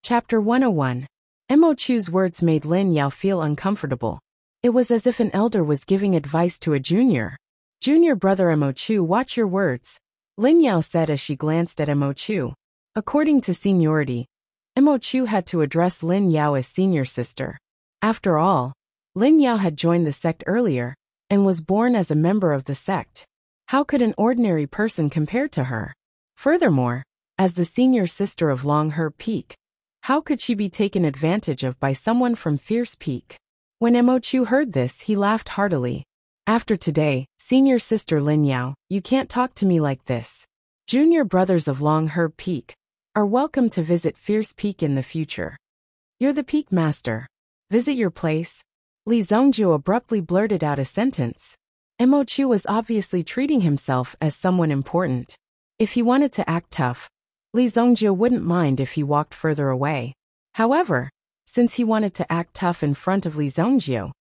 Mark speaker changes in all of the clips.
Speaker 1: Chapter 101. Mo Chu's words made Lin Yao feel uncomfortable. It was as if an elder was giving advice to a junior. Junior brother Mo Chu, watch your words, Lin Yao said as she glanced at Mo Chu. According to seniority, Mo Chu had to address Lin Yao as senior sister. After all, Lin Yao had joined the sect earlier and was born as a member of the sect. How could an ordinary person compare to her? Furthermore, as the senior sister of Longher Peak, how could she be taken advantage of by someone from Fierce Peak? When Mo Chu heard this, he laughed heartily. After today, senior sister Lin Yao, you can't talk to me like this. Junior brothers of Longher Peak are welcome to visit Fierce Peak in the future. You're the Peak Master. Visit your place? Li Zhongjiu abruptly blurted out a sentence. Mo Chu was obviously treating himself as someone important. If he wanted to act tough, Li Zhongjiu wouldn't mind if he walked further away. However, since he wanted to act tough in front of Li Zhongjiu,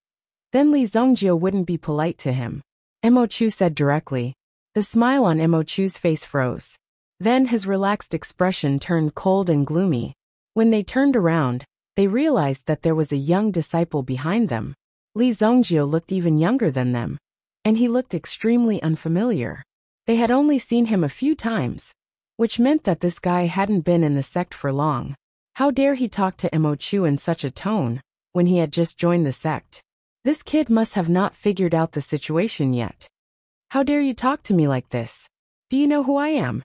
Speaker 1: then Li Zhongjiu wouldn't be polite to him. Mo Chu said directly. The smile on Mo Chu's face froze. Then his relaxed expression turned cold and gloomy. When they turned around, they realized that there was a young disciple behind them. Li Zhongjiu looked even younger than them, and he looked extremely unfamiliar. They had only seen him a few times, which meant that this guy hadn't been in the sect for long. How dare he talk to Mo Chu in such a tone, when he had just joined the sect? This kid must have not figured out the situation yet. How dare you talk to me like this? Do you know who I am?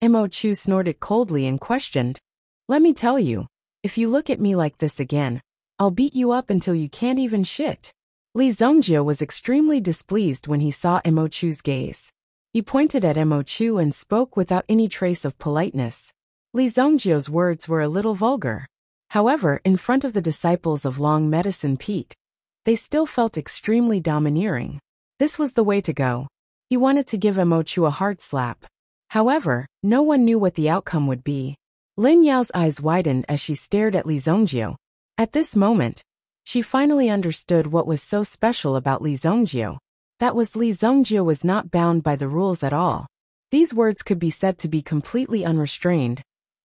Speaker 1: Mo Chu snorted coldly and questioned. Let me tell you, if you look at me like this again, I'll beat you up until you can't even shit. Li Zhongjiu was extremely displeased when he saw Mo Chu's gaze. He pointed at Mo Chu and spoke without any trace of politeness. Li Zhongjiu's words were a little vulgar. However, in front of the disciples of Long Medicine Peak, they still felt extremely domineering. This was the way to go. He wanted to give Mo Chu a hard slap. However, no one knew what the outcome would be. Lin Yao's eyes widened as she stared at Li Zhongjiu. At this moment, she finally understood what was so special about Li Zhongjiu. That was Li Zhongjiu was not bound by the rules at all. These words could be said to be completely unrestrained,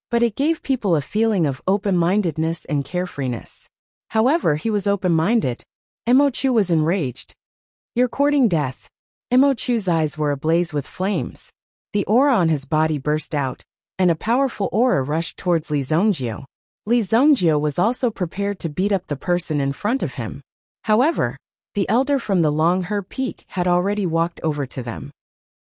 Speaker 1: but it gave people a feeling of open-mindedness and carefreeness. However, he was open-minded. Mo Chu was enraged. You're courting death. Mo Chu's eyes were ablaze with flames. The aura on his body burst out, and a powerful aura rushed towards Li Zhongjiu. Li Zhongjiu was also prepared to beat up the person in front of him. However, the elder from the Longher Peak had already walked over to them.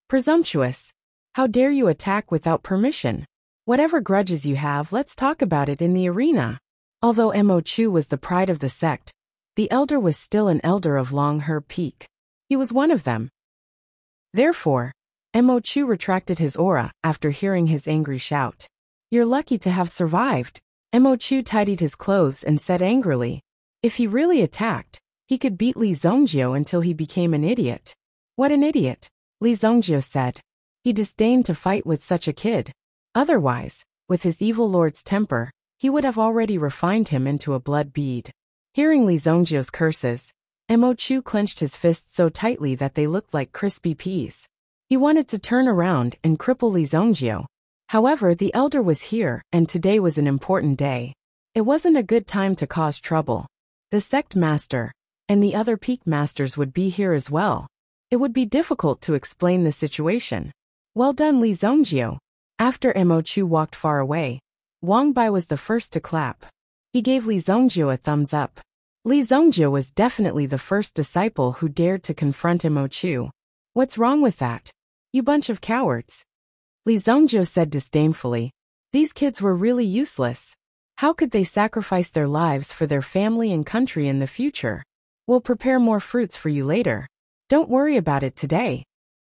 Speaker 1: Presumptuous! How dare you attack without permission? Whatever grudges you have, let's talk about it in the arena. Although Mo Chu was the pride of the sect, the elder was still an elder of Longher Peak. He was one of them. Therefore, Mo Chu retracted his aura after hearing his angry shout. You're lucky to have survived. Mo Chu tidied his clothes and said angrily. If he really attacked, he could beat Li Zhongjiu until he became an idiot. What an idiot, Li Zhongjiu said. He disdained to fight with such a kid. Otherwise, with his evil lord's temper, he would have already refined him into a blood bead. Hearing Li Zhongjiu's curses, Mo Chu clenched his fists so tightly that they looked like crispy peas. He wanted to turn around and cripple Li Zhongjiu. However, the elder was here, and today was an important day. It wasn't a good time to cause trouble. The sect master and the other peak masters would be here as well. It would be difficult to explain the situation. Well done, Li Zhongjiu. After Mo Chu walked far away, Wang Bai was the first to clap. He gave Li Zhongjiu a thumbs up. Li Zhongjiu was definitely the first disciple who dared to confront Mo Chu. What's wrong with that? You bunch of cowards. Li Zhongjiu said disdainfully. These kids were really useless. How could they sacrifice their lives for their family and country in the future? We'll prepare more fruits for you later. Don't worry about it today.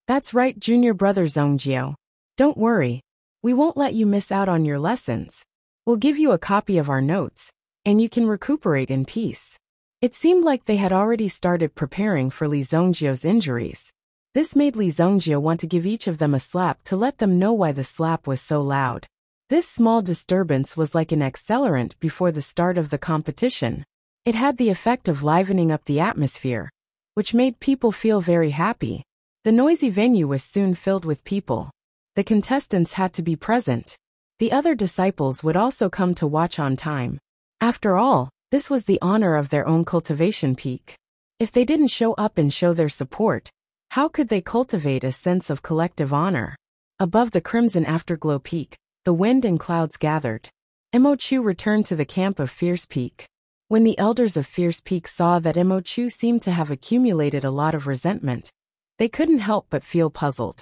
Speaker 1: That's right, junior brother Zhongjiu. Don't worry. We won't let you miss out on your lessons. We'll give you a copy of our notes, and you can recuperate in peace. It seemed like they had already started preparing for Li Zhongjiu's injuries. This made Li Zhongjiu want to give each of them a slap to let them know why the slap was so loud. This small disturbance was like an accelerant before the start of the competition. It had the effect of livening up the atmosphere, which made people feel very happy. The noisy venue was soon filled with people. The contestants had to be present. The other disciples would also come to watch on time. After all, this was the honor of their own cultivation peak. If they didn't show up and show their support, how could they cultivate a sense of collective honor? Above the crimson afterglow peak, the wind and clouds gathered. Imo-chu returned to the camp of Fierce Peak. When the elders of Fierce Peak saw that Imo-chu seemed to have accumulated a lot of resentment, they couldn't help but feel puzzled.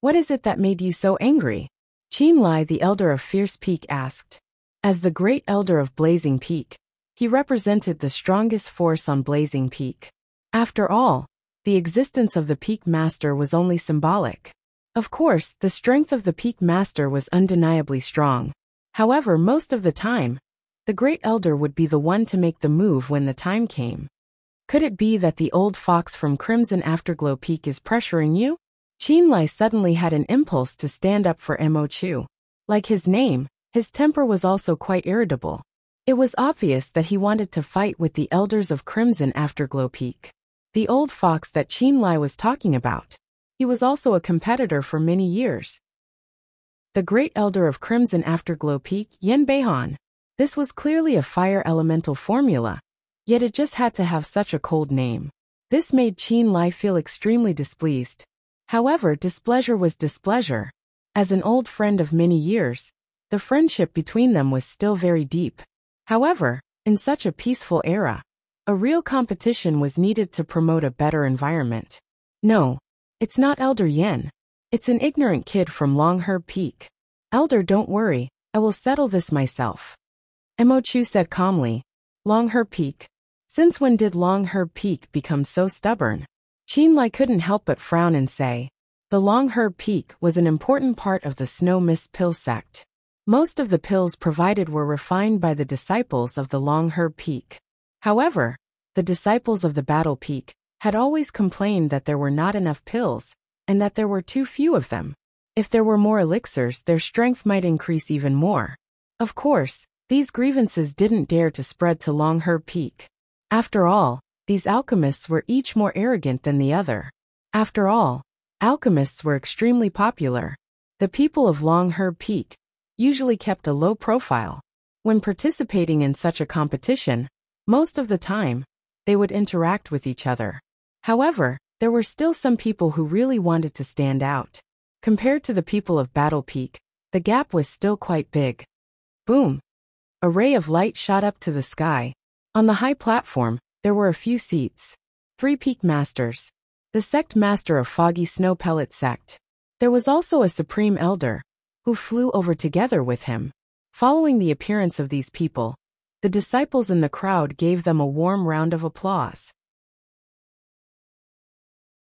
Speaker 1: What is it that made you so angry? Qin-lai, the elder of Fierce Peak, asked. As the great elder of Blazing Peak, he represented the strongest force on Blazing Peak. After all, the existence of the Peak Master was only symbolic. Of course, the strength of the Peak Master was undeniably strong. However, most of the time, the Great Elder would be the one to make the move when the time came. Could it be that the old fox from Crimson Afterglow Peak is pressuring you? Qin-lai suddenly had an impulse to stand up for Imo-chu. Like his name, his temper was also quite irritable. It was obvious that he wanted to fight with the elders of Crimson Afterglow Peak. The old fox that Qin-lai was talking about. He was also a competitor for many years. The great elder of Crimson Afterglow Peak, Yen Beihan. This was clearly a fire elemental formula, yet it just had to have such a cold name. This made Qin-lai feel extremely displeased. However, displeasure was displeasure. As an old friend of many years, the friendship between them was still very deep. However, in such a peaceful era, a real competition was needed to promote a better environment. No, it's not Elder Yen. It's an ignorant kid from Longherb Peak. Elder, don't worry, I will settle this myself. Imo-chu said calmly. Longherb Peak? Since when did Longherb Peak become so stubborn? Qin-lai couldn't help but frown and say. The Longherb Peak was an important part of the Snow Mist Pill sect. Most of the pills provided were refined by the disciples of the Longherb Peak. However, the disciples of the Battle Peak had always complained that there were not enough pills, and that there were too few of them. If there were more elixirs, their strength might increase even more. Of course, these grievances didn't dare to spread to Longherb Peak. After all, these alchemists were each more arrogant than the other. After all, alchemists were extremely popular. The people of Longherb Peak usually kept a low profile. When participating in such a competition, most of the time, they would interact with each other. However, there were still some people who really wanted to stand out. Compared to the people of Battle Peak, the gap was still quite big. Boom! A ray of light shot up to the sky. On the high platform, there were a few seats. 3 Peak Masters. The sect master of Foggy Snow Pellet Sect. There was also a Supreme Elder, who flew over together with him. Following the appearance of these people, the disciples in the crowd gave them a warm round of applause.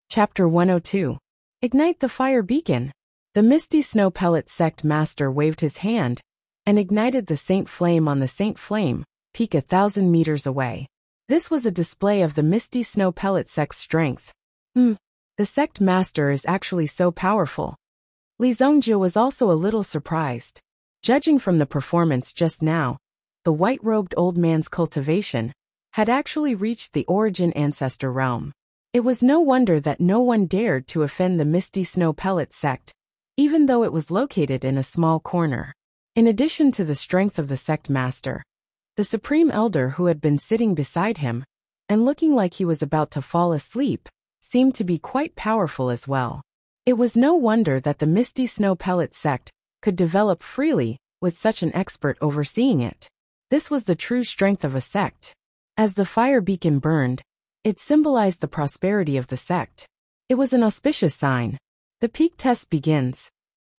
Speaker 1: Chapter 102. Ignite the Fire Beacon. The Misty Snow Pellet Sect Master waved his hand and ignited the Saint Flame on the Saint Flame Peak 1,000 meters away. This was a display of the Misty Snow Pellet Sect's strength. The sect master is actually so powerful. Li Zongjie was also a little surprised. Judging from the performance just now, the white-robed old man's cultivation had actually reached the origin ancestor realm. It was no wonder that no one dared to offend the Misty Snow Pellet Sect, even though it was located in a small corner. In addition to the strength of the sect master, the Supreme Elder who had been sitting beside him, and looking like he was about to fall asleep, seemed to be quite powerful as well. It was no wonder that the Misty Snow Pellet Sect could develop freely with such an expert overseeing it. This was the true strength of a sect. As the fire beacon burned, it symbolized the prosperity of the sect. It was an auspicious sign. The peak test begins.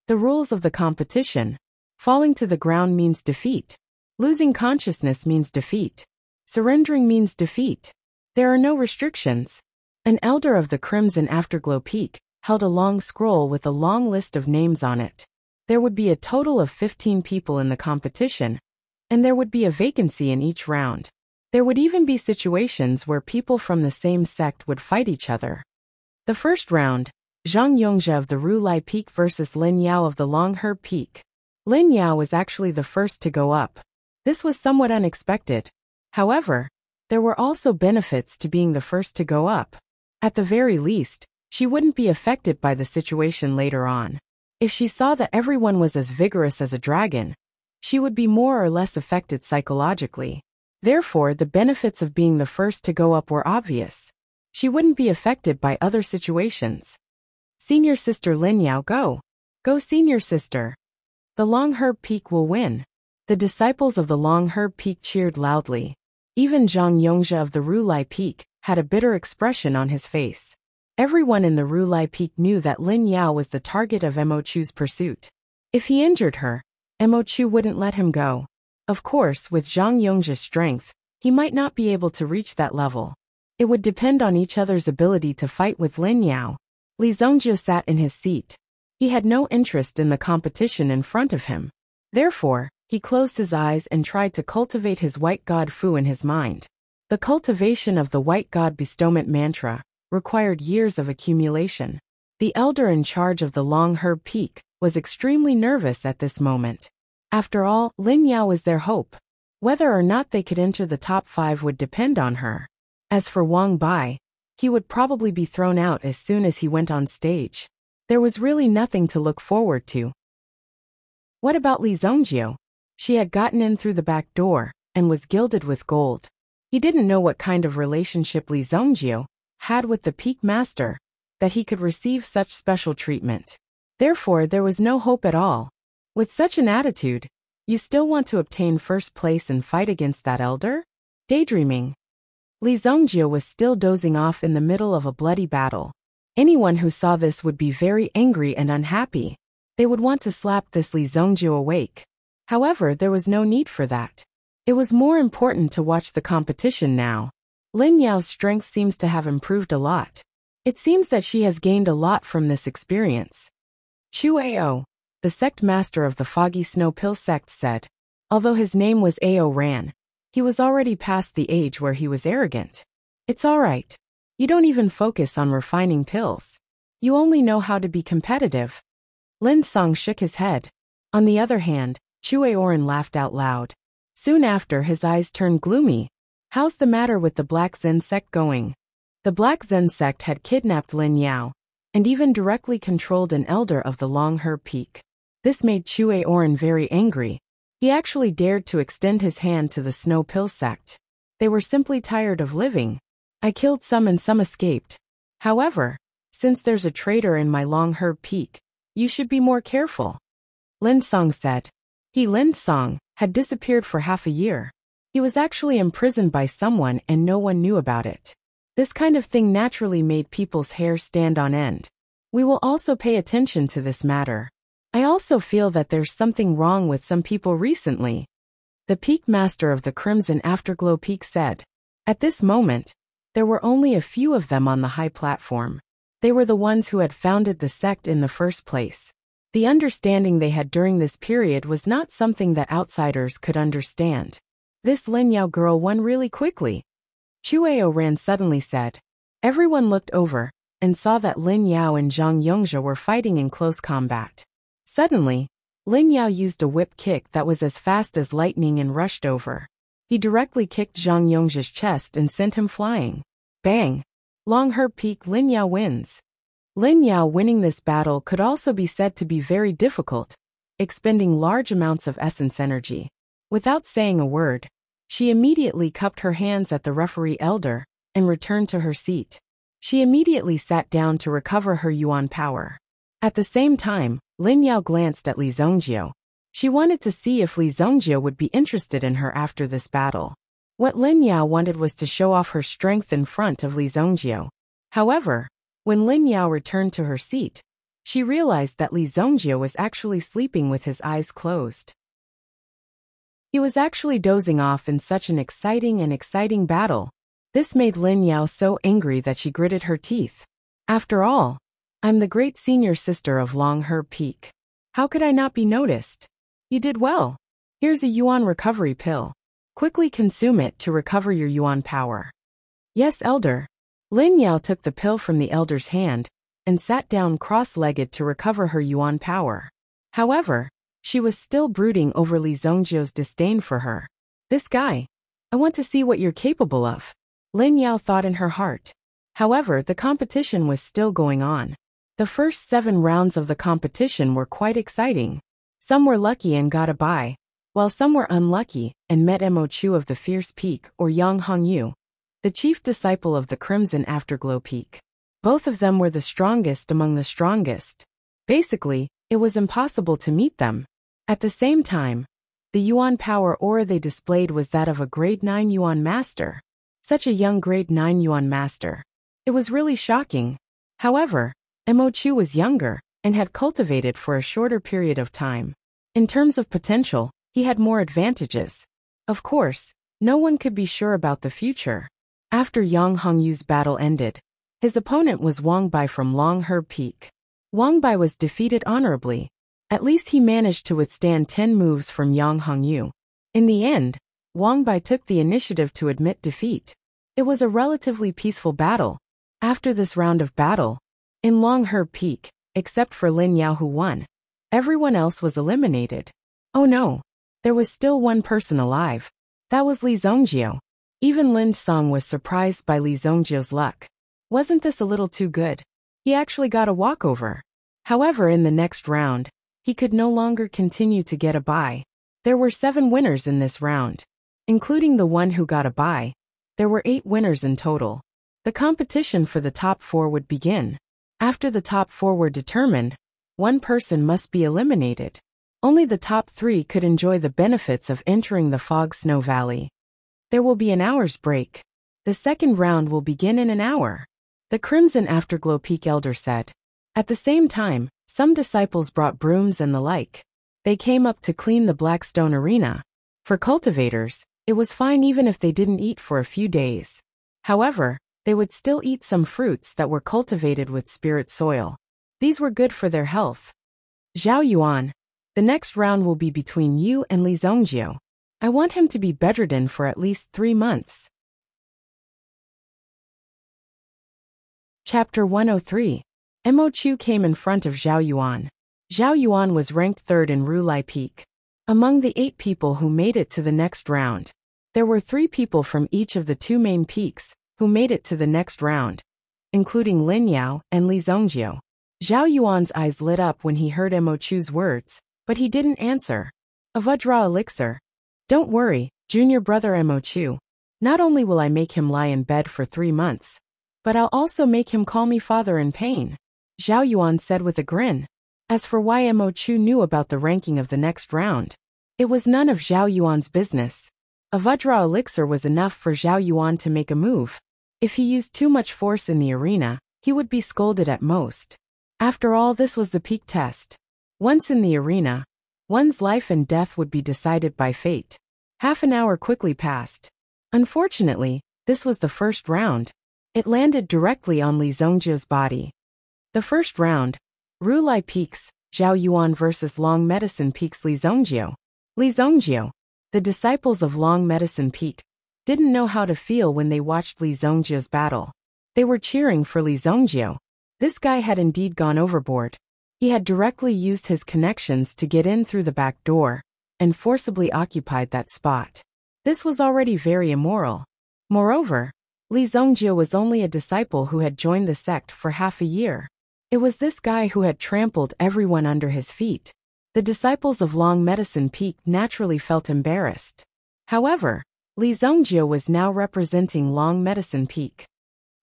Speaker 1: The rules of the competition. Falling to the ground means defeat. Losing consciousness means defeat. Surrendering means defeat. There are no restrictions. An elder of the Crimson Afterglow Peak held a long scroll with a long list of names on it. There would be a total of 15 people in the competition, and there would be a vacancy in each round. There would even be situations where people from the same sect would fight each other. The first round, Zhang Yongzhe of the Rulai Peak versus Lin Yao of the Longherb Peak. Lin Yao was actually the first to go up. This was somewhat unexpected. However, there were also benefits to being the first to go up. At the very least, she wouldn't be affected by the situation later on. If she saw that everyone was as vigorous as a dragon, she would be more or less affected psychologically. Therefore, the benefits of being the first to go up were obvious. She wouldn't be affected by other situations. Senior sister Lin Yao, go! Go, senior sister! The Long Herb Peak will win. The disciples of the Long Herb Peak cheered loudly. Even Zhang Yongzhe of the Rulai Peak had a bitter expression on his face. Everyone in the Rulai Peak knew that Lin Yao was the target of Mo Chu's pursuit. If he injured her, Mo Chu wouldn't let him go. Of course, with Zhang Yongzhe's strength, he might not be able to reach that level. It would depend on each other's ability to fight with Lin Yao. Li Zhongjiu sat in his seat. He had no interest in the competition in front of him. Therefore, he closed his eyes and tried to cultivate his white god Fu in his mind. The cultivation of the white god bestowment mantra required years of accumulation. The elder in charge of the Long Herb Peak was extremely nervous at this moment. After all, Lin Yao was their hope. Whether or not they could enter the top 5 would depend on her. As for Wang Bai, he would probably be thrown out as soon as he went on stage. There was really nothing to look forward to. What about Li Zhongjiu? She had gotten in through the back door and was gilded with gold. He didn't know what kind of relationship Li Zhongjiu had with the Peak Master, that he could receive such special treatment. Therefore, there was no hope at all. With such an attitude, you still want to obtain first place and fight against that elder? Daydreaming. Li Zhongjiu was still dozing off in the middle of a bloody battle. Anyone who saw this would be very angry and unhappy. They would want to slap this Li Zhongjiu awake. However, there was no need for that. It was more important to watch the competition now. Lin Yao's strength seems to have improved a lot. It seems that she has gained a lot from this experience. Chu Ao, the sect master of the Foggy Snow Pill sect, said. Although his name was Ao Ran, he was already past the age where he was arrogant. It's alright. You don't even focus on refining pills. You only know how to be competitive. Lin Song shook his head. On the other hand, Chu Aoran laughed out loud. Soon after, his eyes turned gloomy. How's the matter with the Black Zen sect going? The Black Zen sect had kidnapped Lin Yao, and even directly controlled an elder of the Long Herb Peak. This made Chu Aoran very angry. He actually dared to extend his hand to the Snow Pill sect. They were simply tired of living. I killed some and some escaped. However, since there's a traitor in my Long Herb Peak, you should be more careful. Lin Song said. Lin Song had disappeared for half a year. He was actually imprisoned by someone and no one knew about it. This kind of thing naturally made people's hair stand on end. We will also pay attention to this matter. I also feel that there's something wrong with some people recently. The Peak Master of the Crimson Afterglow Peak said. At this moment, there were only a few of them on the high platform. They were the ones who had founded the sect in the first place. The understanding they had during this period was not something that outsiders could understand. This Lin Yao girl won really quickly. Chu Aoran suddenly said. Everyone looked over and saw that Lin Yao and Zhang Yongzhe were fighting in close combat. Suddenly, Lin Yao used a whip kick that was as fast as lightning and rushed over. He directly kicked Zhang Yongzhe's chest and sent him flying. Bang! Long Herb Peak, Lin Yao wins. Lin Yao winning this battle could also be said to be very difficult, expending large amounts of essence energy. Without saying a word, she immediately cupped her hands at the referee elder and returned to her seat. She immediately sat down to recover her yuan power. At the same time, Lin Yao glanced at Li Zhongjiu. She wanted to see if Li Zhongjiu would be interested in her after this battle. What Lin Yao wanted was to show off her strength in front of Li Zhongjiu. However, when Lin Yao returned to her seat, she realized that Li Zhongjiu was actually sleeping with his eyes closed. He was actually dozing off in such an exciting battle. This made Lin Yao so angry that she gritted her teeth. After all, I'm the great senior sister of Long Herb Peak. How could I not be noticed? You did well. Here's a yuan recovery pill. Quickly consume it to recover your yuan power. Yes, elder. Lin Yao took the pill from the elder's hand and sat down cross-legged to recover her yuan power. However, she was still brooding over Li Zhongjiu's disdain for her. This guy. I want to see what you're capable of. Lin Yao thought in her heart. However, the competition was still going on. The first 7 rounds of the competition were quite exciting. Some were lucky and got a bye, while some were unlucky and met Mo Chu of the Fierce Peak or Yang Hongyu, the chief disciple of the Crimson Afterglow Peak. Both of them were the strongest among the strongest. Basically, it was impossible to meet them. At the same time, the Yuan power aura they displayed was that of a grade 9 Yuan master. Such a young grade 9 Yuan master. It was really shocking. However, Mo Chu was younger and had cultivated for a shorter period of time. In terms of potential, he had more advantages. Of course, no one could be sure about the future. After Yang Hongyu's battle ended, his opponent was Wang Bai from Long Herb Peak. Wang Bai was defeated honorably. At least he managed to withstand 10 moves from Yang Hongyu. In the end, Wang Bai took the initiative to admit defeat. It was a relatively peaceful battle. After this round of battle, in Long Herb Peak, except for Lin Yao who won, everyone else was eliminated. Oh no! There was still one person alive. That was Li Zongjio. Even Lin Song was surprised by Li Zongjio's luck. Wasn't this a little too good? He actually got a walkover. However, in the next round, he could no longer continue to get a bye. There were 7 winners in this round. Including the one who got a bye, there were 8 winners in total. The competition for the top 4 would begin. After the top 4 were determined, one person must be eliminated. Only the top 3 could enjoy the benefits of entering the Fog Snow Valley. There will be an hour's break. The second round will begin in an hour. The Crimson Afterglow Peak Elder said. At the same time, some disciples brought brooms and the like. They came up to clean the Blackstone Arena. For cultivators, it was fine even if they didn't eat for a few days. However, they would still eat some fruits that were cultivated with spirit soil. These were good for their health. Zhao Yuan, the next round will be between you and Li Zongjio. I want him to be bedridden for at least 3 months. Chapter 103. Mo Chu came in front of Zhao Yuan. Zhao Yuan was ranked 3rd in Rulai Peak. Among the 8 people who made it to the next round, there were 3 people from each of the 2 main peaks who made it to the next round, including Lin Yao and Li Zongjio. Zhao Yuan's eyes lit up when he heard Mo Chu's words, but he didn't answer. A Vajra elixir. Don't worry, junior brother Mo Chu. Not only will I make him lie in bed for 3 months, but I'll also make him call me father in pain, Zhao Yuan said with a grin. As for why Mo Chu knew about the ranking of the next round, it was none of Zhao Yuan's business. A Vajra elixir was enough for Zhao Yuan to make a move. If he used too much force in the arena, he would be scolded at most. After all, this was the peak test. Once in the arena, one's life and death would be decided by fate. Half an hour quickly passed. Unfortunately, this was the first round. It landed directly on Li Zongjio's body. The first round, Rulai Peaks, Zhao Yuan versus Long Medicine Peaks Li Zongjio. Li Zongjio, the disciples of Long Medicine Peak, didn't know how to feel when they watched Li Zongjio's battle. They were cheering for Li Zongjio. This guy had indeed gone overboard. He had directly used his connections to get in through the back door and forcibly occupied that spot. This was already very immoral. Moreover, Li Zongjio was only a disciple who had joined the sect for half a year. It was this guy who had trampled everyone under his feet. The disciples of Long Medicine Peak naturally felt embarrassed. However, Li Zongjio was now representing Long Medicine Peak.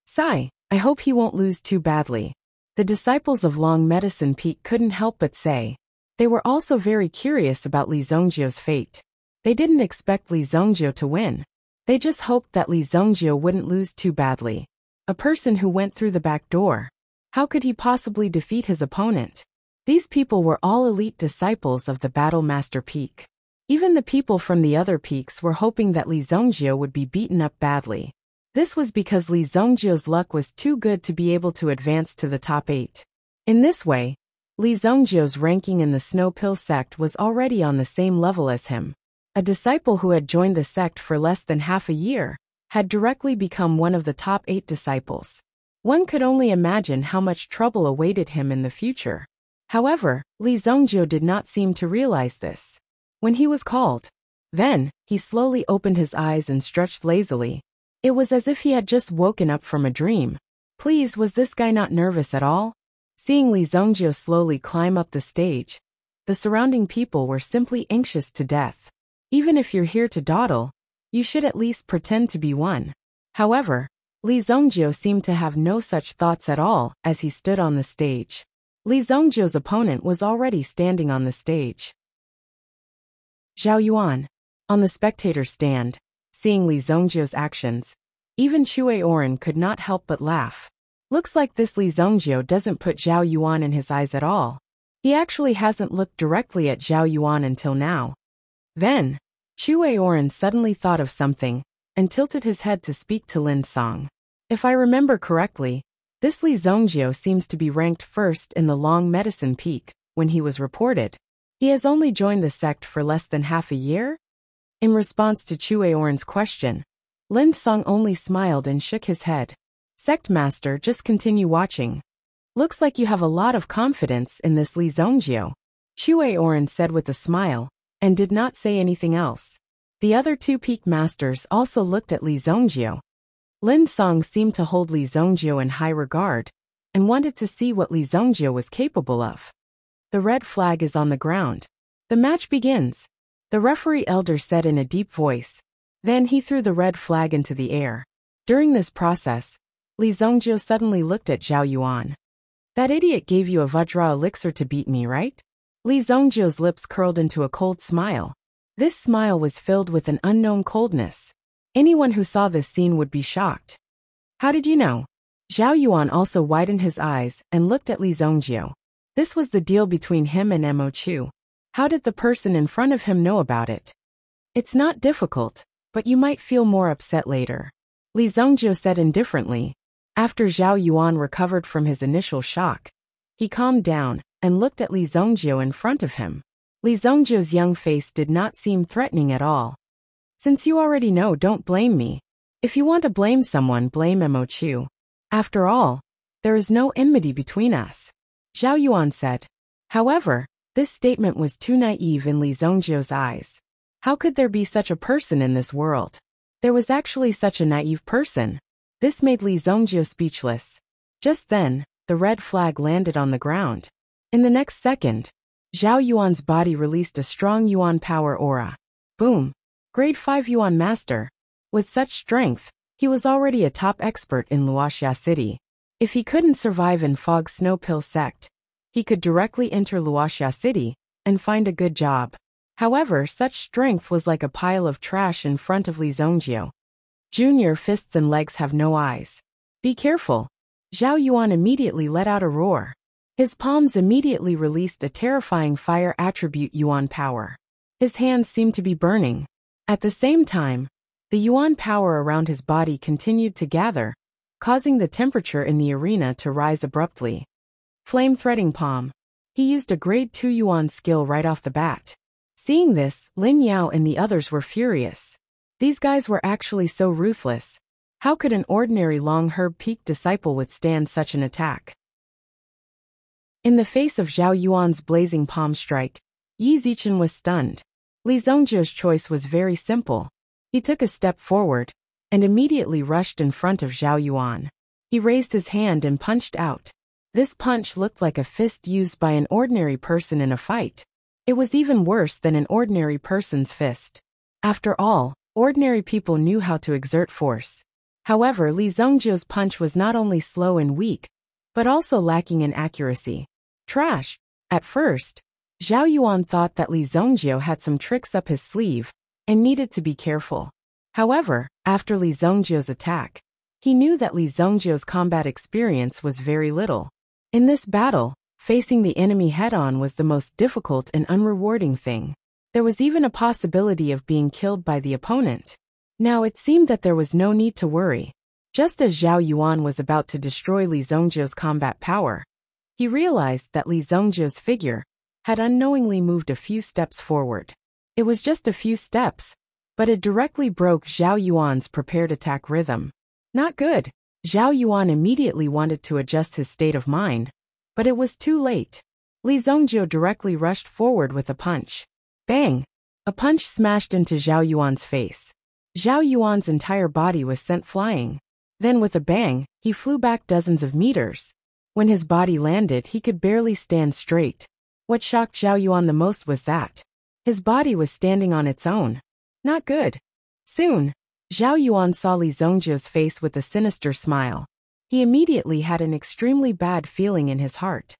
Speaker 1: Sigh, I hope he won't lose too badly. The disciples of Long Medicine Peak couldn't help but say. They were also very curious about Li Zongjio's fate. They didn't expect Li Zongjio to win. They just hoped that Li Zongjio wouldn't lose too badly. A person who went through the back door. How could he possibly defeat his opponent? These people were all elite disciples of the Battle Master Peak. Even the people from the other peaks were hoping that Li Zongjio would be beaten up badly. This was because Li Zongjio's luck was too good to be able to advance to the top 8. In this way, Li Zongjio's ranking in the Snow Pill sect was already on the same level as him. A disciple who had joined the sect for less than half a year had directly become one of the top 8 disciples. One could only imagine how much trouble awaited him in the future. However, Li Zongjio did not seem to realize this. When he was called, then, he slowly opened his eyes and stretched lazily. It was as if he had just woken up from a dream. Please, was this guy not nervous at all? Seeing Li Zongjio slowly climb up the stage, the surrounding people were simply anxious to death. Even if you're here to dawdle, you should at least pretend to be one. However, Li Zongjio seemed to have no such thoughts at all as he stood on the stage. Li Zongjio's opponent was already standing on the stage. Zhao Yuan. On the spectator stand, seeing Li Zongjio's actions, even Chui Oren could not help but laugh. Looks like this Li Zongjio doesn't put Zhao Yuan in his eyes at all. He actually hasn't looked directly at Zhao Yuan until now. Then, Chui Oren suddenly thought of something, and tilted his head to speak to Lin Song. If I remember correctly, this Li Zongjio seems to be ranked first in the Long Medicine Peak, when he was reported. He has only joined the sect for less than half a year? In response to Chui Oren's question, Lin Song only smiled and shook his head. Sect Master, just continue watching. Looks like you have a lot of confidence in this Li Zongjio, Chui Oren said with a smile, and did not say anything else. The other two Peak Masters also looked at Li Zongjio. Lin Song seemed to hold Li Zongjio in high regard, and wanted to see what Li Zongjio was capable of. The red flag is on the ground. The match begins, the referee elder said in a deep voice. Then he threw the red flag into the air. During this process, Li Zongjio suddenly looked at Zhao Yuan. That idiot gave you a Vajra elixir to beat me, right? Li Zongjio's lips curled into a cold smile. This smile was filled with an unknown coldness. Anyone who saw this scene would be shocked. How did you know? Zhao Yuan also widened his eyes and looked at Li Zongjio. This was the deal between him and Mo Chu. How did the person in front of him know about it? It's not difficult, but you might feel more upset later, Li Zongjio said indifferently. After Zhao Yuan recovered from his initial shock, he calmed down and looked at Li Zongjio in front of him. Li Zongjio's young face did not seem threatening at all. Since you already know, don't blame me. If you want to blame someone, blame Mo Chu. After all, there is no enmity between us, Zhao Yuan said. However, this statement was too naive in Li Zongjio's eyes. How could there be such a person in this world? There was actually such a naive person. This made Li Zongjio speechless. Just then, the red flag landed on the ground. In the next second, Zhao Yuan's body released a strong Yuan power aura. Boom! Grade 5 Yuan Master. With such strength, he was already a top expert in Wuxia City. If he couldn't survive in Fog Snow Pill Sect, he could directly enter Wuxia City and find a good job. However, such strength was like a pile of trash in front of Li Zongjio. Junior fists and legs have no eyes. Be careful. Zhao Yuan immediately let out a roar. His palms immediately released a terrifying fire attribute Yuan power. His hands seemed to be burning. At the same time, the Yuan power around his body continued to gather, causing the temperature in the arena to rise abruptly. Flame Threading Palm. He used a grade 2 Yuan skill right off the bat. Seeing this, Lin Yao and the others were furious. These guys were actually so ruthless. How could an ordinary Long Herb Peak disciple withstand such an attack? In the face of Zhao Yuan's blazing palm strike, Yi Zichen was stunned. Li Zongjio's choice was very simple. He took a step forward, and immediately rushed in front of Zhao Yuan. He raised his hand and punched out. This punch looked like a fist used by an ordinary person in a fight. It was even worse than an ordinary person's fist. After all, ordinary people knew how to exert force. However, Li Zongjio's punch was not only slow and weak, but also lacking in accuracy. Trash. At first, Zhao Yuan thought that Li Zongjio had some tricks up his sleeve and needed to be careful. However, after Li Zongjio's attack, he knew that Li Zongjio's combat experience was very little. In this battle, facing the enemy head-on was the most difficult and unrewarding thing. There was even a possibility of being killed by the opponent. Now it seemed that there was no need to worry. Just as Zhao Yuan was about to destroy Li Zongjio's combat power, he realized that Li Zongjio's figure had unknowingly moved a few steps forward. It was just a few steps, but it directly broke Zhao Yuan's prepared attack rhythm. Not good. Zhao Yuan immediately wanted to adjust his state of mind, but it was too late. Li Zongjio directly rushed forward with a punch. Bang! A punch smashed into Zhao Yuan's face. Zhao Yuan's entire body was sent flying. Then with a bang, he flew back dozens of meters. When his body landed, he could barely stand straight. What shocked Zhao Yuan the most was that his body was standing on its own. Not good. Soon, Zhao Yuan saw Li Zongjiu's face with a sinister smile. He immediately had an extremely bad feeling in his heart.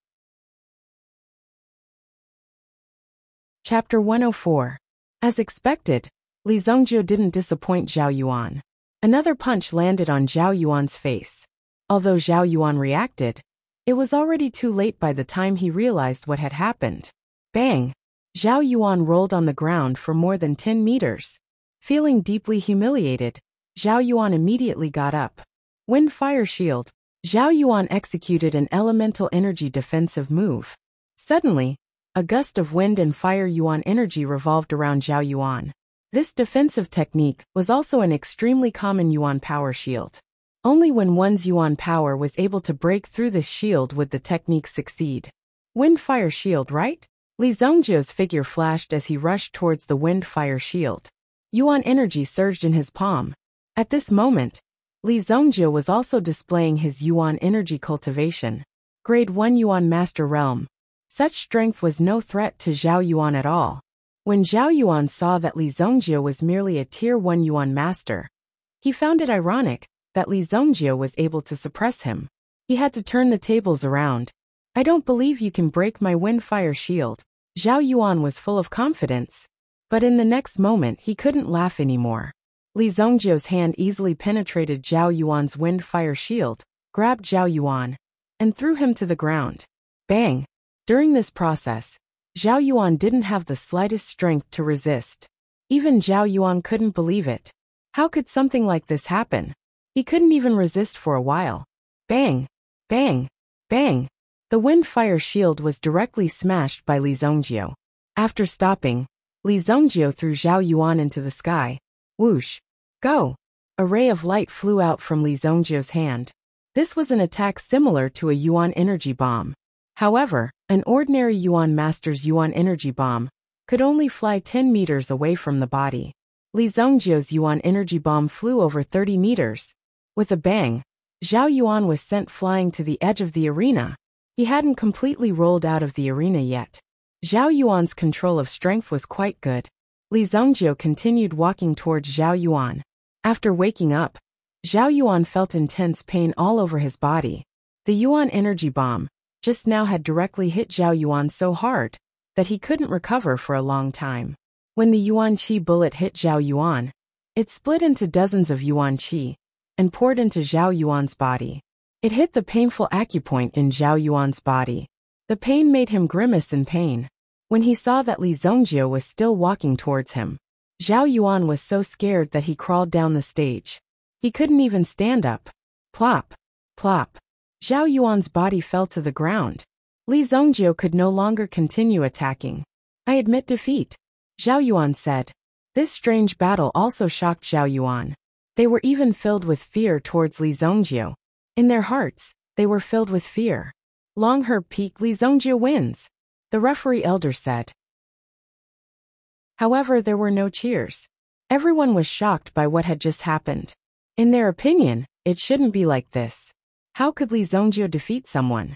Speaker 1: Chapter 104. As expected, Li Zongjiu didn't disappoint Zhao Yuan. Another punch landed on Zhao Yuan's face. Although Zhao Yuan reacted, it was already too late by the time he realized what had happened. Bang! Zhao Yuan rolled on the ground for more than 10 meters. Feeling deeply humiliated, Zhao Yuan immediately got up. Wind Fire Shield. Zhao Yuan executed an elemental energy defensive move. Suddenly, a gust of wind and fire yuan energy revolved around Zhao Yuan. This defensive technique was also an extremely common yuan power shield. Only when one's yuan power was able to break through this shield would the technique succeed. Wind Fire Shield, right? Li Zongjiu's figure flashed as he rushed towards the Wind Fire Shield. Yuan energy surged in his palm. At this moment, Li Zongjiu was also displaying his yuan energy cultivation. Grade 1 Yuan Master Realm. Such strength was no threat to Zhao Yuan at all. When Zhao Yuan saw that Li Zongjiu was merely a Tier 1 Yuan Master, he found it ironic that Li Zongjiu was able to suppress him. He had to turn the tables around. I don't believe you can break my Wind Fire Shield. Zhao Yuan was full of confidence. But in the next moment he couldn't laugh anymore. Li Zongjiu's hand easily penetrated Zhao Yuan's Wind Fire Shield, grabbed Zhao Yuan, and threw him to the ground. Bang! During this process, Zhao Yuan didn't have the slightest strength to resist. Even Zhao Yuan couldn't believe it. How could something like this happen? He couldn't even resist for a while. Bang! Bang! Bang! The Wind Fire Shield was directly smashed by Li Zongjiu. After stopping, Li Zongjiu threw Zhao Yuan into the sky. Whoosh! Go! A ray of light flew out from Li Zongjiu's hand. This was an attack similar to a Yuan energy bomb. However, an ordinary Yuan Master's Yuan energy bomb could only fly 10 meters away from the body. Li Zongjiu's Yuan energy bomb flew over 30 meters. With a bang, Zhao Yuan was sent flying to the edge of the arena. He hadn't completely rolled out of the arena yet. Zhao Yuan's control of strength was quite good. Li Zongjiu continued walking towards Zhao Yuan. After waking up, Zhao Yuan felt intense pain all over his body. The Yuan energy bomb just now had directly hit Zhao Yuan so hard that he couldn't recover for a long time. When the Yuan Qi bullet hit Zhao Yuan, it split into dozens of Yuan Qi and poured into Zhao Yuan's body. It hit the painful acupoint in Zhao Yuan's body. The pain made him grimace in pain. When he saw that Li Zongjiu was still walking towards him, Zhao Yuan was so scared that he crawled down the stage. He couldn't even stand up. Plop! Plop! Zhao Yuan's body fell to the ground. Li Zongjiu could no longer continue attacking. I admit defeat, Zhao Yuan said. This strange battle also shocked Zhao Yuan. They were even filled with fear towards Li Zongjiu. In their hearts, they were filled with fear. Long Herb Peak, Li Zongjiu wins, the referee elder said. However, there were no cheers. Everyone was shocked by what had just happened. In their opinion, it shouldn't be like this. How could Li Zongjiu defeat someone?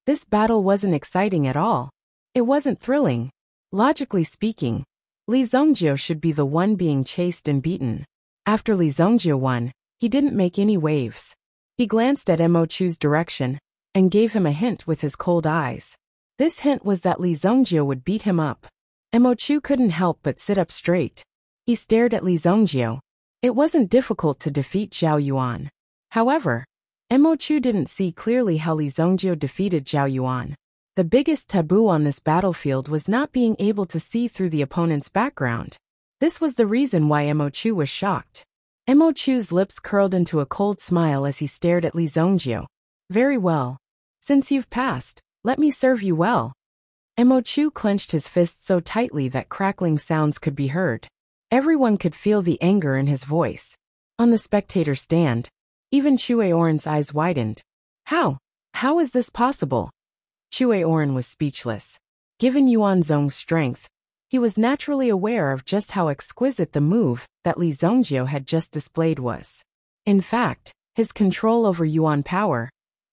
Speaker 1: This battle wasn't exciting at all. It wasn't thrilling. Logically speaking, Li Zongjiu should be the one being chased and beaten. After Li Zongjiu won, he didn't make any waves. He glanced at Mo Chu's direction and gave him a hint with his cold eyes. This hint was that Li Zongjiu would beat him up. Mo Chu couldn't help but sit up straight. He stared at Li Zongjiu. It wasn't difficult to defeat Zhao Yuan. However, Mo Chu didn't see clearly how Li Zongjiu defeated Zhao Yuan. The biggest taboo on this battlefield was not being able to see through the opponent's background. This was the reason why Mo Chu was shocked. Mo Chu's lips curled into a cold smile as he stared at Li Zongjiu. Very well. Since you've passed, let me serve you well. Mo Chu clenched his fists so tightly that crackling sounds could be heard. Everyone could feel the anger in his voice. On the spectator stand, even Chue Oren's eyes widened. How is this possible? Chue Oren was speechless. Given Yuan Zong's strength, he was naturally aware of just how exquisite the move that Li Zongjiu had just displayed was. In fact, his control over Yuan power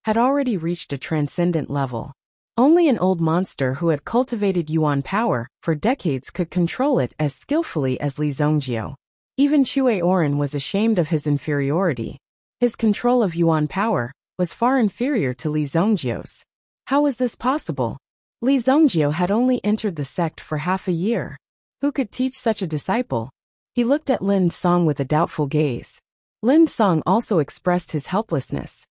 Speaker 1: had already reached a transcendent level. Only an old monster who had cultivated yuan power for decades could control it as skillfully as Li Zongjio. Even Chui Oren was ashamed of his inferiority. His control of yuan power was far inferior to Li Zongjio's. How was this possible? Li Zongjio had only entered the sect for half a year. Who could teach such a disciple? He looked at Lin Song with a doubtful gaze. Lin Song also expressed his helplessness.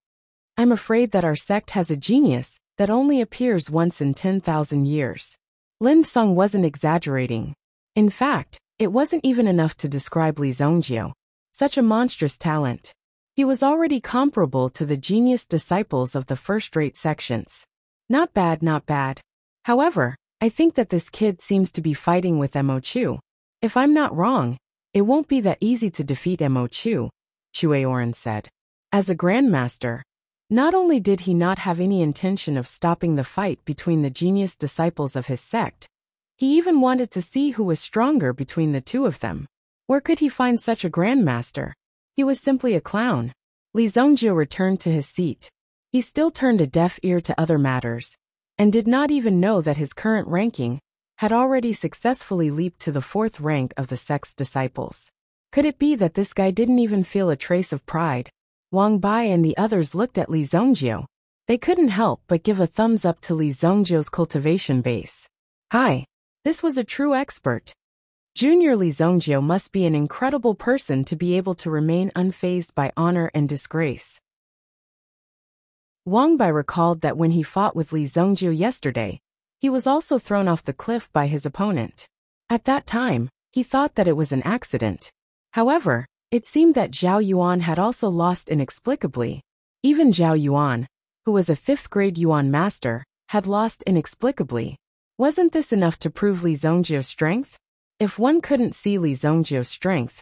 Speaker 1: I'm afraid that our sect has a genius that only appears once in 10,000 years. Lin Song wasn't exaggerating. In fact, it wasn't even enough to describe Li Zongjio. Such a monstrous talent. He was already comparable to the genius disciples of the first-rate sections. Not bad, not bad. However, I think that this kid seems to be fighting with Mo Chu. If I'm not wrong, it won't be that easy to defeat Mo Chu, Chui Oren said. As a grandmaster, not only did he not have any intention of stopping the fight between the genius disciples of his sect, he even wanted to see who was stronger between the two of them. Where could he find such a grandmaster? He was simply a clown. Li Zongjio returned to his seat. He still turned a deaf ear to other matters, and did not even know that his current ranking had already successfully leaped to the 4th rank of the sect's disciples. Could it be that this guy didn't even feel a trace of pride? Wang Bai and the others looked at Li Zongjio. They couldn't help but give a thumbs up to Li Zongjio's cultivation base. Hi. This was a true expert. Junior Li Zongjio must be an incredible person to be able to remain unfazed by honor and disgrace. Wang Bai recalled that when he fought with Li Zongjio yesterday, he was also thrown off the cliff by his opponent. At that time, he thought that it was an accident. However, it seemed that Zhao Yuan had also lost inexplicably. Even Zhao Yuan, who was a 5th-grade Yuan master, had lost inexplicably. Wasn't this enough to prove Li Zongjio's strength? If one couldn't see Li Zongjio's strength,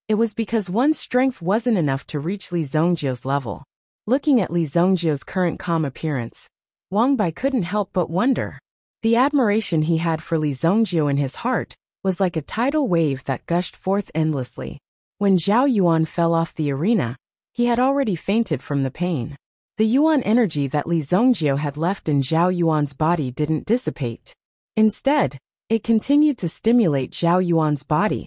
Speaker 1: it was because one's strength wasn't enough to reach Li Zongjio's level. Looking at Li Zongjio's current calm appearance, Wang Bai couldn't help but wonder. The admiration he had for Li Zongjio in his heart was like a tidal wave that gushed forth endlessly. When Zhao Yuan fell off the arena, he had already fainted from the pain. The Yuan energy that Li Zongjio had left in Zhao Yuan's body didn't dissipate. Instead, it continued to stimulate Zhao Yuan's body,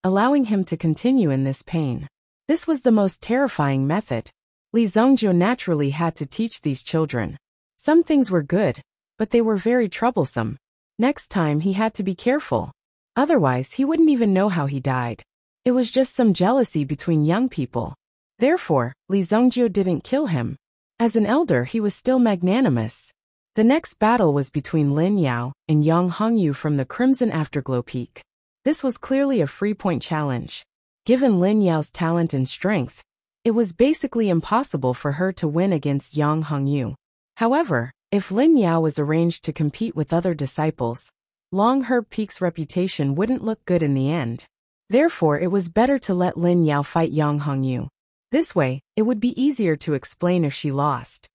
Speaker 1: allowing him to continue in this pain. This was the most terrifying method. Li Zongjio naturally had to teach these children. Some things were good, but they were very troublesome. Next time he had to be careful. Otherwise he wouldn't even know how he died. It was just some jealousy between young people. Therefore, Li Zongjio didn't kill him. As an elder he was still magnanimous. The next battle was between Lin Yao and Yang Hongyu from the Crimson Afterglow Peak. This was clearly a free-point challenge. Given Lin Yao's talent and strength, it was basically impossible for her to win against Yang Hongyu. However, if Lin Yao was arranged to compete with other disciples, Longherb Peak's reputation wouldn't look good in the end. Therefore, it was better to let Lin Yao fight Yang Hongyu. This way, it would be easier to explain if she lost.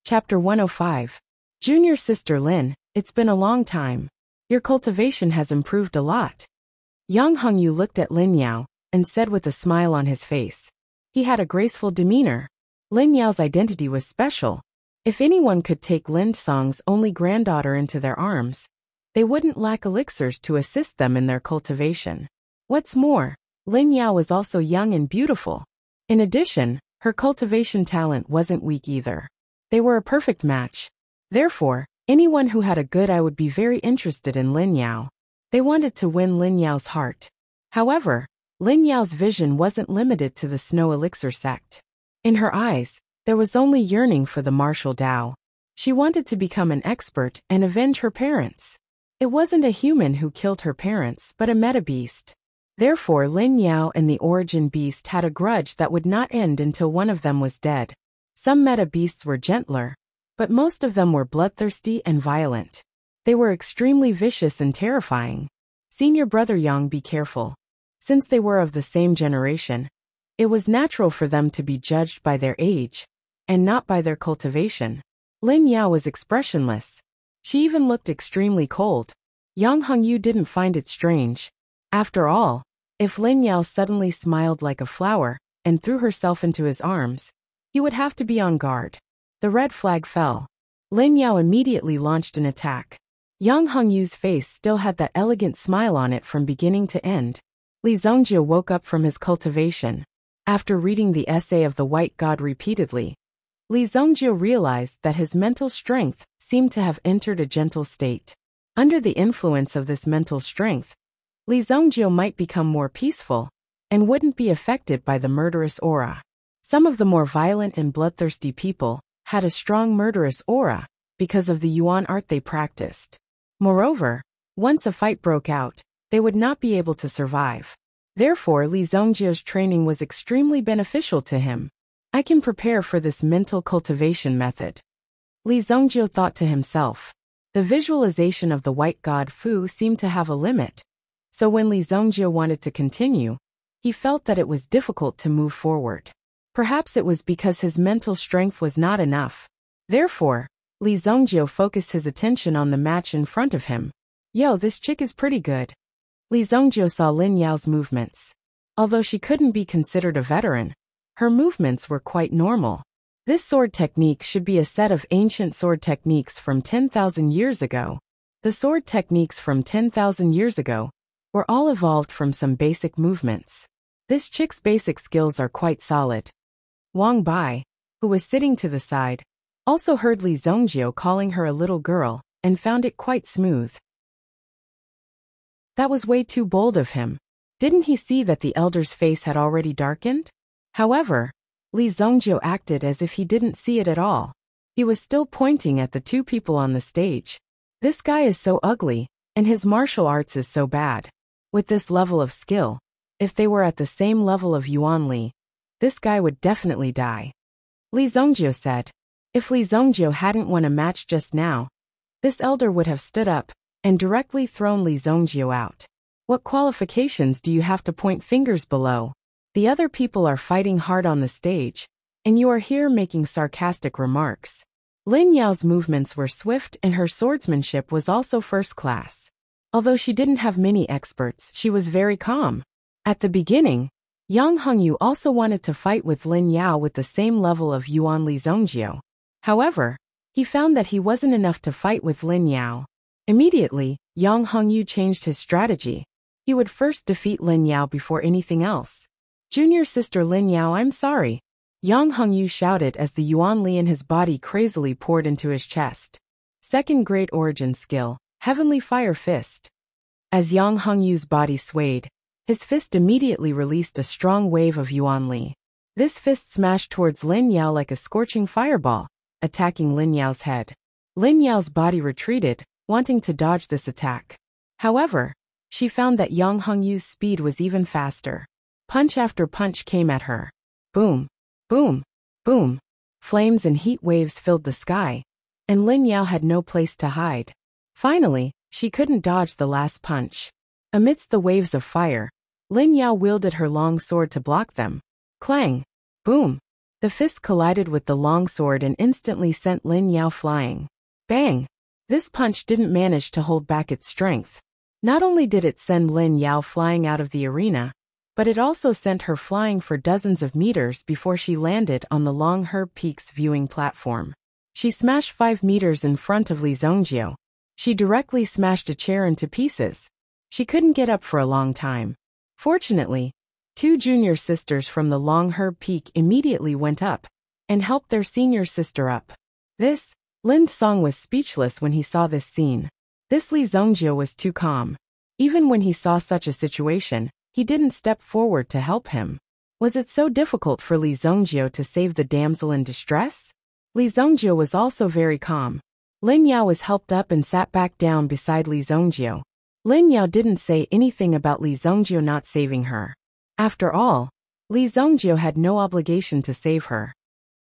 Speaker 1: Chapter 105. Junior Sister Lin, it's been a long time. Your cultivation has improved a lot. Yang Hongyu looked at Lin Yao and said with a smile on his face. He had a graceful demeanor. Lin Yao's identity was special. If anyone could take Lin Song's only granddaughter into their arms, they wouldn't lack elixirs to assist them in their cultivation. What's more, Lin Yao was also young and beautiful. In addition, her cultivation talent wasn't weak either. They were a perfect match. Therefore, anyone who had a good eye would be very interested in Lin Yao. They wanted to win Lin Yao's heart. However, Lin Yao's vision wasn't limited to the Snow Elixir sect. In her eyes, there was only yearning for the martial Tao. She wanted to become an expert and avenge her parents. It wasn't a human who killed her parents but a meta-beast. Therefore, Lin Yao and the origin beast had a grudge that would not end until one of them was dead. Some meta-beasts were gentler, but most of them were bloodthirsty and violent. They were extremely vicious and terrifying. Senior brother Yang, be careful. Since they were of the same generation, it was natural for them to be judged by their age, and not by their cultivation. Lin Yao was expressionless. She even looked extremely cold. Yang Hongyu didn't find it strange. After all, if Lin Yao suddenly smiled like a flower and threw herself into his arms, he would have to be on guard. The red flag fell. Lin Yao immediately launched an attack. Yang Hongyu's face still had that elegant smile on it from beginning to end. Li Zongjie woke up from his cultivation. After reading the essay of the White God repeatedly, Li Zongjie realized that his mental strength seemed to have entered a gentle state. Under the influence of this mental strength, Li Zongjie might become more peaceful and wouldn't be affected by the murderous aura. Some of the more violent and bloodthirsty people had a strong murderous aura because of the yuan art they practiced. Moreover, once a fight broke out, they would not be able to survive. Therefore, Li Zongjie's training was extremely beneficial to him. I can prepare for this mental cultivation method. Li Zongjie thought to himself. The visualization of the white god Fu seemed to have a limit, so when Li Zongjie wanted to continue, he felt that it was difficult to move forward. Perhaps it was because his mental strength was not enough. Therefore, Li Zongjie focused his attention on the match in front of him. Yo, this chick is pretty good. Li Zongjie saw Lin Yao's movements. Although she couldn't be considered a veteran, her movements were quite normal. This sword technique should be a set of ancient sword techniques from 10,000 years ago. The sword techniques from 10,000 years ago were all evolved from some basic movements. This chick's basic skills are quite solid. Wang Bai, who was sitting to the side, also heard Li Zongjie calling her a little girl and found it quite smooth. That was way too bold of him. Didn't he see that the elder's face had already darkened? However, Li Zongjie acted as if he didn't see it at all. He was still pointing at the two people on the stage. This guy is so ugly, and his martial arts is so bad. With this level of skill, if they were at the same level of Yuan Li, this guy would definitely die. Li Zongjie said. If Li Zongjie hadn't won a match just now, this elder would have stood up and directly thrown Li Zongjie out. What qualifications do you have to point fingers below? The other people are fighting hard on the stage, and you are here making sarcastic remarks. Lin Yao's movements were swift and her swordsmanship was also first class. Although she didn't have many experts, she was very calm. At the beginning, Yang Hongyu also wanted to fight with Lin Yao with the same level of Yuan Li Zongjie. However, he found that he wasn't enough to fight with Lin Yao. Immediately, Yang Hongyu changed his strategy. He would first defeat Lin Yao before anything else. Junior sister Lin Yao, I'm sorry. Yang Hongyu shouted as the Yuan Li in his body crazily poured into his chest. Second great origin skill, Heavenly Fire Fist. As Yang Hongyu's body swayed, his fist immediately released a strong wave of Yuan Li. This fist smashed towards Lin Yao like a scorching fireball, attacking Lin Yao's head. Lin Yao's body retreated, wanting to dodge this attack. However, she found that Yang Hongyu's speed was even faster. Punch after punch came at her. Boom, boom, boom. Flames and heat waves filled the sky, and Lin Yao had no place to hide. Finally, she couldn't dodge the last punch. Amidst the waves of fire, Lin Yao wielded her long sword to block them. Clang! Boom! The fist collided with the long sword and instantly sent Lin Yao flying. Bang! This punch didn't manage to hold back its strength. Not only did it send Lin Yao flying out of the arena, but it also sent her flying for dozens of meters before she landed on the Long Herb Peak's viewing platform. She smashed 5 meters in front of Li Zongjie. She directly smashed a chair into pieces. She couldn't get up for a long time. Fortunately, 2 junior sisters from the Long Herb Peak immediately went up and helped their senior sister up. Lin Song was speechless when he saw this scene. This Li Zongjie was too calm. Even when he saw such a situation, he didn't step forward to help him. Was it so difficult for Li Zongjie to save the damsel in distress? Li Zongjie was also very calm. Lin Yao was helped up and sat back down beside Li Zongjie. Lin Yao didn't say anything about Li Zongjie not saving her. After all, Li Zongjie had no obligation to save her.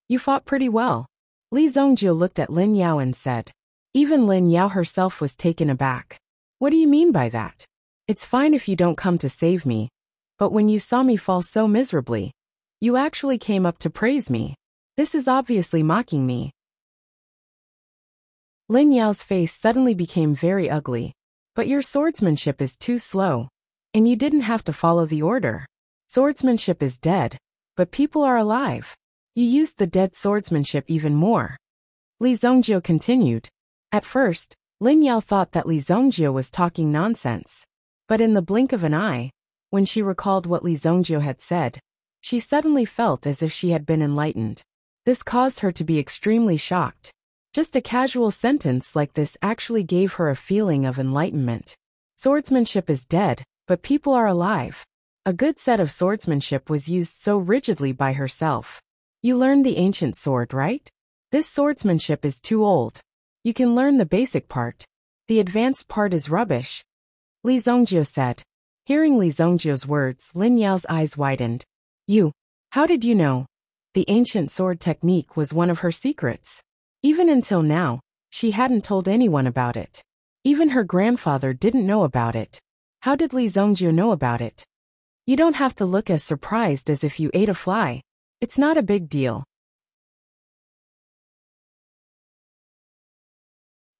Speaker 1: You fought pretty well. Li Zongjie looked at Lin Yao and said. Even Lin Yao herself was taken aback. What do you mean by that? It's fine if you don't come to save me, but when you saw me fall so miserably, you actually came up to praise me. This is obviously mocking me. Lin Yao's face suddenly became very ugly. But your swordsmanship is too slow, and you didn't have to follow the order. Swordsmanship is dead, but people are alive. You used the dead swordsmanship even more. Li Zhongjie continued. At first, Lin Yao thought that Li Zhongjie was talking nonsense. But in the blink of an eye, when she recalled what Li Zhongjie had said, she suddenly felt as if she had been enlightened. This caused her to be extremely shocked. Just a casual sentence like this actually gave her a feeling of enlightenment. Swordsmanship is dead, but people are alive. A good set of swordsmanship was used so rigidly by herself. You learned the ancient sword, right? This swordsmanship is too old. You can learn the basic part. The advanced part is rubbish. Li Zhongjie said. Hearing Li Zhongjie's words, Lin Yao's eyes widened. How did you know? The ancient sword technique was one of her secrets. Even until now, she hadn't told anyone about it. Even her grandfather didn't know about it. How did Li Zhongjie know about it? You don't have to look as surprised as if you ate a fly. It's not a big deal.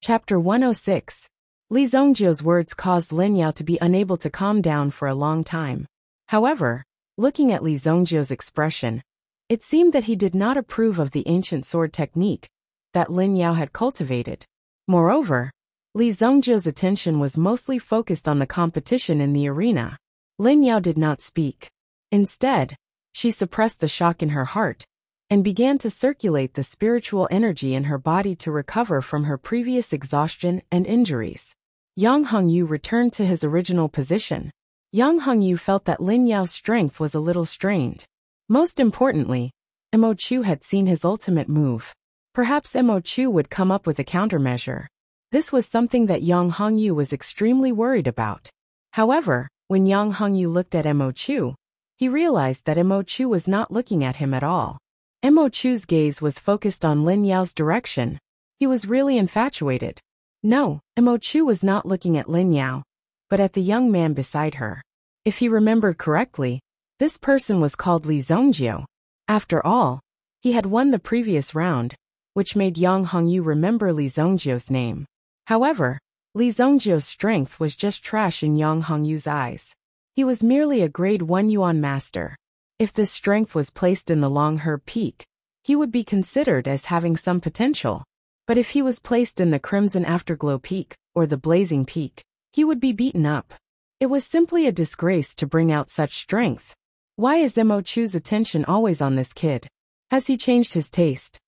Speaker 1: Chapter 106. Li Zhongjie's words caused Lin Yao to be unable to calm down for a long time. However, looking at Li Zhongjie's expression, it seemed that he did not approve of the ancient sword technique that Lin Yao had cultivated. Moreover, Li Zhongjie's attention was mostly focused on the competition in the arena. Lin Yao did not speak. Instead, she suppressed the shock in her heart and began to circulate the spiritual energy in her body to recover from her previous exhaustion and injuries. Yang Hongyu returned to his original position. Yang Hongyu felt that Lin Yao's strength was a little strained. Most importantly, Mo Chu had seen his ultimate move. Perhaps Mo Chu would come up with a countermeasure. This was something that Yang Hongyu was extremely worried about. However, when Yang Hongyu looked at Mo Chu, he realized that Mo Chu was not looking at him at all. Mo Chu's gaze was focused on Lin Yao's direction. He was really infatuated. No, Mo Chu was not looking at Lin Yao, but at the young man beside her. If he remembered correctly, this person was called Li Zhongjie. After all, he had won the previous round, which made Yang Hongyu remember Li Zhongjie's name. However, Li Zhongjie's strength was just trash in Yang Hongyu's eyes. He was merely a grade 1 Yuan master. If this strength was placed in the Long He Peak, he would be considered as having some potential. But if he was placed in the Crimson Afterglow Peak, or the Blazing Peak, he would be beaten up. It was simply a disgrace to bring out such strength. Why is Mo Chu's attention always on this kid? Has he changed his taste?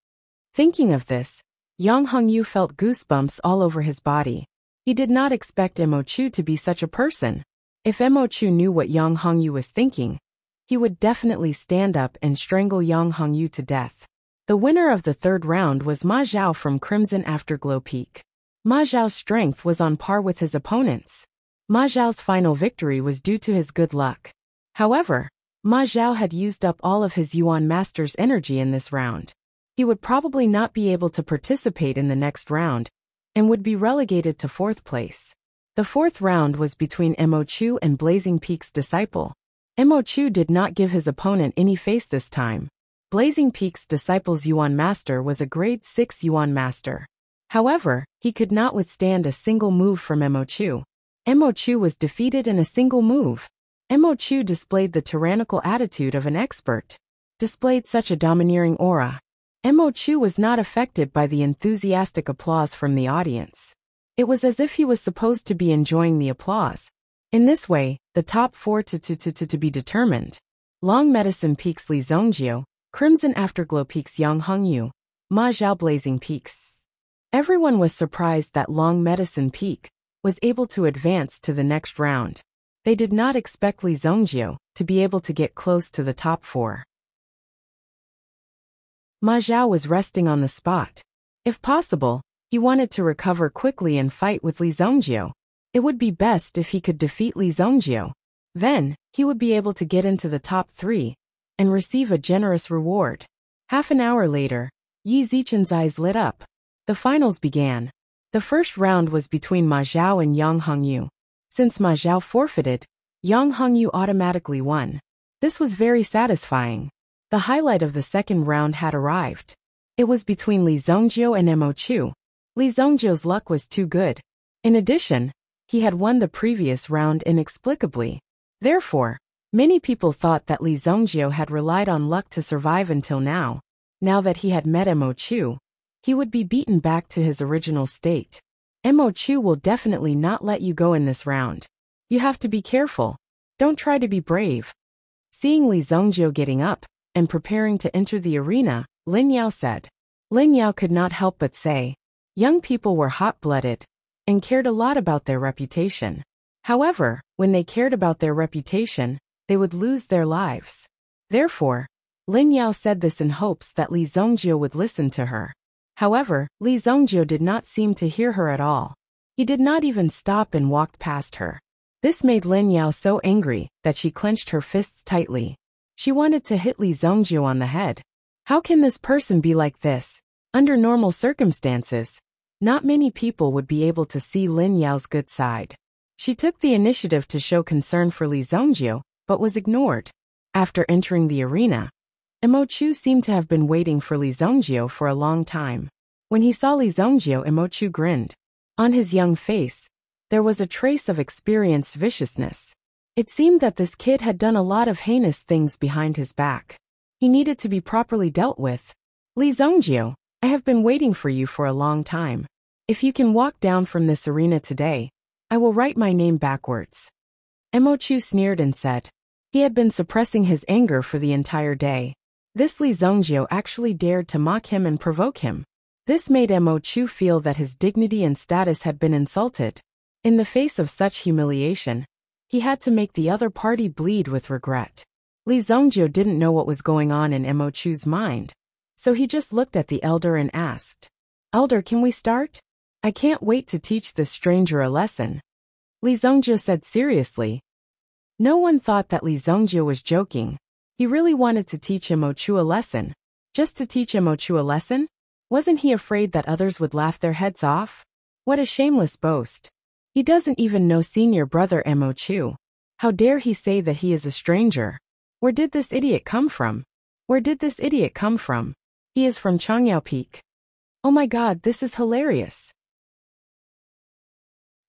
Speaker 1: Thinking of this, Yang Hongyu felt goosebumps all over his body. He did not expect Mo Chu to be such a person. If Mo Chu knew what Yang Hongyu was thinking, he would definitely stand up and strangle Yang Hongyu to death. The winner of the third round was Ma Zhao from Crimson Afterglow Peak. Ma Zhao's strength was on par with his opponent's. Ma Zhao's final victory was due to his good luck. However, Ma Zhao had used up all of his Yuan Master's energy in this round. He would probably not be able to participate in the next round, and would be relegated to 4th place. The 4th round was between Mo Chu and Blazing Peak's disciple. Mo Chu did not give his opponent any face this time. Blazing Peak's disciple's Yuan Master was a grade 6 Yuan Master. However, he could not withstand a single move from Mo Chu. Mo Chu was defeated in a single move. Mo Chu displayed the tyrannical attitude of an expert. Displayed such a domineering aura. Mo Chu was not affected by the enthusiastic applause from the audience. It was as if he was supposed to be enjoying the applause. In this way, the top 4 to be determined. Long Medicine Peak's Li Zhongjie, Crimson Afterglow Peak's Yang Hongyu, Ma Zhao Blazing Peaks. Everyone was surprised that Long Medicine Peak was able to advance to the next round. They did not expect Li Zhongjie to be able to get close to the top 4. Ma Zhao was resting on the spot. If possible, he wanted to recover quickly and fight with Li Zhongjie. It would be best if he could defeat Li Zhongjie. Then, he would be able to get into the top 3 and receive a generous reward. Half an hour later, Yi Zichen's eyes lit up. The finals began. The first round was between Ma Zhao and Yang Hongyu. Since Ma Zhao forfeited, Yang Hongyu automatically won. This was very satisfying. The highlight of the second round had arrived. It was between Li Zhongjie and Mo Chu. Li Zhongjie's luck was too good. In addition, he had won the previous round inexplicably. Therefore, Many people thought that Li Zongjio had relied on luck to survive until now. Now that he had met Mo Chu, he would be beaten back to his original state. Mo Chu will definitely not let you go in this round. You have to be careful. Don't try to be brave. Seeing Li Zongjio getting up and preparing to enter the arena, Lin Yao said. Lin Yao could not help but say, young people were hot-blooded and cared a lot about their reputation. However, when they cared about their reputation, they would lose their lives. Therefore, Lin Yao said this in hopes that Li Zongjio would listen to her. However, Li Zongjio did not seem to hear her at all. He did not even stop and walked past her. This made Lin Yao so angry that she clenched her fists tightly. She wanted to hit Li Zongjio on the head. How can this person be like this? Under normal circumstances, not many people would be able to see Lin Yao's good side. She took the initiative to show concern for Li Zongjio, but was ignored. After entering the arena, Mo Chu seemed to have been waiting for Li Zongjio for a long time. When he saw Li Zongjio, Mo Chu grinned. On his young face, there was a trace of experienced viciousness. It seemed that this kid had done a lot of heinous things behind his back. He needed to be properly dealt with. Li Zongjio, I have been waiting for you for a long time. If you can walk down from this arena today, I will write my name backwards. Mo Chu sneered and said. He had been suppressing his anger for the entire day. This Li Zongjio actually dared to mock him and provoke him. This made Mo Chu feel that his dignity and status had been insulted. In the face of such humiliation, he had to make the other party bleed with regret. Li Zongjio didn't know what was going on in Mo Chu's mind, so he just looked at the elder and asked, Elder, can we start? I can't wait to teach this stranger a lesson. Li Zongjio said seriously. No one thought that Li Zongjio was joking. He really wanted to teach Mo Chu a lesson. Just to teach Mo Chu a lesson? Wasn't he afraid that others would laugh their heads off? What a shameless boast. He doesn't even know senior brother Mo Chu. How dare he say that he is a stranger? Where did this idiot come from? Where did this idiot come from? He is from Changyao Peak. Oh my god, this is hilarious.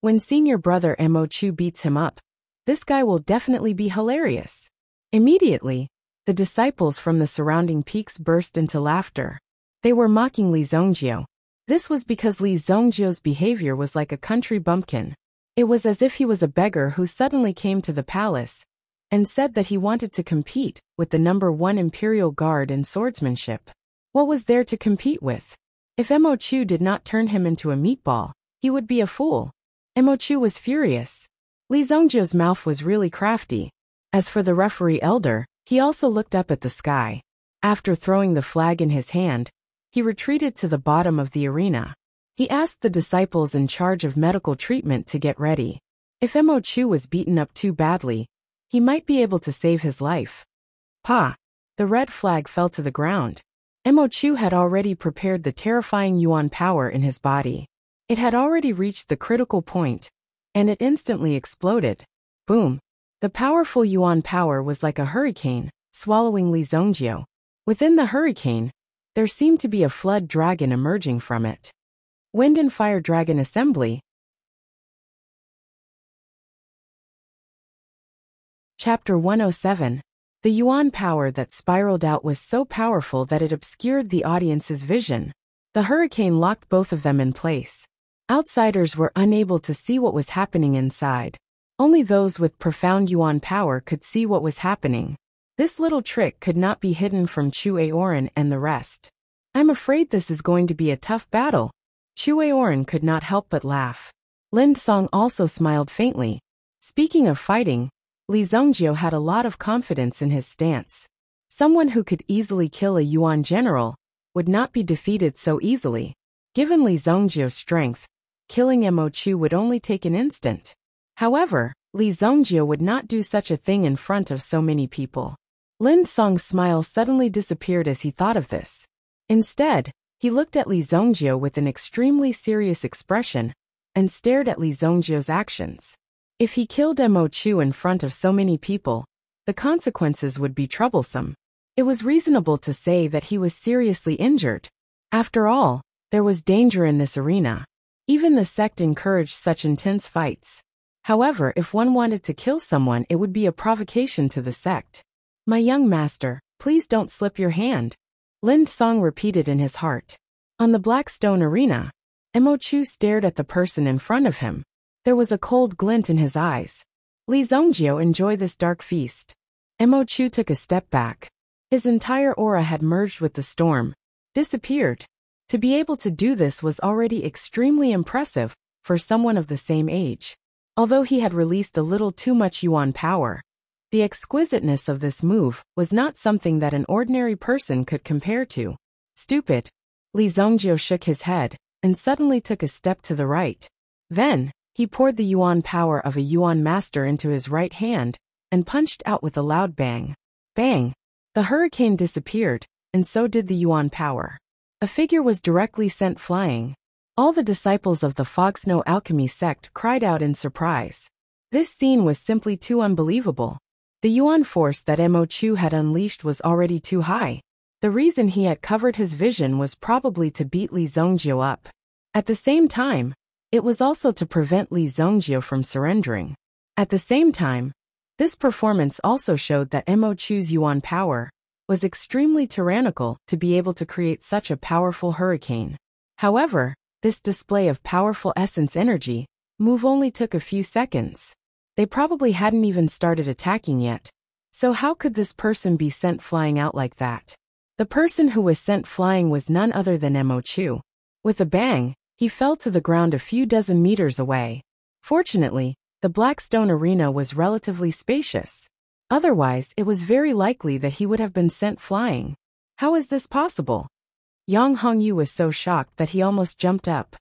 Speaker 1: When senior brother Mo Chu beats him up, this guy will definitely be hilarious. Immediately, the disciples from the surrounding peaks burst into laughter. They were mocking Li Zongjio. This was because Li Zongjio's behavior was like a country bumpkin. It was as if he was a beggar who suddenly came to the palace and said that he wanted to compete with the #1 Imperial Guard in swordsmanship. What was there to compete with? If Mo Chu did not turn him into a meatball, he would be a fool. Mo Chu was furious. Li Zongjio's mouth was really crafty. As for the referee elder, he also looked up at the sky. After throwing the flag in his hand, he retreated to the bottom of the arena. He asked the disciples in charge of medical treatment to get ready. If Mo Chu was beaten up too badly, he might be able to save his life. Pa! The red flag fell to the ground. Mo Chu had already prepared the terrifying Yuan power in his body. It had already reached the critical point, and it instantly exploded. Boom! The powerful Yuan power was like a hurricane, swallowing Li Zongjio. Within the hurricane, there seemed to be a flood dragon emerging from it. Wind and Fire Dragon Assembly. Chapter 107. The Yuan power that spiraled out was so powerful that it obscured the audience's vision. The hurricane locked both of them in place. Outsiders were unable to see what was happening inside. Only those with profound Yuan power could see what was happening. This little trick could not be hidden from Chu Aoran and the rest. I'm afraid this is going to be a tough battle. Chu Aoran could not help but laugh. Lin Song also smiled faintly. Speaking of fighting, Li Zongjio had a lot of confidence in his stance. Someone who could easily kill a Yuan general would not be defeated so easily. Given Li Zongjio's strength, killing Mo Chu would only take an instant. However, Li Zongjio would not do such a thing in front of so many people. Lin Song's smile suddenly disappeared as he thought of this. Instead, he looked at Li Zongjio with an extremely serious expression and stared at Li Zongjio's actions. If he killed Mo Chu in front of so many people, the consequences would be troublesome. It was reasonable to say that he was seriously injured. After all, there was danger in this arena. Even the sect encouraged such intense fights. However, if one wanted to kill someone, it would be a provocation to the sect. My young master, please don't slip your hand, Lin Song repeated in his heart. On the black stone arena, Mo Chu stared at the person in front of him. There was a cold glint in his eyes. Li Zongjio, enjoy this dark feast. Mo Chu took a step back. His entire aura had merged with the storm, disappeared. To be able to do this was already extremely impressive for someone of the same age. Although he had released a little too much yuan power, the exquisiteness of this move was not something that an ordinary person could compare to. Stupid. Li Zongjio shook his head and suddenly took a step to the right. Then, he poured the yuan power of a yuan master into his right hand and punched out with a loud bang. Bang! The hurricane disappeared, and so did the yuan power. A figure was directly sent flying. All the disciples of the Fog Snow Alchemy sect cried out in surprise. This scene was simply too unbelievable. The yuan force that Mo Chu had unleashed was already too high. The reason he had covered his vision was probably to beat Li Zongjio up. At the same time, it was also to prevent Li Zongjio from surrendering. At the same time, this performance also showed that Mo Chu's yuan power was extremely tyrannical to be able to create such a powerful hurricane. However, this display of powerful essence energy move only took a few seconds. They probably hadn't even started attacking yet. So how could this person be sent flying out like that? The person who was sent flying was none other than Mo Chu. With a bang, he fell to the ground a few dozen meters away. Fortunately, the black stone arena was relatively spacious. Otherwise, it was very likely that he would have been sent flying. How is this possible? Yang Hongyu was so shocked that he almost jumped up.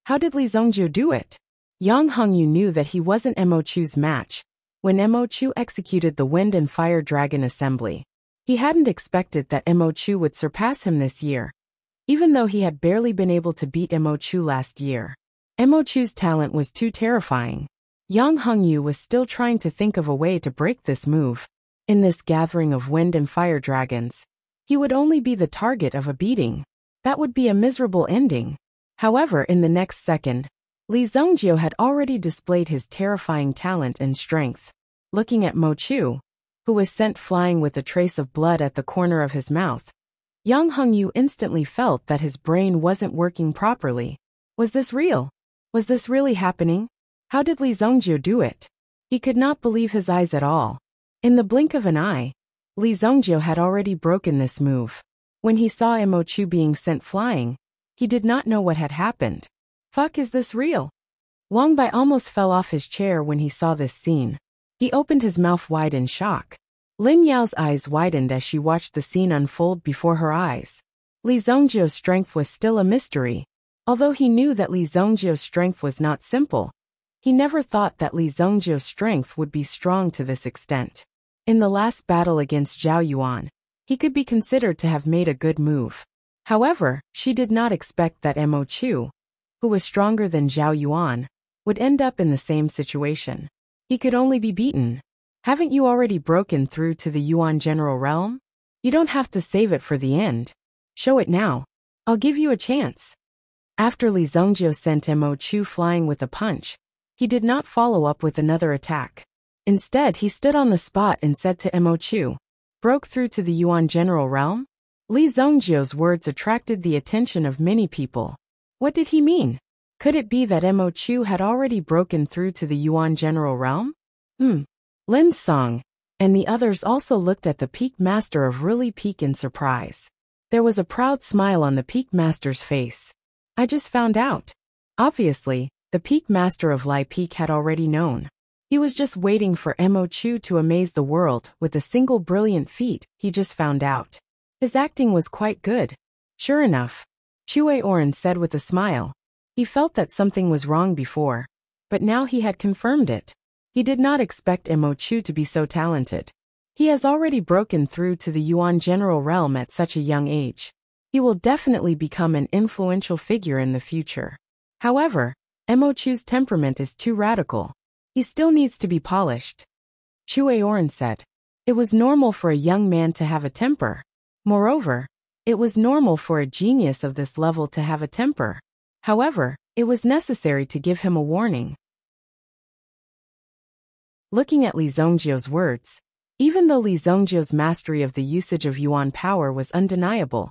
Speaker 1: How did Li Zongjio do it? Yang Hongyu knew that he wasn't Mo Chu's match when Mo Chu executed the Wind and Fire Dragon assembly. He hadn't expected that Mo Chu would surpass him this year, even though he had barely been able to beat Mo Chu last year. Mo Chu's talent was too terrifying. Yang Hongyu was still trying to think of a way to break this move. In this gathering of Wind and Fire Dragons, he would only be the target of a beating. That would be a miserable ending. However, in the next second, Li Zongjio had already displayed his terrifying talent and strength. Looking at Mo Chu, who was sent flying with a trace of blood at the corner of his mouth, Yang Hongyu instantly felt that his brain wasn't working properly. Was this real? Was this really happening? How did Li Zongjio do it? He could not believe his eyes at all. In the blink of an eye, Li Zongjio had already broken this move. When he saw Mo Chu being sent flying, he did not know what had happened. Fuck, is this real? Wang Bai almost fell off his chair when he saw this scene. He opened his mouth wide in shock. Lin Yao's eyes widened as she watched the scene unfold before her eyes. Li Zongjio's strength was still a mystery. Although he knew that Li Zongjio's strength was not simple, he never thought that Li Zongjio's strength would be strong to this extent. In the last battle against Zhao Yuan, he could be considered to have made a good move. However, she did not expect that Mo Chu, who was stronger than Zhao Yuan, would end up in the same situation. He could only be beaten. Haven't you already broken through to the Yuan General Realm? You don't have to save it for the end. Show it now. I'll give you a chance. After Li Zongjio sent Mo Chu flying with a punch, he did not follow up with another attack. Instead, he stood on the spot and said to Mo Chu, broke through to the Yuan General Realm? Li Zongjio's words attracted the attention of many people. What did he mean? Could it be that Mo Chu had already broken through to the Yuan General Realm? Lin Song and the others also looked at the Peak Master of Really Peak in surprise. There was a proud smile on the Peak Master's face. I just found out. Obviously, the Peak Master of Lai Peak had already known. He was just waiting for Mo Chu to amaze the world with a single brilliant feat he just found out. His acting was quite good. Sure enough, Chue Oren said with a smile. He felt that something was wrong before, but now he had confirmed it. He did not expect Mo Chu to be so talented. He has already broken through to the Yuan General Realm at such a young age. He will definitely become an influential figure in the future. However, Mo Chu's temperament is too radical. He still needs to be polished. Chue Oren said. It was normal for a young man to have a temper. Moreover, it was normal for a genius of this level to have a temper. However, It was necessary to give him a warning. Looking at Li Zhongjiu's words, even though Li Zhongjiu's mastery of the usage of Yuan power was undeniable,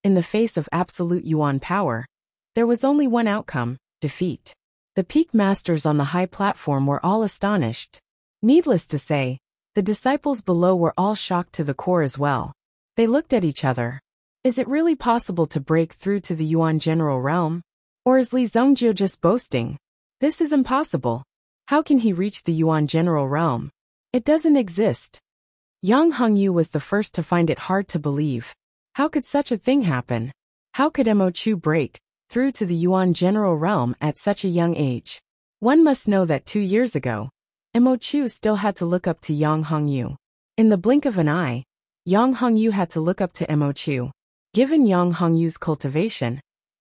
Speaker 1: in the face of absolute Yuan power, there was only one outcome: defeat. The peak masters on the high platform were all astonished. Needless to say, the disciples below were all shocked to the core as well. They looked at each other. Is it really possible to break through to the Yuan general realm? Or is Li Zhongjiu just boasting? This is impossible. How can he reach the Yuan general realm? It doesn't exist. Yang Hongyu was the first to find it hard to believe. How could such a thing happen? How could Mo Chu break through to the Yuan general realm at such a young age? One must know that 2 years ago, Mo Chu still had to look up to Yang Hongyu. In the blink of an eye, Yang Hongyu had to look up to Mo Chu. Given Yang Hongyu's cultivation,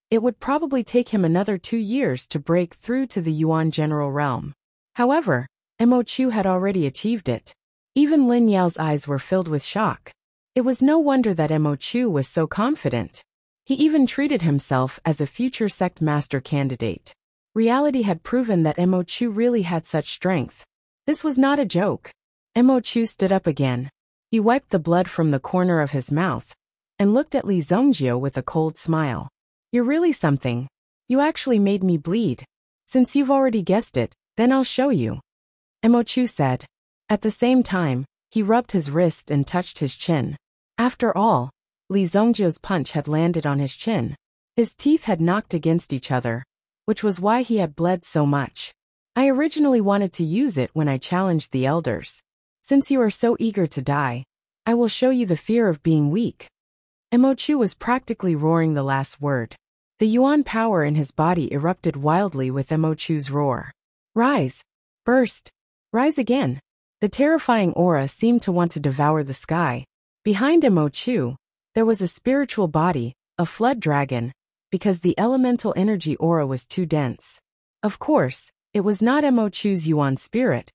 Speaker 1: it would probably take him another 2 years to break through to the Yuan general realm. However, Mo Chu had already achieved it. Even Lin Yao's eyes were filled with shock. It was no wonder that Mo Chu was so confident. He even treated himself as a future sect master candidate. Reality had proven that Mo Chu really had such strength. This was not a joke. Mo Chu stood up again. He wiped the blood from the corner of his mouth and looked at Li Zhongjiu with a cold smile. You're really something. You actually made me bleed. Since you've already guessed it, then I'll show you. Mo Chu said. At the same time, he rubbed his wrist and touched his chin. After all, Li Zhongjiu's punch had landed on his chin. His teeth had knocked against each other, which was why he had bled so much. I originally wanted to use it when I challenged the elders. Since you are so eager to die, I will show you the fear of being weak. Mo Chu was practically roaring the last word. The Yuan power in his body erupted wildly with Mo Chu's roar. Rise! Burst! Rise again! The terrifying aura seemed to want to devour the sky. Behind Mo Chu, there was a spiritual body, a flood dragon, because the elemental energy aura was too dense. Of course, it was not Mo Chu's Yuan spirit,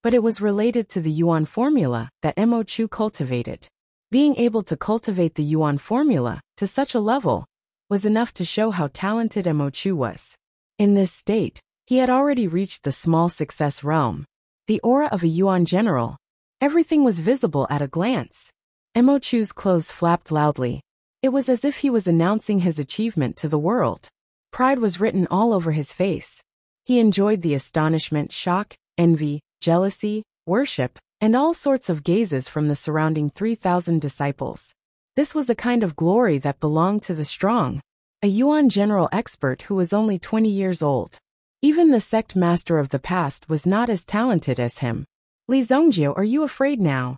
Speaker 1: but it was related to the Yuan formula that Mo Chu cultivated. Being able to cultivate the Yuan formula to such a level was enough to show how talented Mo Chu was. In this state, he had already reached the small success realm. The aura of a Yuan general. Everything was visible at a glance. Mo Chu's clothes flapped loudly. It was as if he was announcing his achievement to the world. Pride was written all over his face. He enjoyed the astonishment, shock, envy, jealousy, worship, and all sorts of gazes from the surrounding 3,000 disciples. This was a kind of glory that belonged to the strong. A Yuan general expert who was only 20 years old. Even the sect master of the past was not as talented as him. Li Zhongjiu, are you afraid now?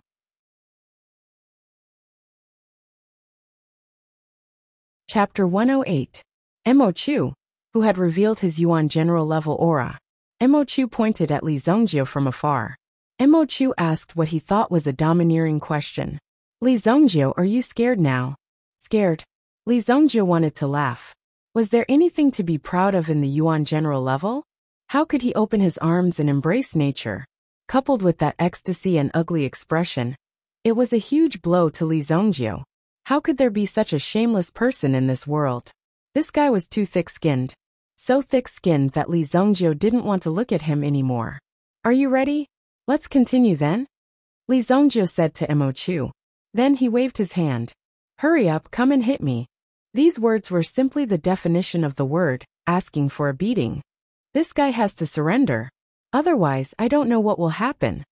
Speaker 1: Chapter 108. Mo Chu, who had revealed his Yuan general level aura. Mo Chu pointed at Li Zhongjiu from afar. Mo Chu asked what he thought was a domineering question. Li Zhongjiu, are you scared now? Scared? Li Zhongjiu wanted to laugh. Was there anything to be proud of in the Yuan general level? How could he open his arms and embrace nature? Coupled with that ecstasy and ugly expression, it was a huge blow to Li Zhongjiu. How could there be such a shameless person in this world? This guy was too thick-skinned. So thick-skinned that Li Zhongjiu didn't want to look at him anymore. Are you ready? Let's continue then? Li Zhongjiu said to Mo Chu. Then he waved his hand. Hurry up, come and hit me. These words were simply the definition of the word, asking for a beating. This guy has to surrender. Otherwise, I don't know what will happen.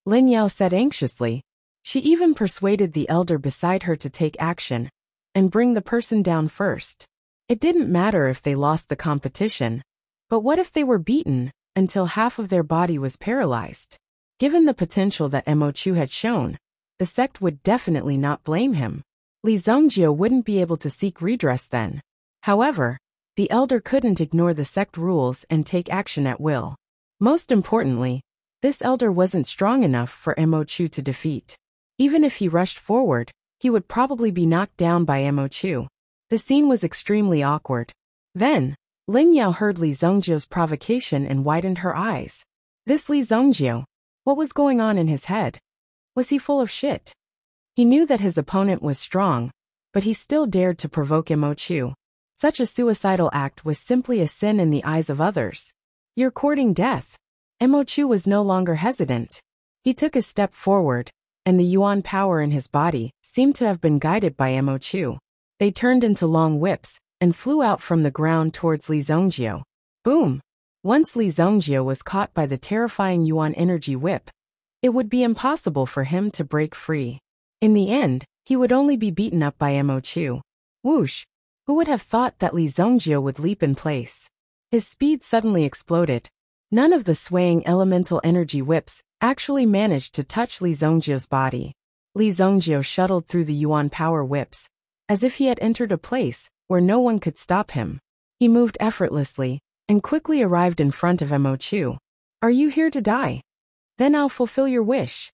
Speaker 1: Lin Yao said anxiously. She even persuaded the elder beside her to take action and bring the person down first. It didn't matter if they lost the competition, but what if they were beaten until half of their body was paralyzed? Given the potential that Mo Chu had shown, the sect would definitely not blame him. Li Zhongjiu wouldn't be able to seek redress then. However, the elder couldn't ignore the sect rules and take action at will. Most importantly, this elder wasn't strong enough for Mo Chu to defeat. Even if he rushed forward, he would probably be knocked down by Mo Chu. The scene was extremely awkward. Then, Lin Yao heard Li Zhongjiu's provocation and widened her eyes. This Li Zhongjiu, what was going on in his head? Was he full of shit? He knew that his opponent was strong, but he still dared to provoke Mo Chu. Such a suicidal act was simply a sin in the eyes of others. You're courting death. Mo Chu was no longer hesitant. He took a step forward, and the yuan power in his body seemed to have been guided by Mo Chu. They turned into long whips and flew out from the ground towards Li Zongjio. Boom! Once Li Zongjio was caught by the terrifying yuan energy whip, it would be impossible for him to break free. In the end, he would only be beaten up by Mo Chu. Whoosh! Who would have thought that Li Zongjio would leap in place? His speed suddenly exploded. None of the swaying elemental energy whips actually managed to touch Li Zongjio's body. Li Zongjio shuttled through the yuan power whips, as if he had entered a place where no one could stop him. He moved effortlessly and quickly arrived in front of Mo Chu. Are you here to die? Then I'll fulfill your wish.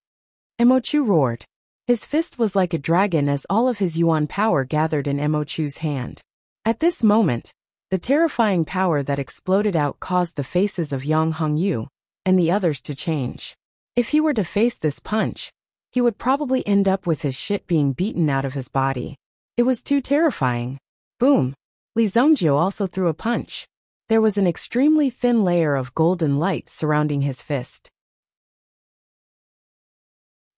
Speaker 1: Mo Chu roared. His fist was like a dragon as all of his yuan power gathered in Mo Chu's hand. At this moment, the terrifying power that exploded out caused the faces of Yang Hongyu and the others to change. If he were to face this punch, he would probably end up with his shit being beaten out of his body. It was too terrifying. Boom! Li Zongjio also threw a punch. There was an extremely thin layer of golden light surrounding his fist.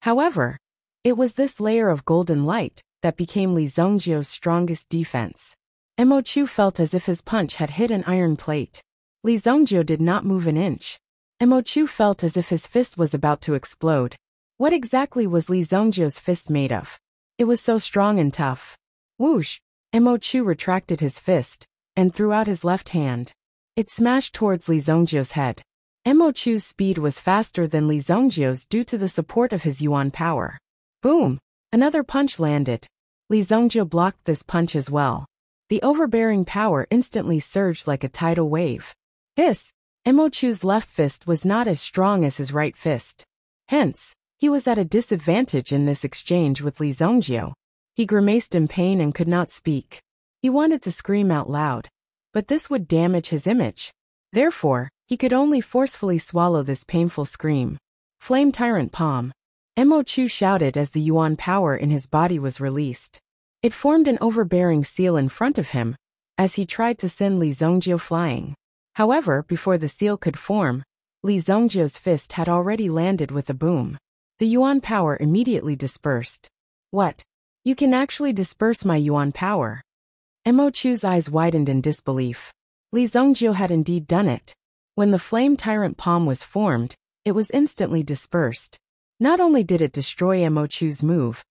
Speaker 1: However, it was this layer of golden light that became Li Zongjio's strongest defense. Mo Chu felt as if his punch had hit an iron plate. Li Zongjio did not move an inch. Mo Chu felt as if his fist was about to explode. What exactly was Li Zongjio's fist made of? It was so strong and tough. Whoosh! Mo Chu retracted his fist and threw out his left hand. It smashed towards Li Zongjio's head. Mo Chu's speed was faster than Li Zongjio's due to the support of his yuan power. Boom! Another punch landed. Li Zongjio blocked this punch as well. The overbearing power instantly surged like a tidal wave. Hiss! Mo Chu's left fist was not as strong as his right fist. Hence, he was at a disadvantage in this exchange with Li Zongjio. He grimaced in pain and could not speak. He wanted to scream out loud, but this would damage his image. Therefore, he could only forcefully swallow this painful scream. Flame Tyrant Palm. Mo Chu shouted as the yuan power in his body was released. It formed an overbearing seal in front of him, as he tried to send Li Zongjio flying. However, before the seal could form, Li Zongjio's fist had already landed with a boom. The yuan power immediately dispersed. What? You can actually disperse my yuan power? Mo Chu's eyes widened in disbelief. Li Zongjio had indeed done it. When the Flame Tyrant Palm was formed, it was instantly dispersed. Not only did it destroy Mo Chu's move,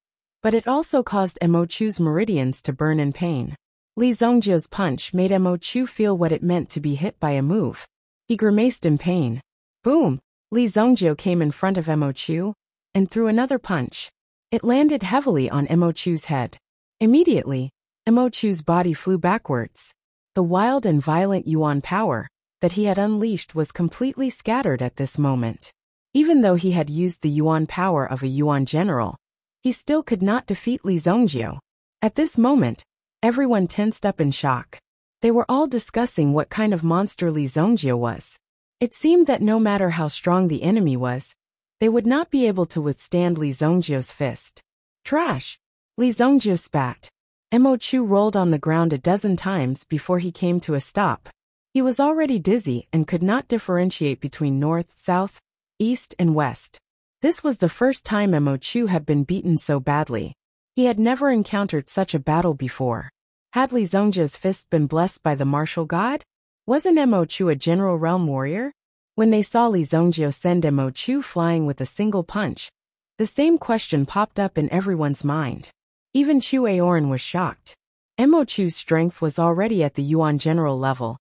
Speaker 1: but it also caused Mo Chu's meridians to burn in pain. Li Zongjio's punch made Mo Chu feel what it meant to be hit by a move. He grimaced in pain. Boom! Li Zongjio came in front of Mo Chu and threw another punch. It landed heavily on Mo Chu's head. Immediately, Mo Chu's body flew backwards. The wild and violent yuan power that he had unleashed was completely scattered at this moment. Even though he had used the yuan power of a yuan general, he still could not defeat Li Zongjio. At this moment, everyone tensed up in shock. They were all discussing what kind of monster Li Zongjio was. It seemed that no matter how strong the enemy was, they would not be able to withstand Li Zongjio's fist. Trash! Li Zongjio spat. Mo Chu rolled on the ground a dozen times before he came to a stop. He was already dizzy and could not differentiate between north, south, east, and west. This was the first time Mo Chu had been beaten so badly. He had never encountered such a battle before. Had Li Zongjio's fist been blessed by the martial god? Wasn't Mo Chu a general realm warrior? When they saw Li Zongjio send Mo Chu flying with a single punch, the same question popped up in everyone's mind. Even Chu Aoran was shocked. Mo Chu's strength was already at the yuan general level,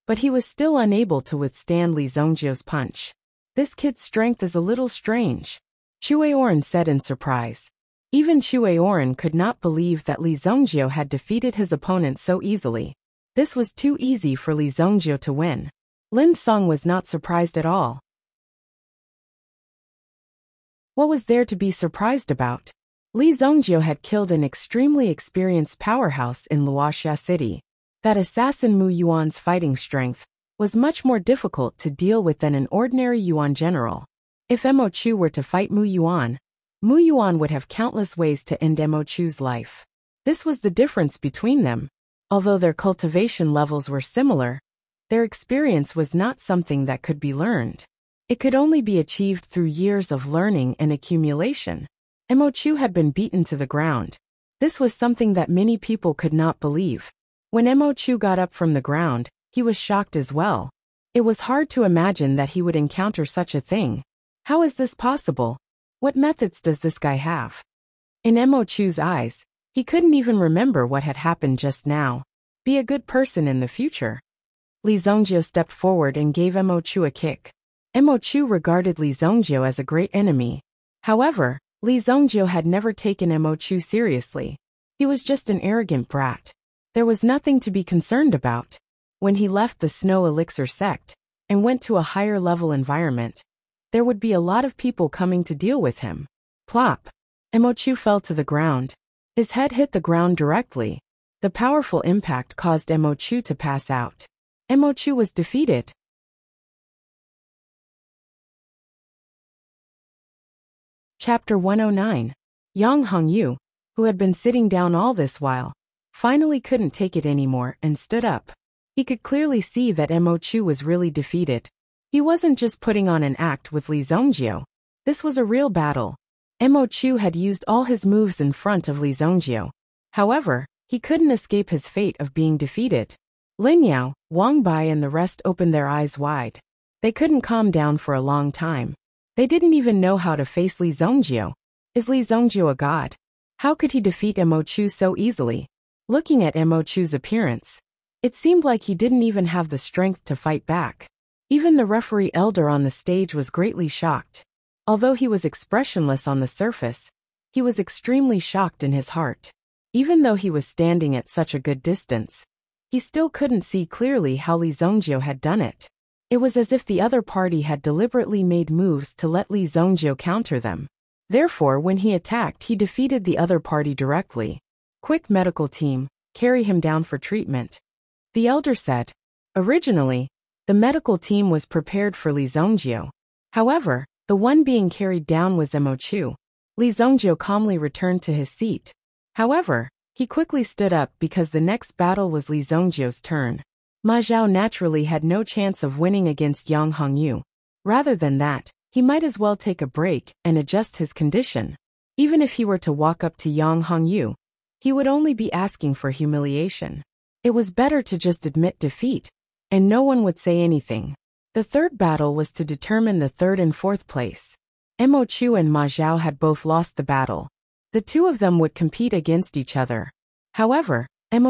Speaker 1: but he was still unable to withstand Li Zongjio's punch. This kid's strength is a little strange, Chu Aoran said in surprise. Even Chu Aoran could not believe that Li Zongjio had defeated his opponent so easily. This was too easy for Li Zongjio to win. Lin Song was not surprised at all. What was there to be surprised about? Li Zongjio had killed an extremely experienced powerhouse in Wuxia City. That assassin Mu Yuan's fighting strength was much more difficult to deal with than an ordinary yuan general. If Mo Chu were to fight Mu Yuan would have countless ways to end Mo Chu's life. This was the difference between them. Although their cultivation levels were similar, their experience was not something that could be learned. It could only be achieved through years of learning and accumulation. Chu had been beaten to the ground. This was something that many people could not believe. When Chu got up from the ground, he was shocked as well. It was hard to imagine that he would encounter such a thing. How is this possible? What methods does this guy have? In Chu's eyes, he couldn't even remember what had happened just now. Be a good person in the future. Li Zongjio stepped forward and gave Chu a kick. Chu regarded Li Zongjio as a great enemy. However, Li Zongjio had never taken Chu seriously. He was just an arrogant brat. There was nothing to be concerned about. When he left the Snow Elixir sect and went to a higher level environment, there would be a lot of people coming to deal with him. Plop! Chu fell to the ground. His head hit the ground directly. The powerful impact caused Chu to pass out. Chu was defeated. Chapter 109. Yang Hongyu, who had been sitting down all this while, finally couldn't take it anymore and stood up. He could clearly see that Chu was really defeated. He wasn't just putting on an act with Li Zongjio. This was a real battle. Chu had used all his moves in front of Li Zongjio. However, he couldn't escape his fate of being defeated. Lin Yao, Wang Bai and the rest opened their eyes wide. They couldn't calm down for a long time. They didn't even know how to face Li Zongjio. Is Li Zongjio a god? How could he defeat Chu so easily? Looking at Chu's appearance, it seemed like he didn't even have the strength to fight back. Even the referee elder on the stage was greatly shocked. Although he was expressionless on the surface, he was extremely shocked in his heart. Even though he was standing at such a good distance, he still couldn't see clearly how Li Zongjio had done it. It was as if the other party had deliberately made moves to let Li Zongjio counter them. Therefore, when he attacked, he defeated the other party directly. Quick, medical team, carry him down for treatment. The elder said. Originally, the medical team was prepared for Li Zongjio. However, the one being carried down was Chu. Li Zongjio calmly returned to his seat. However, he quickly stood up because the next battle was Li Zongjio's turn. Ma Zhao naturally had no chance of winning against Yang Hongyu. Rather than that, he might as well take a break and adjust his condition. Even if he were to walk up to Yang Hongyu, he would only be asking for humiliation. It was better to just admit defeat, and no one would say anything. The third battle was to determine the third and fourth place. Chu and Ma Zhao had both lost the battle. The two of them would compete against each other. However,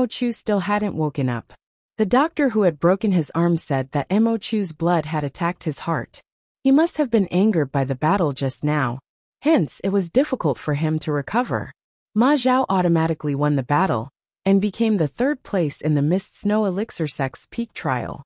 Speaker 1: Chu still hadn't woken up. The doctor who had broken his arm said that Chu's blood had attacked his heart. He must have been angered by the battle just now. Hence, it was difficult for him to recover. Ma Zhao automatically won the battle and became the third place in the Mist Snow Elixir Sect's peak trial.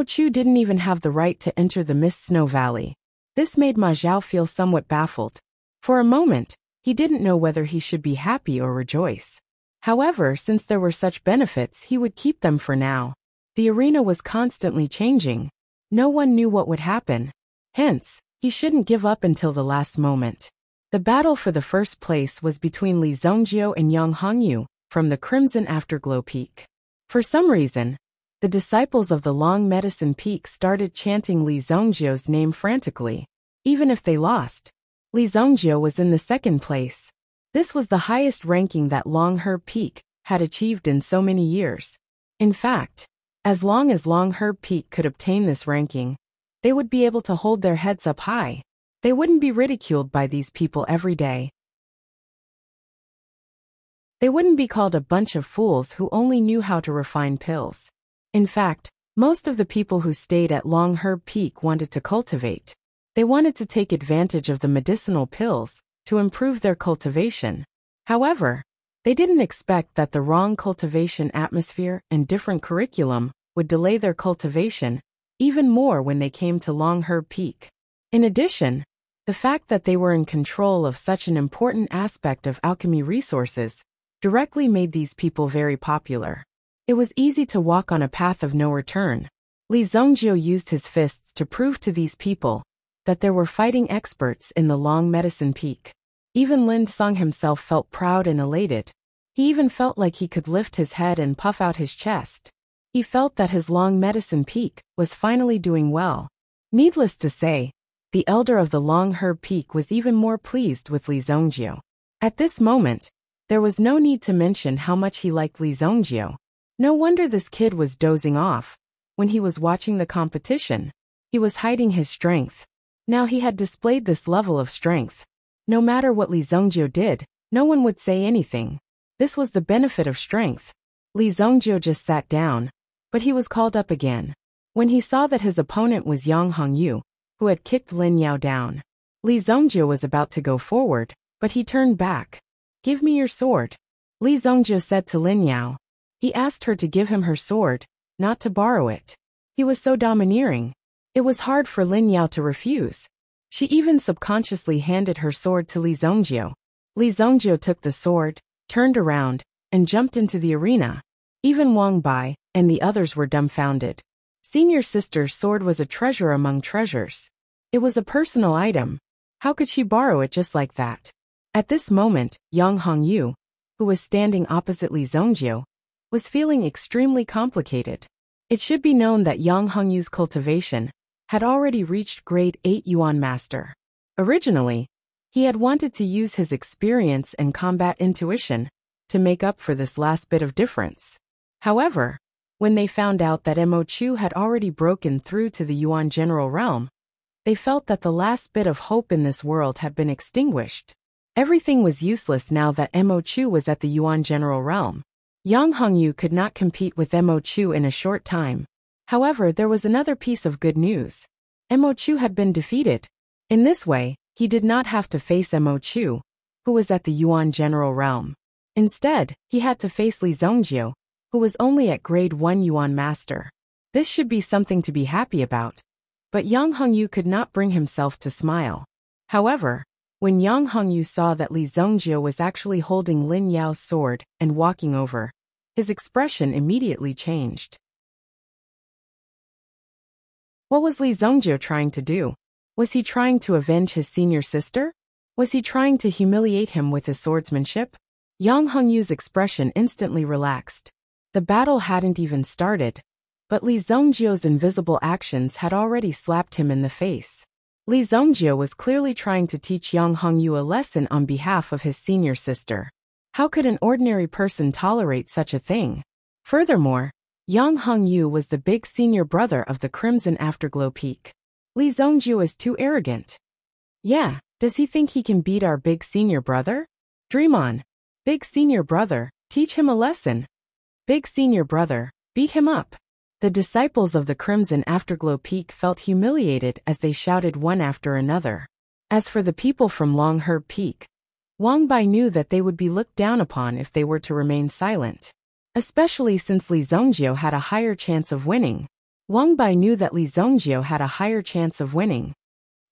Speaker 1: Chu didn't even have the right to enter the Mist Snow Valley. This made Ma Zhao feel somewhat baffled. For a moment, he didn't know whether he should be happy or rejoice. However, since there were such benefits, he would keep them for now. The arena was constantly changing. No one knew what would happen. Hence, he shouldn't give up until the last moment. The battle for the first place was between Li Zongjio and Yang Hongyu from the Crimson Afterglow Peak. For some reason, the disciples of the Long Medicine Peak started chanting Li Zongjio's name frantically. Even if they lost, Li Zongjio was in the second place. This was the highest ranking that Longherb Peak had achieved in so many years. In fact, as long as Longherb Peak could obtain this ranking, they would be able to hold their heads up high. They wouldn't be ridiculed by these people every day. They wouldn't be called a bunch of fools who only knew how to refine pills. In fact, most of the people who stayed at Longherb Peak wanted to cultivate. They wanted to take advantage of the medicinal pills to improve their cultivation. However, they didn't expect that the wrong cultivation atmosphere and different curriculum would delay their cultivation even more when they came to Longherb Peak. In addition, the fact that they were in control of such an important aspect of alchemy resources directly made these people very popular. It was easy to walk on a path of no return. Li Zongjio used his fists to prove to these people that there were fighting experts in the Long Medicine Peak. Even Lin Song himself felt proud and elated. He even felt like he could lift his head and puff out his chest. He felt that his long medicine peak was finally doing well. Needless to say, the elder of the long herb peak was even more pleased with Li Zongjio. At this moment, there was no need to mention how much he liked Li Zongjio. No wonder this kid was dozing off. When he was watching the competition, he was hiding his strength. Now he had displayed this level of strength. No matter what Li Zongjio did, no one would say anything. This was the benefit of strength. Li Zongjio just sat down, but he was called up again. When he saw that his opponent was Yang Hongyu, who had kicked Lin Yao down, Li Zongjio was about to go forward, but he turned back. "Give me your sword," Li Zongjio said to Lin Yao. He asked her to give him her sword, not to borrow it. He was so domineering. It was hard for Lin Yao to refuse. She even subconsciously handed her sword to Li Zongjio. Li Zongjio took the sword, turned around, and jumped into the arena. Even Wang Bai and the others were dumbfounded. Senior sister's sword was a treasure among treasures. It was a personal item. How could she borrow it just like that? At this moment, Yang Hongyu, who was standing opposite Li Zongjio, was feeling extremely complicated. It should be known that Yang Hongyu's cultivation had already reached grade 8 Yuan Master. Originally, he had wanted to use his experience and combat intuition to make up for this last bit of difference. However, when they found out that Mo Chu had already broken through to the Yuan general realm, they felt that the last bit of hope in this world had been extinguished. Everything was useless now that Mo Chu was at the Yuan general realm. Yang Hongyu could not compete with Mo Chu in a short time. However, there was another piece of good news. Mo Chu had been defeated. In this way, he did not have to face Mo Chu, who was at the Yuan general realm. Instead, he had to face Li Zongjio, who was only at grade 1 Yuan Master. This should be something to be happy about. But Yang Hongyu could not bring himself to smile. However, when Yang Hongyu saw that Li Zongjio was actually holding Lin Yao's sword and walking over, his expression immediately changed. What was Li Zongjio trying to do? Was he trying to avenge his senior sister? Was he trying to humiliate him with his swordsmanship? Yang Hongyu's expression instantly relaxed. The battle hadn't even started, but Li Zongjio's invisible actions had already slapped him in the face. Li Zongjio was clearly trying to teach Yang Hongyu a lesson on behalf of his senior sister. How could an ordinary person tolerate such a thing? Furthermore, Yang Hongyu was the big senior brother of the Crimson Afterglow Peak. Li Zongjio is too arrogant. Yeah, does he think he can beat our big senior brother? Dream on. Big senior brother, teach him a lesson. Big senior brother, beat him up. The disciples of the Crimson Afterglow Peak felt humiliated as they shouted one after another. As for the people from Long Herb Peak, Wang Bai knew that they would be looked down upon if they were to remain silent. Especially since Li Zongjio had a higher chance of winning. Wang Bai knew that Li Zongjio had a higher chance of winning.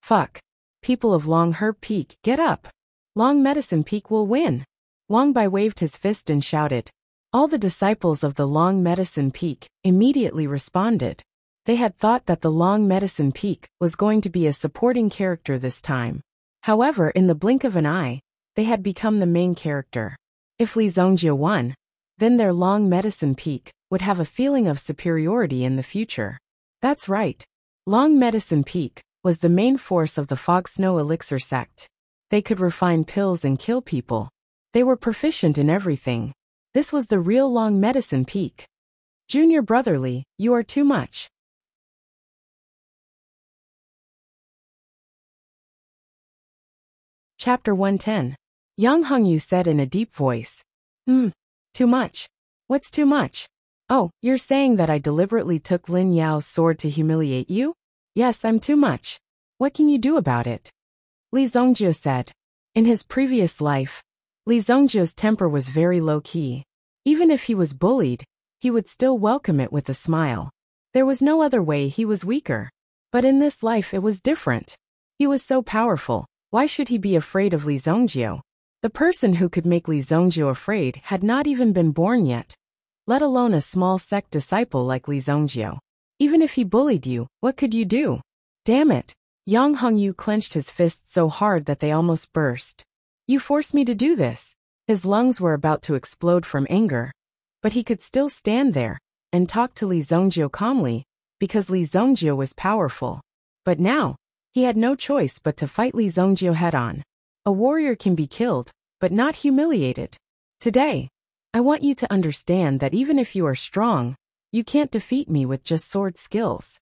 Speaker 1: Fuck. People of Long Herb Peak, get up. Long Medicine Peak will win. Wang Bai waved his fist and shouted. All the disciples of the Long Medicine Peak immediately responded. They had thought that the Long Medicine Peak was going to be a supporting character this time. However, in the blink of an eye, they had become the main character. If Li Zongjio won, then their Long Medicine Peak would have a feeling of superiority in the future. That's right. Long Medicine Peak was the main force of the Fog Snow Elixir sect. They could refine pills and kill people. They were proficient in everything. This was the real Long Medicine Peak. Junior Brotherly, you are too much. Chapter 110. Yang Hongyu said in a deep voice. Too much. What's too much? Oh, you're saying that I deliberately took Lin Yao's sword to humiliate you? Yes, I'm too much. What can you do about it? Li Zongjio said. In his previous life, Li Zongjio's temper was very low-key. Even if he was bullied, he would still welcome it with a smile. There was no other way he was weaker. But in this life it was different. He was so powerful, why should he be afraid of Li Zongjio? The person who could make Li Zongjio afraid had not even been born yet, let alone a small sect disciple like Li Zongjio. Even if he bullied you, what could you do? Damn it! Yang Hongyu clenched his fists so hard that they almost burst. You forced me to do this. His lungs were about to explode from anger, but he could still stand there and talk to Li Zongjio calmly, because Li Zongjio was powerful. But now, he had no choice but to fight Li Zongjio head-on. A warrior can be killed, but not humiliated. Today, I want you to understand that even if you are strong, you can't defeat me with just sword skills.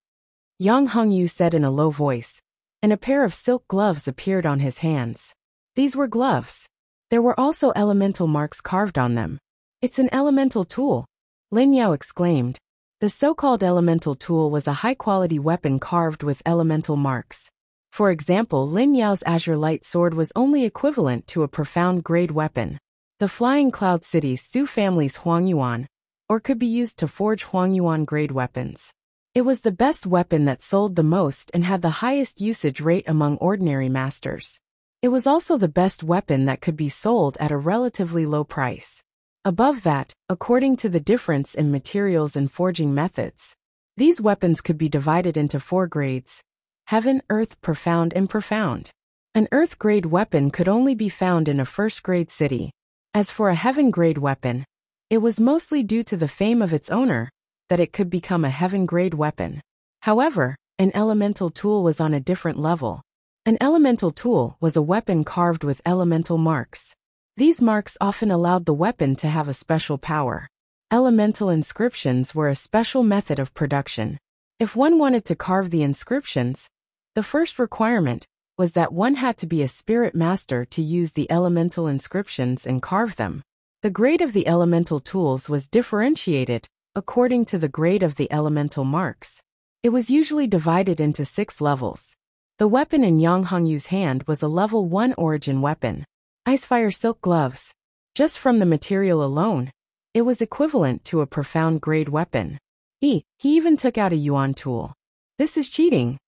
Speaker 1: Yang Hongyu said in a low voice, and a pair of silk gloves appeared on his hands. These were gloves. There were also elemental marks carved on them. It's an elemental tool, Lin Yao exclaimed. The so-called elemental tool was a high-quality weapon carved with elemental marks. For example, Lin Yao's azure light sword was only equivalent to a profound grade weapon. The Flying Cloud City's Su family's Huangyuan, or could be used to forge Huangyuan grade weapons. It was the best weapon that sold the most and had the highest usage rate among ordinary masters. It was also the best weapon that could be sold at a relatively low price. Above that, according to the difference in materials and forging methods, these weapons could be divided into 4 grades: Heaven, Earth, Profound, and Profound. An Earth-grade weapon could only be found in a first-grade city. As for a Heaven-grade weapon, it was mostly due to the fame of its owner that it could become a Heaven-grade weapon. However, an elemental tool was on a different level. An elemental tool was a weapon carved with elemental marks. These marks often allowed the weapon to have a special power. Elemental inscriptions were a special method of production. If one wanted to carve the inscriptions, the first requirement was that one had to be a spirit master to use the elemental inscriptions and carve them. The grade of the elemental tools was differentiated according to the grade of the elemental marks. It was usually divided into 6 levels. The weapon in Yang Hongyu's hand was a level 1 origin weapon. Icefire silk gloves. Just from the material alone, it was equivalent to a profound grade weapon. He even took out a yuan tool. This is cheating.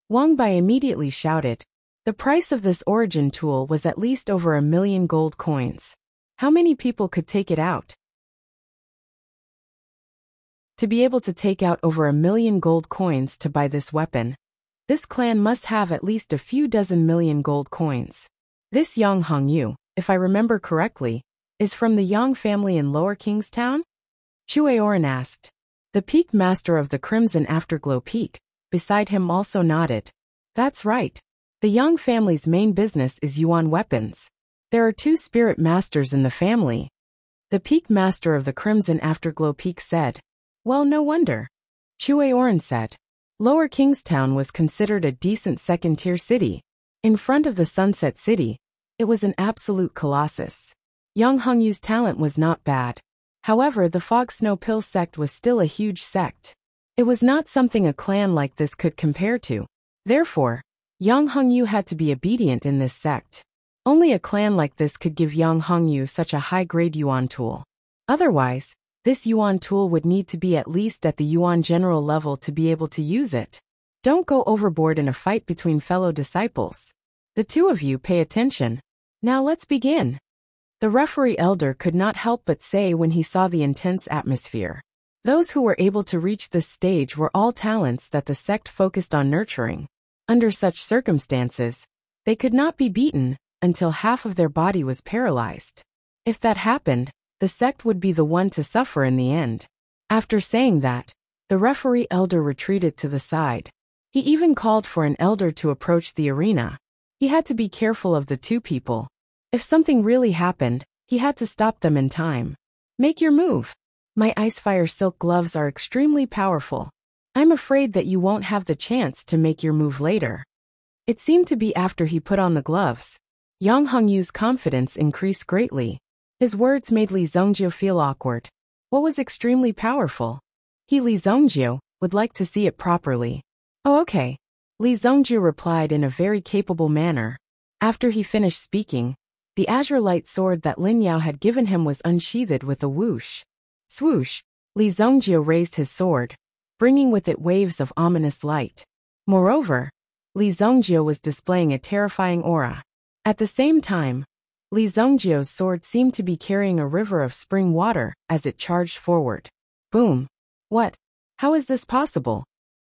Speaker 1: Wang Bai immediately shouted. The price of this origin tool was at least over 1 million gold coins. How many people could take it out? To be able to take out over 1 million gold coins to buy this weapon, this clan must have at least a few dozen million gold coins. This Yang Hongyu, if I remember correctly, is from the Yang family in Lower Kingstown? Chuaoran asked. The peak master of the Crimson Afterglow Peak, beside him, also nodded. That's right. The Yang family's main business is yuan weapons. There are 2 spirit masters in the family. The peak master of the Crimson Afterglow Peak said. Well, no wonder. Chuaoran said. Lower Kingstown was considered a decent second-tier city. In front of the Sunset City, it was an absolute colossus. Yang Hongyu's talent was not bad. However, the Fog Snow Pill sect was still a huge sect. It was not something a clan like this could compare to. Therefore, Yang Hongyu had to be obedient in this sect. Only a clan like this could give Yang Hongyu such a high-grade yuan tool. Otherwise, this yuan tool would need to be at least at the yuan general level to be able to use it. Don't go overboard in a fight between fellow disciples. The 2 of you pay attention. Now let's begin. The referee elder could not help but say when he saw the intense atmosphere. Those who were able to reach this stage were all talents that the sect focused on nurturing. Under such circumstances, they could not be beaten until half of their body was paralyzed. If that happened, the sect would be the one to suffer in the end. After saying that, the referee elder retreated to the side. He even called for an elder to approach the arena. He had to be careful of the 2 people. If something really happened, he had to stop them in time. Make your move. My Icefire silk gloves are extremely powerful. I'm afraid that you won't have the chance to make your move later. It seemed to be after he put on the gloves. Yang Hongyu's confidence increased greatly. His words made Li Zongjio feel awkward. What was extremely powerful? Li Zongjio would like to see it properly. Oh, okay. Li Zongjio replied in a very capable manner. After he finished speaking, the azure light sword that Lin Yao had given him was unsheathed with a whoosh. Swoosh, Li Zongjio raised his sword, bringing with it waves of ominous light. Moreover, Li Zongjio was displaying a terrifying aura. At the same time, Li Zongjio's sword seemed to be carrying a river of spring water as it charged forward. Boom. What? How is this possible?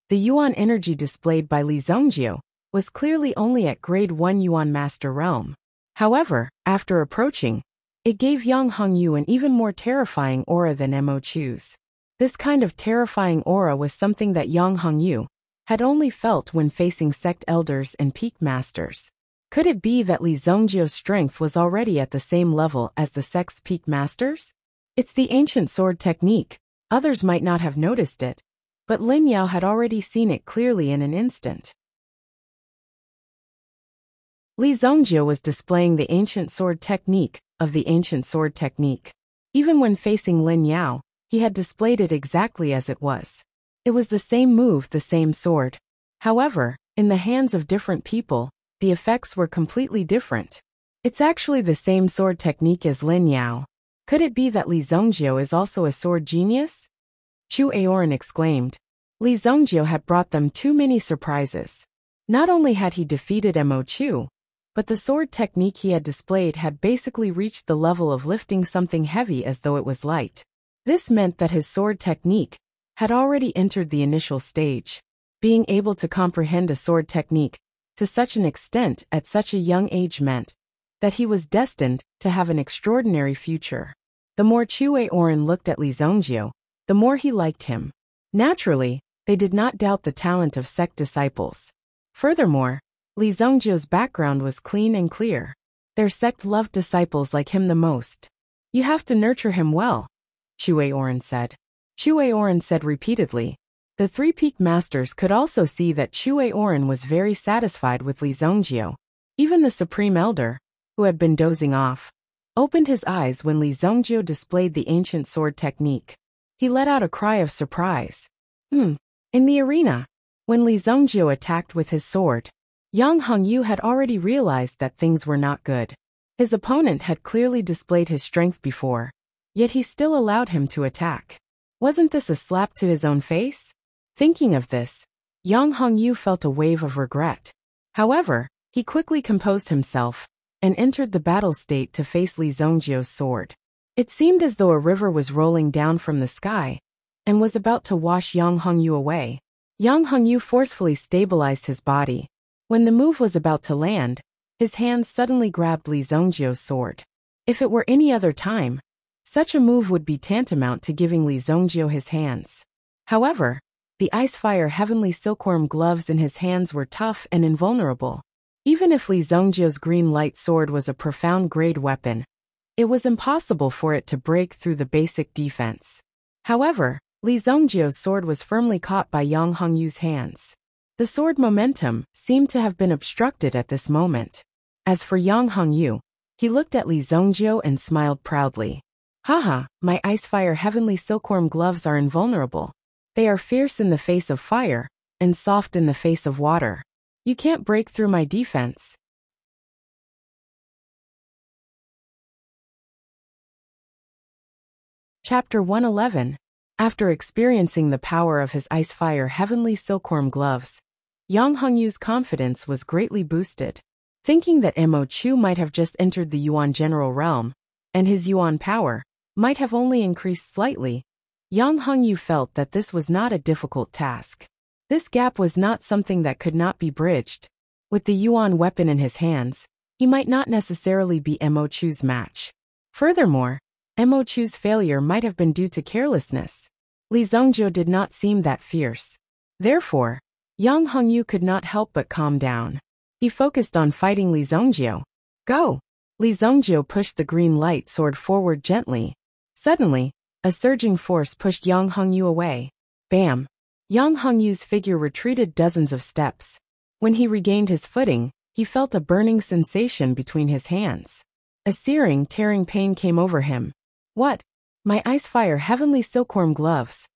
Speaker 1: The yuan energy displayed by Li Zongjio was clearly only at grade 1 yuan master realm. However, after approaching, It gave Yang Hongyu an even more terrifying aura than Mo Chu's. This kind of terrifying aura was something that Yang Hongyu had only felt when facing sect elders and peak masters. Could it be that Li Zongjiu's strength was already at the same level as the sect's peak masters? It's the ancient sword technique. Others might not have noticed it, but Lin Yao had already seen it clearly in an instant. Li Zongjiu was displaying the ancient sword technique of the ancient sword technique. Even when facing Lin Yao, he had displayed it exactly as it was. It was the same move, the same sword. However, in the hands of different people, the effects were completely different. It's actually the same sword technique as Lin Yao. Could it be that Li Zongjiu is also a sword genius? Chu Aoran exclaimed. Li Zongjiu had brought them too many surprises. Not only had he defeated Mo Chu, but the sword technique he had displayed had basically reached the level of lifting something heavy as though it was light. This meant that his sword technique had already entered the initial stage. Being able to comprehend a sword technique to such an extent at such a young age meant that he was destined to have an extraordinary future. The more Chu Aoran looked at Li Zongjiu, the more he liked him. Naturally, they did not doubt the talent of sect disciples. Furthermore, Li Zongjiu's background was clean and clear. Their sect loved disciples like him the most. You have to nurture him well, Chu Aoran said. Chu Aoran said repeatedly. The three peak masters could also see that Chu Aoran was very satisfied with Li Zongjiu. Even the Supreme Elder, who had been dozing off, opened his eyes when Li Zongjiu displayed the ancient sword technique. He let out a cry of surprise. In the arena, when Li Zongjiu attacked with his sword, Yang Hongyu had already realized that things were not good. His opponent had clearly displayed his strength before, yet he still allowed him to attack. Wasn't this a slap to his own face? Thinking of this, Yang Hongyu felt a wave of regret. However, he quickly composed himself and entered the battle state to face Li Zongjiu's sword. It seemed as though a river was rolling down from the sky and was about to wash Yang Hongyu away. Yang Hongyu forcefully stabilized his body. When the move was about to land, his hands suddenly grabbed Li Zongjiu's sword. If it were any other time, such a move would be tantamount to giving Li Zongjiu his hands. However, the Icefire Heavenly Silkworm gloves in his hands were tough and invulnerable. Even if Li Zongjiu's green light sword was a profound grade weapon, it was impossible for it to break through the basic defense. However, Li Zongjiu's sword was firmly caught by Yang Hongyu's hands. The sword momentum seemed to have been obstructed at this moment. As for Yang Hongyu, he looked at Li Zongjiu and smiled proudly. Haha, my Icefire Heavenly Silkworm gloves are invulnerable. They are fierce in the face of fire, and soft in the face of water. You can't break through my defense. Chapter 111. After experiencing the power of his Icefire Heavenly Silkworm gloves, Yang Hongyu's confidence was greatly boosted. Thinking that Mo Chu might have just entered the Yuan general realm, and his Yuan power might have only increased slightly, Yang Hongyu felt that this was not a difficult task. This gap was not something that could not be bridged. With the Yuan weapon in his hands, he might not necessarily be Mo Chu's match. Furthermore, Mo Chu's failure might have been due to carelessness. Li Zongjiu did not seem that fierce. Therefore, Yang Hongyu could not help but calm down. He focused on fighting Li Zongjiu. Go! Li Zongjiu pushed the green light sword forward gently. Suddenly, a surging force pushed Yang Hongyu away. Bam! Yang Hongyu's figure retreated dozens of steps. When he regained his footing, he felt a burning sensation between his hands. A searing, tearing pain came over him. What? My Icefire Heavenly Silkworm gloves.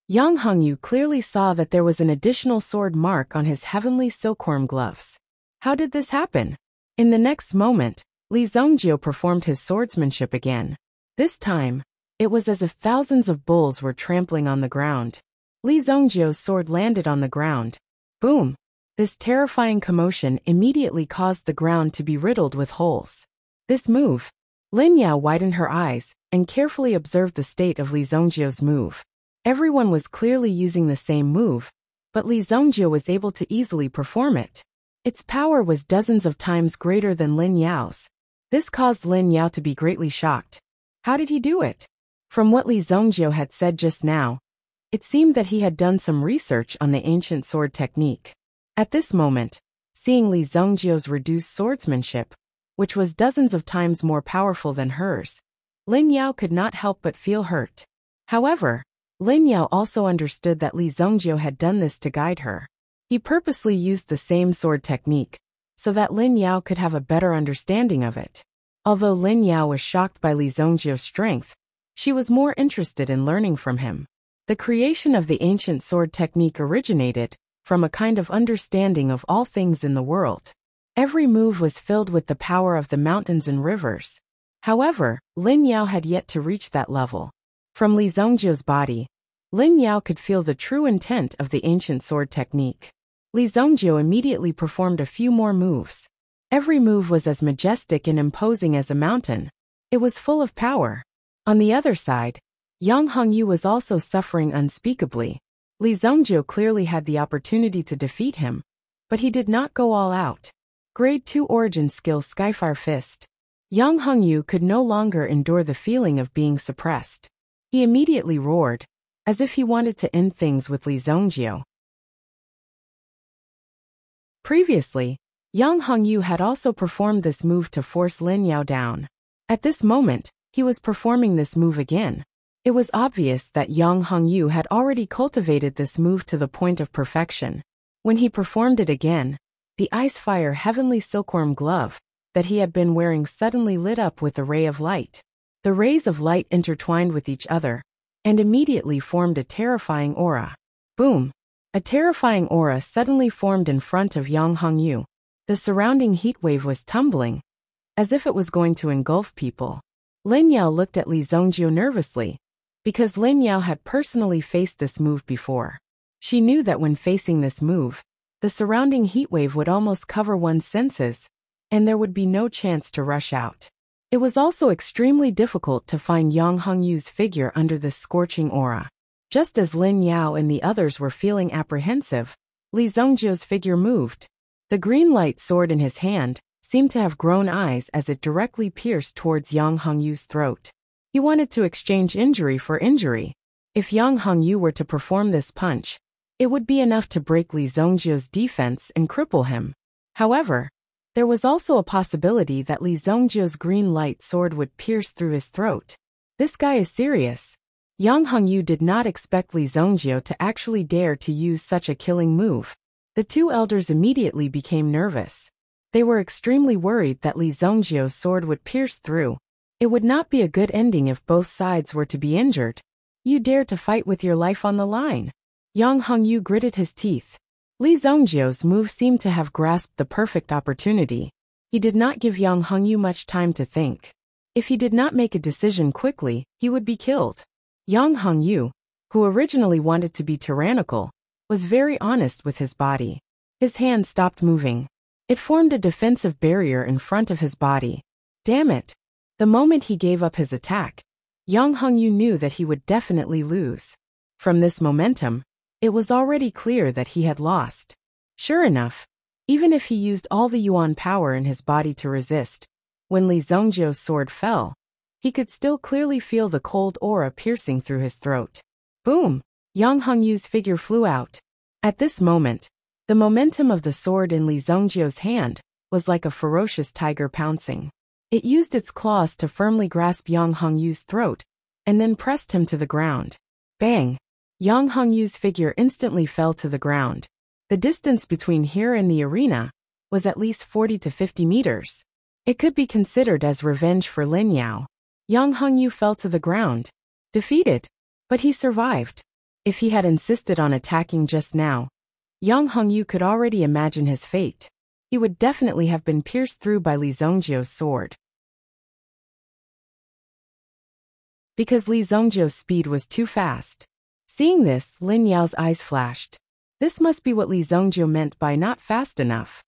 Speaker 1: Yang Hongyu clearly saw that there was an additional sword mark on his Heavenly Silkworm gloves. How did this happen? In the next moment, Li Zongjiu performed his swordsmanship again. This time, it was as if thousands of bulls were trampling on the ground. Li Zongjiu's sword landed on the ground. Boom! This terrifying commotion immediately caused the ground to be riddled with holes. This move. Lin Yao widened her eyes and carefully observed the state of Li Zongjiu's move. Everyone was clearly using the same move, but Li Zongjiu was able to easily perform it. Its power was dozens of times greater than Lin Yao's. This caused Lin Yao to be greatly shocked. How did he do it? From what Li Zhongjie had said just now, it seemed that he had done some research on the ancient sword technique. At this moment, seeing Li Zhongjie's reduced swordsmanship, which was dozens of times more powerful than hers, Lin Yao could not help but feel hurt. However, Lin Yao also understood that Li Zhongjie had done this to guide her. He purposely used the same sword technique, so that Lin Yao could have a better understanding of it. Although Lin Yao was shocked by Li Zhongjie's strength, she was more interested in learning from him. The creation of the ancient sword technique originated from a kind of understanding of all things in the world. Every move was filled with the power of the mountains and rivers. However, Lin Yao had yet to reach that level. From Li Zhongjie's body, Lin Yao could feel the true intent of the ancient sword technique. Li Zhongjie immediately performed a few more moves. Every move was as majestic and imposing as a mountain. It was full of power. On the other side, Yang Hongyu was also suffering unspeakably. Li Zhongjie clearly had the opportunity to defeat him, but he did not go all out. Grade 2 Origin Skill Skyfire Fist. Yang Hongyu could no longer endure the feeling of being suppressed. He immediately roared, as if he wanted to end things with Li Zhongjie. Previously, Yang Hongyu had also performed this move to force Lin Yao down. At this moment, he was performing this move again. It was obvious that Yang Hongyu had already cultivated this move to the point of perfection. When he performed it again, the ice-fire heavenly silkworm glove that he had been wearing suddenly lit up with a ray of light. The rays of light intertwined with each other and immediately formed a terrifying aura. Boom! A terrifying aura suddenly formed in front of Yang Hongyu. The surrounding heat wave was tumbling, as if it was going to engulf people. Lin Yao looked at Li Zhongjie nervously, because Lin Yao had personally faced this move before. She knew that when facing this move, the surrounding heat wave would almost cover one's senses, and there would be no chance to rush out. It was also extremely difficult to find Yang Hongyu's figure under this scorching aura. Just as Lin Yao and the others were feeling apprehensive, Li Zhongjie's figure moved. The green light sword in his hand seemed to have grown eyes as it directly pierced towards Yang Hongyu's throat. He wanted to exchange injury for injury. If Yang Hongyu were to perform this punch, it would be enough to break Li Zhongjie's defense and cripple him. However, there was also a possibility that Li Zhongjie's green light sword would pierce through his throat. This guy is serious. Yang Hongyu did not expect Li Zhongjie to actually dare to use such a killing move. The two elders immediately became nervous. They were extremely worried that Li Zhongjie's sword would pierce through. It would not be a good ending if both sides were to be injured. You dare to fight with your life on the line? Yang Hongyu gritted his teeth. Li Zhongjie's move seemed to have grasped the perfect opportunity. He did not give Yang Hongyu much time to think. If he did not make a decision quickly, he would be killed. Yang Hongyu, who originally wanted to be tyrannical, was very honest with his body. His hand stopped moving. It formed a defensive barrier in front of his body. Damn it! The moment he gave up his attack, Yang Hongyu knew that he would definitely lose. From this momentum, it was already clear that he had lost. Sure enough, even if he used all the yuan power in his body to resist, when Li Zhongjie's sword fell, he could still clearly feel the cold aura piercing through his throat. Boom! Yang Hongyu's figure flew out. At this moment, the momentum of the sword in Li Zhongjie's hand was like a ferocious tiger pouncing. It used its claws to firmly grasp Yang Hongyu's throat, and then pressed him to the ground. Bang! Yang Hongyu's figure instantly fell to the ground. The distance between here and the arena was at least 40 to 50 meters. It could be considered as revenge for Lin Yao. Yang Hongyu fell to the ground, defeated, but he survived. If he had insisted on attacking just now, Yang Hongyu could already imagine his fate. He would definitely have been pierced through by Li Zhongjie's sword. Because Li Zhongjie's speed was too fast. Seeing this, Lin Yao's eyes flashed. This must be what Li Zhongjie meant by not fast enough.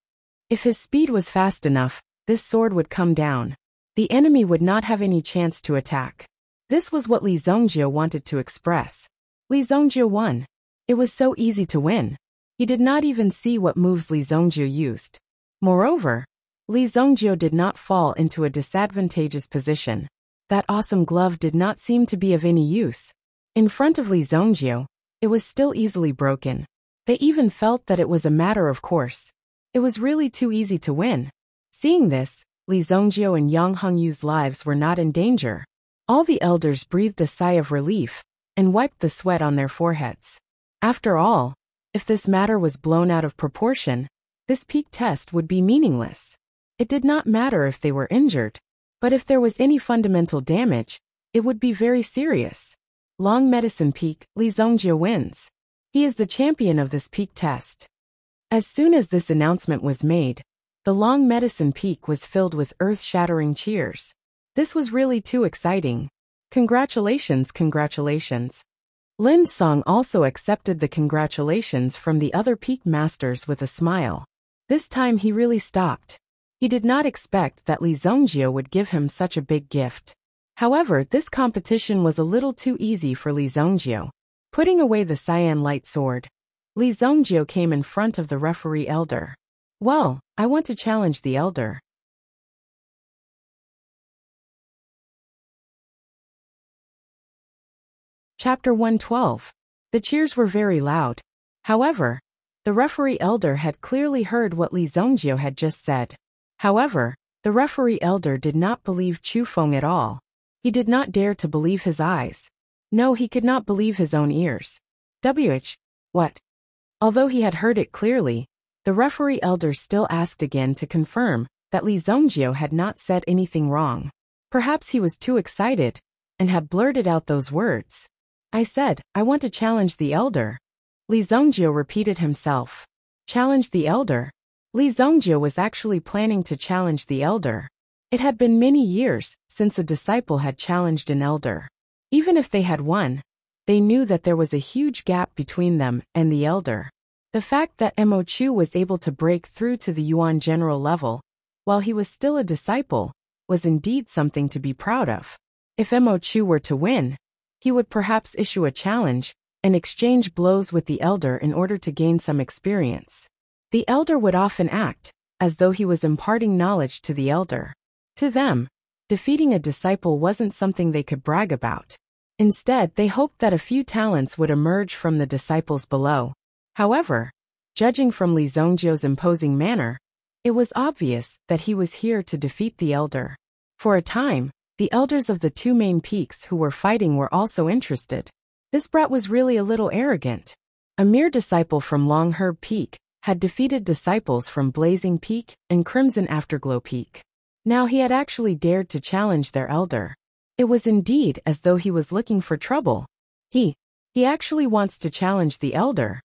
Speaker 1: If his speed was fast enough, this sword would come down. The enemy would not have any chance to attack. This was what Li Zhongjie wanted to express. Li Zhongjie won. It was so easy to win. He did not even see what moves Li Zhongjie used. Moreover, Li Zongjio did not fall into a disadvantageous position. That awesome glove did not seem to be of any use. In front of Li Zongjio, it was still easily broken. They even felt that it was a matter of course. It was really too easy to win. Seeing this, Li Zongjio and Yang Hongyu's lives were not in danger. All the elders breathed a sigh of relief and wiped the sweat on their foreheads. After all, if this matter was blown out of proportion, this peak test would be meaningless. It did not matter if they were injured, but if there was any fundamental damage, it would be very serious. Long Medicine Peak, Li Zongjio wins. He is the champion of this peak test. As soon as this announcement was made, the Long Medicine Peak was filled with earth-shattering cheers. This was really too exciting. Congratulations, congratulations. Lin Song also accepted the congratulations from the other peak masters with a smile. This time he really stopped. He did not expect that Li Zongjio would give him such a big gift. However, this competition was a little too easy for Li Zongjio. Putting away the cyan light sword, Li Zongjio came in front of the referee elder. Well, I want to challenge the elder. Chapter 112. The cheers were very loud. However, the referee elder had clearly heard what Li Zongjio had just said. However, the referee elder did not believe Chu Feng at all. He did not dare to believe his eyes. No, he could not believe his own ears. What? Although he had heard it clearly, the referee elder still asked again to confirm that Li Zongjio had not said anything wrong. Perhaps he was too excited and had blurted out those words. I said, I want to challenge the elder. Li Zongjio repeated himself. Challenge the elder? Li Zongjio was actually planning to challenge the elder. It had been many years since a disciple had challenged an elder. Even if they had won, they knew that there was a huge gap between them and the elder. The fact that Mo Chu was able to break through to the Yuan general level, while he was still a disciple, was indeed something to be proud of. If Mo Chu were to win, he would perhaps issue a challenge and exchange blows with the elder in order to gain some experience. The elder would often act as though he was imparting knowledge to the elder. To them, defeating a disciple wasn't something they could brag about. Instead, they hoped that a few talents would emerge from the disciples below. However, judging from Li Zongjio's imposing manner, it was obvious that he was here to defeat the elder. For a time, the elders of the two main peaks who were fighting were also interested. This brat was really a little arrogant. A mere disciple from Long Herb Peak had defeated disciples from Blazing Peak and Crimson Afterglow Peak. Now he had actually dared to challenge their elder. It was indeed as though he was looking for trouble. He actually wants to challenge the elder.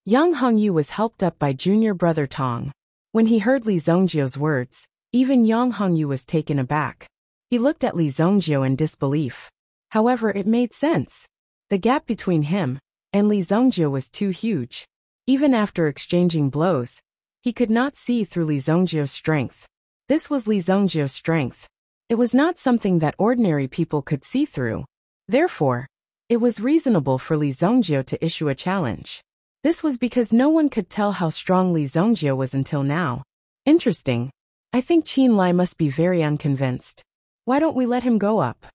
Speaker 1: Yang Hongyu was helped up by junior brother Tong. When he heard Li Zongjio's words, even Yang Hongyu was taken aback. He looked at Li Zongjio in disbelief. However, it made sense. The gap between him and Li Zongjio was too huge. Even after exchanging blows, he could not see through Li Zongjio's strength. This was Li Zongjio's strength. It was not something that ordinary people could see through. Therefore, it was reasonable for Li Zongjio to issue a challenge. This was because no one could tell how strong Li Zongjio was until now. Interesting. I think Qin Lai must be very unconvinced. Why don't we let him go up?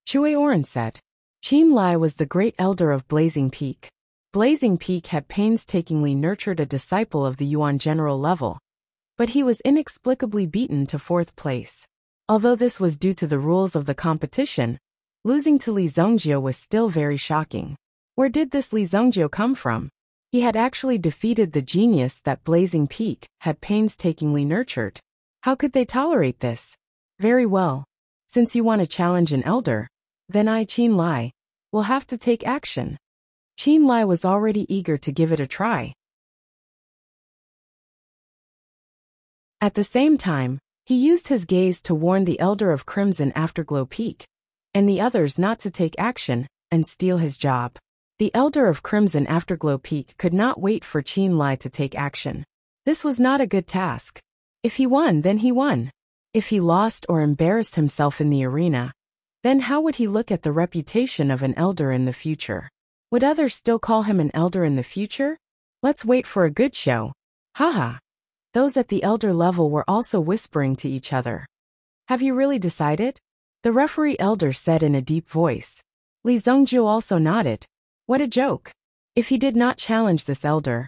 Speaker 1: Chui Oren said. Qin Lai was the great elder of Blazing Peak. Blazing Peak had painstakingly nurtured a disciple of the Yuan general level, but he was inexplicably beaten to 4th place. Although this was due to the rules of the competition, losing to Li Zongjio was still very shocking. Where did this Li Zongjio come from? He had actually defeated the genius that Blazing Peak had painstakingly nurtured. How could they tolerate this? Very well. Since you want to challenge an elder, then I, Qin Lai, will have to take action. Qin Lai was already eager to give it a try. At the same time, he used his gaze to warn the elder of Crimson Afterglow Peak, and the others not to take action and steal his job. The elder of Crimson Afterglow Peak could not wait for Qin Lai to take action. This was not a good task. If he won, then he won. If he lost or embarrassed himself in the arena, then how would he look at the reputation of an elder in the future? Would others still call him an elder in the future? Let's wait for a good show. Haha. Those at the elder level were also whispering to each other. Have you really decided? The referee elder said in a deep voice. Li Zongjiu also nodded. What a joke. If he did not challenge this elder,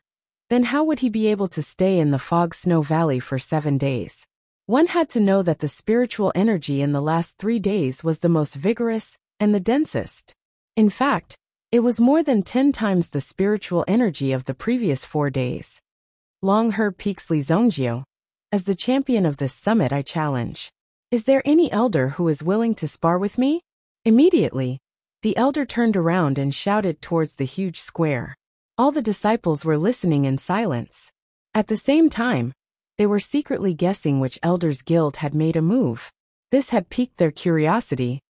Speaker 1: then how would he be able to stay in the fog snow valley for 7 days? One had to know that the spiritual energy in the last 3 days was the most vigorous and the densest. In fact, it was more than 10 times the spiritual energy of the previous 4 days. Long-Herb Peak's Li Zongjiu. As the champion of this summit, I challenge. Is there any elder who is willing to spar with me? Immediately, the elder turned around and shouted towards the huge square. All the disciples were listening in silence. At the same time, they were secretly guessing which elder's guild had made a move. This had piqued their curiosity.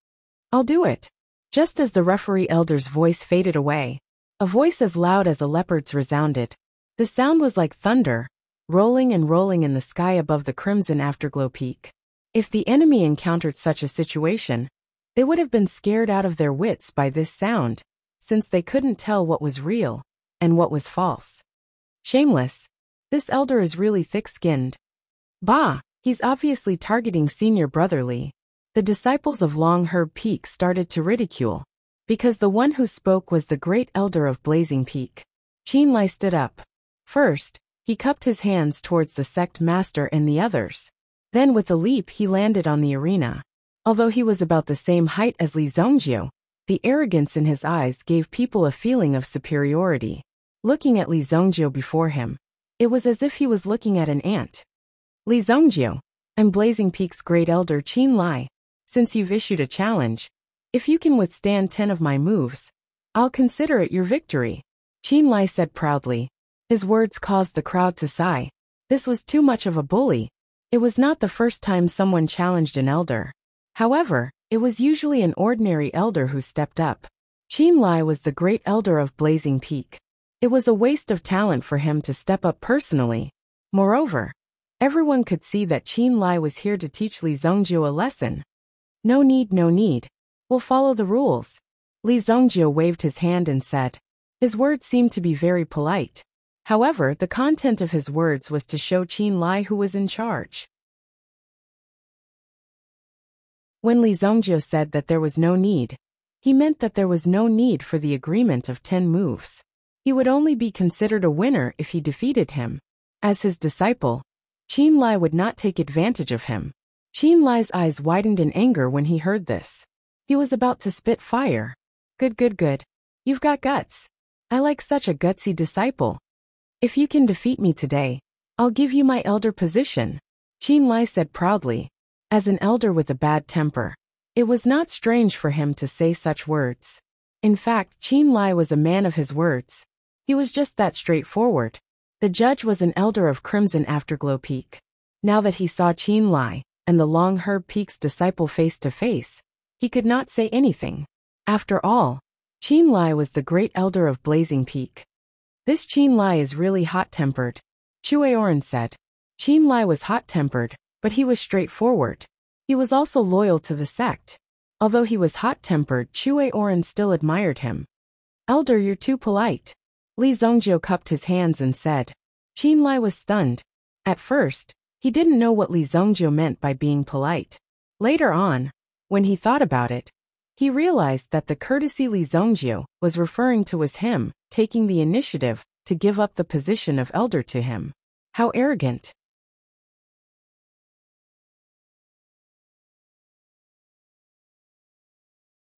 Speaker 1: I'll do it. Just as the referee elder's voice faded away, a voice as loud as a leopard's resounded. The sound was like thunder, rolling and rolling in the sky above the crimson afterglow peak. If the enemy encountered such a situation, they would have been scared out of their wits by this sound, since they couldn't tell what was real and what was false. Shameless. This elder is really thick-skinned. Bah, he's obviously targeting senior brother Li. The disciples of Long-Herb Peak started to ridicule, because the one who spoke was the great elder of Blazing Peak. Qin Lai stood up. First, he cupped his hands towards the sect master and the others. Then with a leap he landed on the arena. Although he was about the same height as Li Zongjiu, the arrogance in his eyes gave people a feeling of superiority. Looking at Li Zongjiu before him, it was as if he was looking at an ant. Li Zongjiu, I'm Blazing Peak's great elder Qin Lai. Since you've issued a challenge, if you can withstand 10 of my moves, I'll consider it your victory. Qin Lai said proudly. His words caused the crowd to sigh. This was too much of a bully. It was not the first time someone challenged an elder. However, it was usually an ordinary elder who stepped up. Qin Lai was the great elder of Blazing Peak. It was a waste of talent for him to step up personally. Moreover, everyone could see that Qin Lai was here to teach Li Zongjiu a lesson. No need, no need. We'll follow the rules. Li Zongjiu waved his hand and said. His words seemed to be very polite. However, the content of his words was to show Qin Lai who was in charge. When Li Zongjiu said that there was no need, he meant that there was no need for the agreement of 10 moves. He would only be considered a winner if he defeated him. As his disciple, Qin Lai would not take advantage of him. Qin Lai's eyes widened in anger when he heard this. He was about to spit fire. Good. You've got guts. I like such a gutsy disciple. If you can defeat me today, I'll give you my elder position, Qin Lai said proudly. As an elder with a bad temper, it was not strange for him to say such words. In fact, Qin Lai was a man of his words. He was just that straightforward. The judge was an elder of Crimson Afterglow Peak. Now that he saw Qin Lai and the Long-Herb Peak's disciple face to face, he could not say anything. After all, Qin Lai was the great elder of Blazing Peak. This Qin Lai is really hot-tempered, Chuaoran said. Qin Lai was hot-tempered, but he was straightforward. He was also loyal to the sect. Although he was hot-tempered, Chuaoran still admired him. Elder, you're too polite. Li Zongjiu cupped his hands and said. Qin Lai was stunned. At first, he didn't know what Li Zongjiu meant by being polite. Later on, when he thought about it, he realized that the courtesy Li Zongjiu was referring to was him taking the initiative to give up the position of elder to him. How arrogant.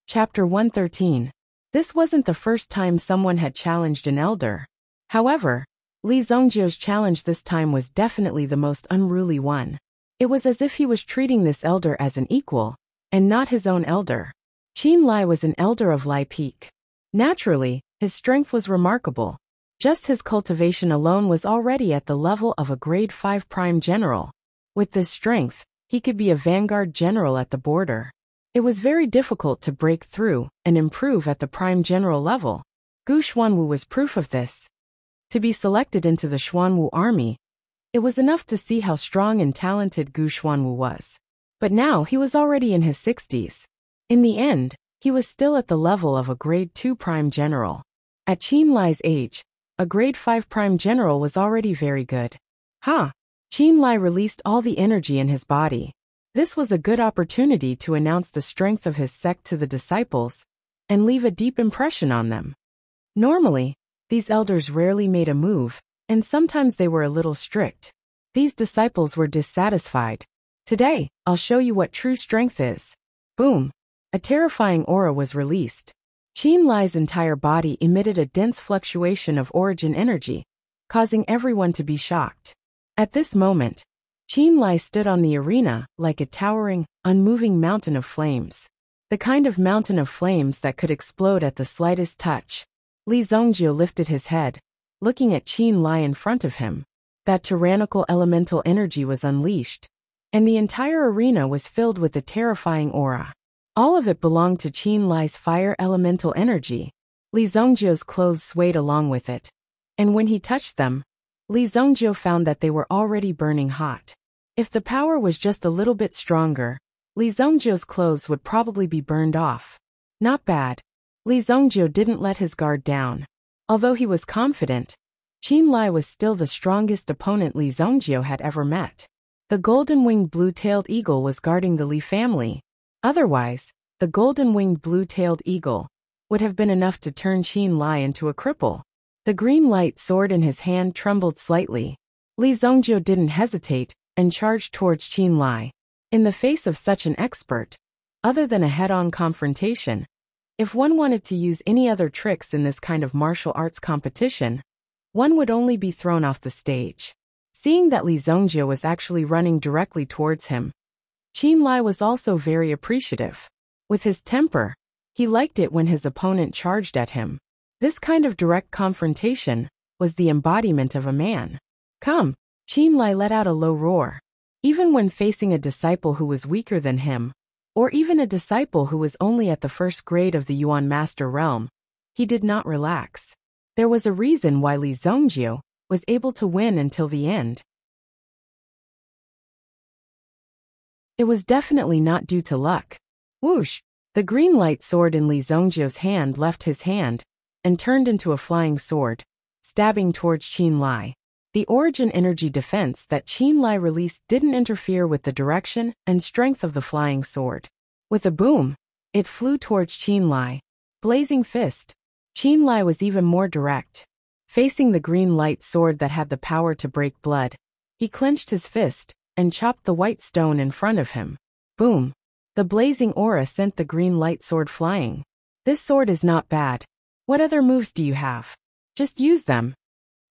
Speaker 1: Chapter 113. This wasn't the first time someone had challenged an elder. However, Li Zongjiu's challenge this time was definitely the most unruly one. It was as if he was treating this elder as an equal, and not his own elder. Qin Lai was an elder of Lai Peak. Naturally, his strength was remarkable. Just his cultivation alone was already at the level of a grade 5 prime general. With this strength, he could be a vanguard general at the border. It was very difficult to break through and improve at the prime general level. Gu Xuanwu was proof of this. To be selected into the Xuanwu army, it was enough to see how strong and talented Gu Xuanwu was. But now he was already in his 60s. In the end, he was still at the level of a grade 2 prime general. At Qin Lai's age, a grade 5 prime general was already very good. Ha! Qin Lai released all the energy in his body. This was a good opportunity to announce the strength of his sect to the disciples and leave a deep impression on them. Normally, these elders rarely made a move, and sometimes they were a little strict. These disciples were dissatisfied. Today, I'll show you what true strength is. Boom! A terrifying aura was released. Qin Lai's entire body emitted a dense fluctuation of origin energy, causing everyone to be shocked. At this moment, Qin Lai stood on the arena like a towering, unmoving mountain of flames. The kind of mountain of flames that could explode at the slightest touch. Li Zhongjie lifted his head, looking at Qin Lai in front of him. That tyrannical elemental energy was unleashed, and the entire arena was filled with a terrifying aura. All of it belonged to Qin Lai's fire elemental energy. Li Zhongjie's clothes swayed along with it, and when he touched them, Li Zhongjie found that they were already burning hot. If the power was just a little bit stronger, Li Zhongjie's clothes would probably be burned off. Not bad. Li Zhongjie didn't let his guard down. Although he was confident, Qin Lai was still the strongest opponent Li Zhongjie had ever met. The golden-winged blue-tailed eagle was guarding the Li family. Otherwise, the golden-winged blue-tailed eagle would have been enough to turn Qin Lai into a cripple. The green light sword in his hand trembled slightly. Li Zhongjie didn't hesitate and charged towards Qin Lai. In the face of such an expert, other than a head-on confrontation, if one wanted to use any other tricks in this kind of martial arts competition, one would only be thrown off the stage. Seeing that Li Zhongjie was actually running directly towards him, Qin Lai was also very appreciative. With his temper, he liked it when his opponent charged at him. This kind of direct confrontation was the embodiment of a man. Come! Qin Lai let out a low roar. Even when facing a disciple who was weaker than him, or even a disciple who was only at the first grade of the Yuan Master Realm, he did not relax. There was a reason why Li Zhongjie was able to win until the end. It was definitely not due to luck. Whoosh! The green light sword in Li Zhongjie's hand left his hand and turned into a flying sword, stabbing towards Qin Lai. The origin energy defense that Qin Lai released didn't interfere with the direction and strength of the flying sword. With a boom, it flew towards Qin Lai. Blazing fist. Qin Lai was even more direct. Facing the green light sword that had the power to break blood, he clenched his fist and chopped the white stone in front of him. Boom. The blazing aura sent the green light sword flying. This sword is not bad. What other moves do you have? Just use them.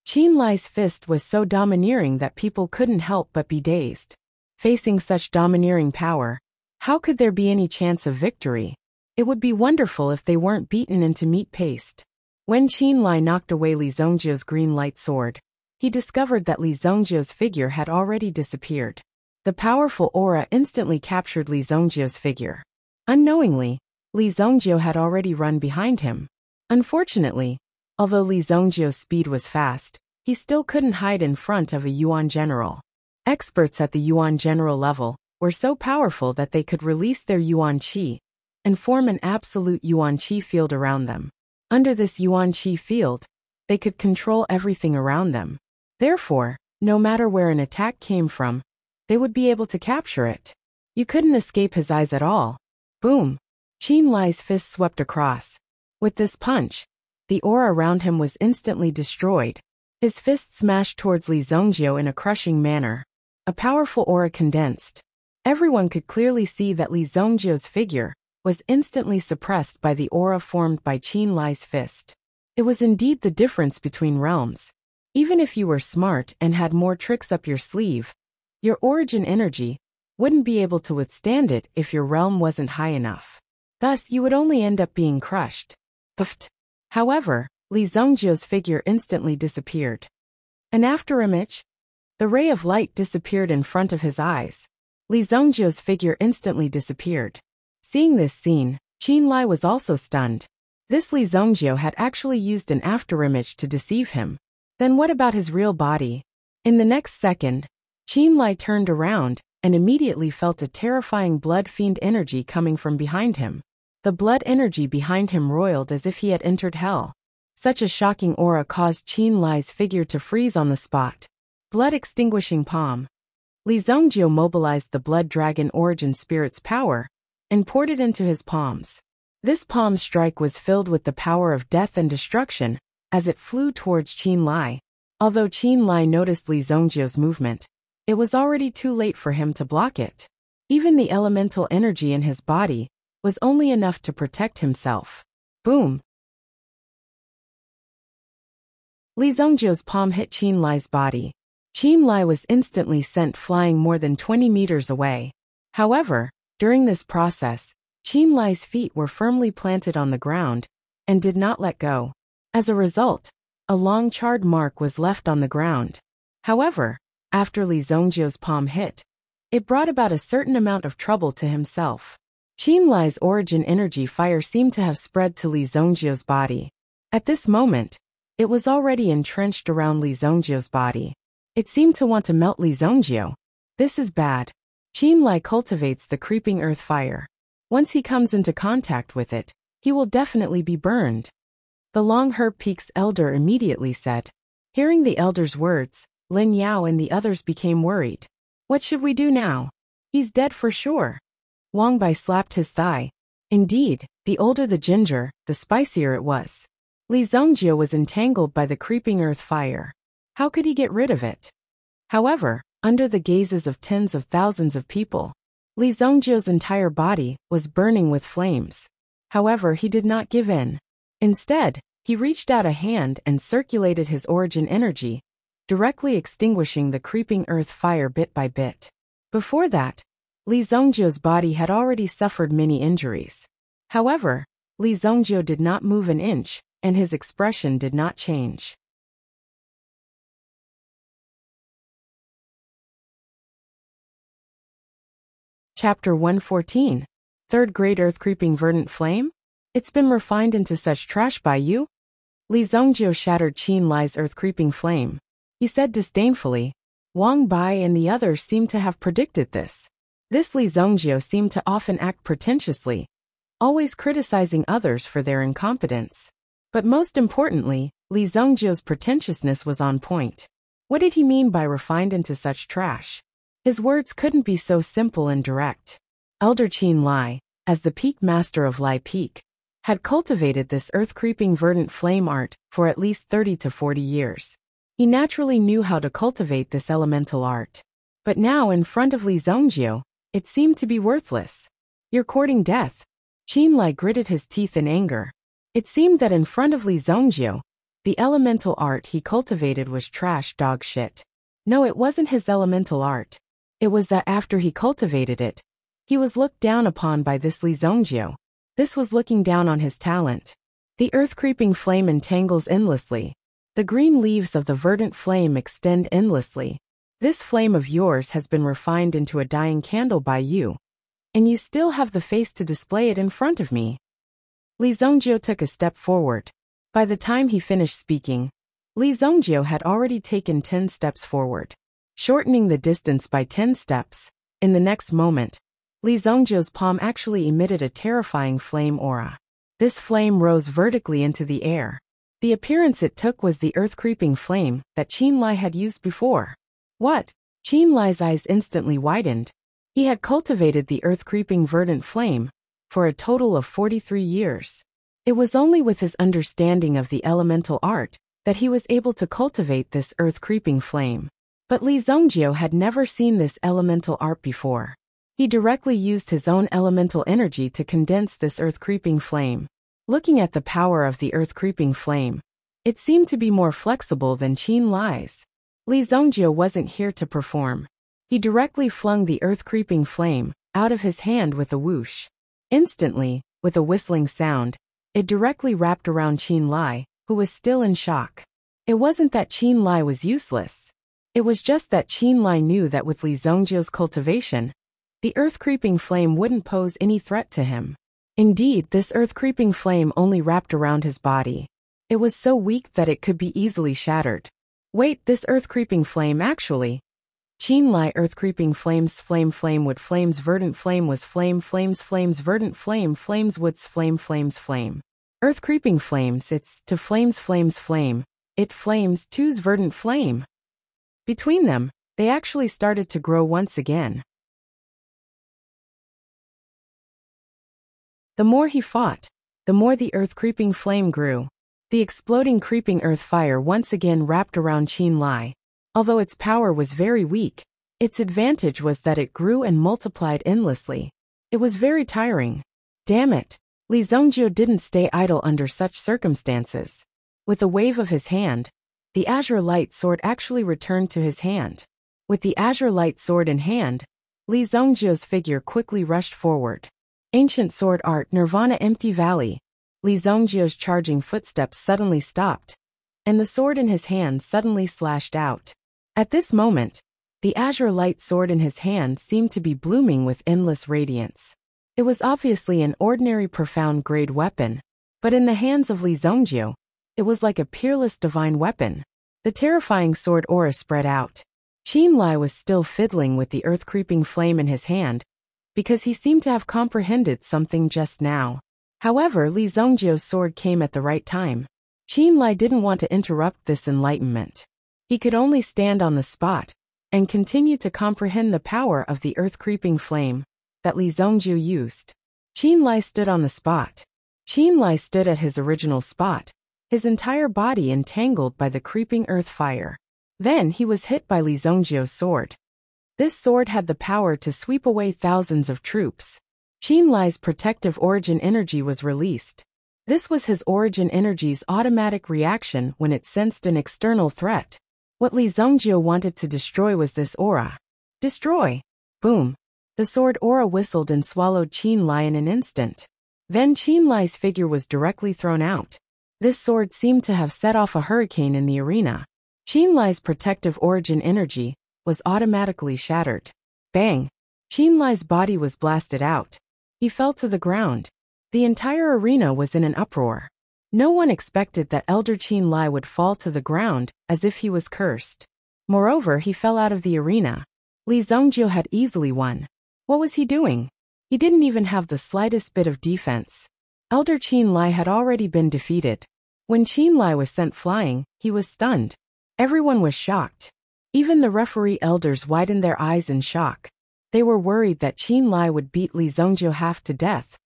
Speaker 1: Qin Lai's fist was so domineering that people couldn't help but be dazed. Facing such domineering power, how could there be any chance of victory? It would be wonderful if they weren't beaten into meat paste. When Qin Lai knocked away Li Zhongjie's green light sword, he discovered that Li Zhongjie's figure had already disappeared. The powerful aura instantly captured Li Zhongjie's figure. Unknowingly, Li Zhongjie had already run behind him. Unfortunately, although Li Zhongjie's speed was fast, he still couldn't hide in front of a Yuan general. Experts at the Yuan general level were so powerful that they could release their Yuan Qi and form an absolute Yuan Qi field around them. Under this Yuan Qi field, they could control everything around them. Therefore, no matter where an attack came from, they would be able to capture it. You couldn't escape his eyes at all. Boom! Qin Lai's fist swept across. With this punch, the aura around him was instantly destroyed. His fist smashed towards Li Zhongjie in a crushing manner. A powerful aura condensed. Everyone could clearly see that Li Zhongjie's figure was instantly suppressed by the aura formed by Qin Lai's fist. It was indeed the difference between realms. Even if you were smart and had more tricks up your sleeve, your origin energy wouldn't be able to withstand it if your realm wasn't high enough. Thus, you would only end up being crushed. Puffed. However, Li Zhongjie's figure instantly disappeared. An afterimage? The ray of light disappeared in front of his eyes. Li Zhongjie's figure instantly disappeared. Seeing this scene, Qin Lai was also stunned. This Li Zhongjie had actually used an afterimage to deceive him. Then what about his real body? In the next second, Qin Lai turned around and immediately felt a terrifying blood fiend energy coming from behind him. The blood energy behind him roiled as if he had entered hell. Such a shocking aura caused Qin Lai's figure to freeze on the spot. Blood-extinguishing palm. Li Zhongjie mobilized the blood dragon origin spirit's power and poured it into his palms. This palm strike was filled with the power of death and destruction as it flew towards Qin Lai. Although Qin Lai noticed Li Zhongjie's movement, it was already too late for him to block it. Even the elemental energy in his body was only enough to protect himself. Boom! Li Zhongjie's palm hit Qin Lai's body. Qin Lai was instantly sent flying more than 20 meters away. However, during this process, Qin Lai's feet were firmly planted on the ground and did not let go. As a result, a long charred mark was left on the ground. However, after Li Zhongjie's palm hit, it brought about a certain amount of trouble to himself. Qin Lai's origin energy fire seemed to have spread to Li Zhongjie's body. At this moment, it was already entrenched around Li Zhongjie's body. It seemed to want to melt Li Zhongjie. This is bad. Qin Lai cultivates the creeping earth fire. Once he comes into contact with it, he will definitely be burned. The Long Herb Peak's elder immediately said. Hearing the elder's words, Lin Yao and the others became worried. What should we do now? He's dead for sure. Wang Bai slapped his thigh. Indeed, the older the ginger, the spicier it was. Li Zhongjie was entangled by the creeping earth fire. How could he get rid of it? However, under the gazes of tens of thousands of people, Li Zhongjie's entire body was burning with flames. However, he did not give in. Instead, he reached out a hand and circulated his origin energy, directly extinguishing the creeping earth fire bit by bit. Before that, Li Zhongjie's body had already suffered many injuries. However, Li Zhongjie did not move an inch, and his expression did not change. Chapter 114. Third Grade Earth-Creeping Verdant Flame? It's been refined into such trash by you? Li Zhongjie shattered Qin Lai's earth-creeping flame. He said disdainfully. Wang Bai and the others seemed to have predicted this. This Li Zhongjie seemed to often act pretentiously, always criticizing others for their incompetence. But most importantly, Li Zhongjie's pretentiousness was on point. What did he mean by refined into such trash? His words couldn't be so simple and direct. Elder Qin Lai, as the peak master of Lai Peak, had cultivated this earth-creeping verdant flame art for at least 30 to 40 years. He naturally knew how to cultivate this elemental art. But now in front of Li Zhongjie, it seemed to be worthless. You're courting death. Qin Lai gritted his teeth in anger. It seemed that in front of Li Zhongjie, the elemental art he cultivated was trash dog shit. No, it wasn't his elemental art. It was that after he cultivated it, he was looked down upon by this Li Zhongjie. This was looking down on his talent. The earth-creeping flame entangles endlessly. The green leaves of the verdant flame extend endlessly. This flame of yours has been refined into a dying candle by you, and you still have the face to display it in front of me. Li Zhongjie took a step forward. By the time he finished speaking, Li Zhongjie had already taken 10 steps forward, shortening the distance by 10 steps. In the next moment, Li Zhongjie's palm actually emitted a terrifying flame aura. This flame rose vertically into the air. The appearance it took was the earth-creeping flame that Qin Lai had used before. What? Qin Lai's eyes instantly widened. He had cultivated the earth-creeping verdant flame for a total of 43 years. It was only with his understanding of the elemental art that he was able to cultivate this earth-creeping flame. But Li Zhongjie had never seen this elemental art before. He directly used his own elemental energy to condense this earth-creeping flame. Looking at the power of the earth-creeping flame, it seemed to be more flexible than Qin Lai's. Li Zhongjie wasn't here to perform. He directly flung the earth-creeping flame out of his hand with a whoosh. Instantly, with a whistling sound, it directly wrapped around Qin Lai, who was still in shock. It wasn't that Qin Lai was useless. It was just that Qin Lai knew that with Li Zhongjie's cultivation, the earth-creeping flame wouldn't pose any threat to him. Indeed, this earth-creeping flame only wrapped around his body. It was so weak that it could be easily shattered. Wait, this earth-creeping flame actually. Qin Lai earth-creeping flames flame wood flames verdant flame was flame flames verdant flames woods flame. Earth-creeping flames it's to flames flame. It flames two's verdant flame. Between them, they actually started to grow once again. The more he fought, the more the earth-creeping flame grew. The exploding creeping earth fire once again wrapped around Qin Lai. Although its power was very weak, its advantage was that it grew and multiplied endlessly. It was very tiring. Damn it! Li Zongjio didn't stay idle under such circumstances. With a wave of his hand, the azure light sword actually returned to his hand. With the azure light sword in hand, Li Zongjio's figure quickly rushed forward. Ancient sword art Nirvana Empty Valley. Li Zongjio's charging footsteps suddenly stopped, and the sword in his hand suddenly slashed out. At this moment, the azure light sword in his hand seemed to be blooming with endless radiance. It was obviously an ordinary profound grade weapon, but in the hands of Li Zongjio, it was like a peerless divine weapon. The terrifying sword aura spread out. Qin Lai was still fiddling with the earth-creeping flame in his hand, because he seemed to have comprehended something just now. However, Li Zongjio's sword came at the right time. Qin Lai didn't want to interrupt this enlightenment. He could only stand on the spot and continue to comprehend the power of the earth-creeping flame that Li Zongjio used. Qin Lai stood on the spot. Qin Lai stood at his original spot, his entire body entangled by the creeping earth fire. Then he was hit by Li Zongjio's sword. This sword had the power to sweep away thousands of troops. Qin Lai's protective origin energy was released. This was his origin energy's automatic reaction when it sensed an external threat. What Li Zongjio wanted to destroy was this aura. Destroy! Boom! The sword aura whistled and swallowed Qin Lai in an instant. Then Qin Lai's figure was directly thrown out. This sword seemed to have set off a hurricane in the arena. Qin Lai's protective origin energy was automatically shattered. Bang! Qin Lai's body was blasted out. He fell to the ground. The entire arena was in an uproar. No one expected that Elder Qin Lai would fall to the ground as if he was cursed. Moreover, he fell out of the arena. Li Zongjio had easily won. What was he doing? He didn't even have the slightest bit of defense. Elder Qin Lai had already been defeated. When Qin Lai was sent flying, he was stunned. Everyone was shocked. Even the referee elders widened their eyes in shock. They were worried that Qin Lai would beat Li Zongjio half to death,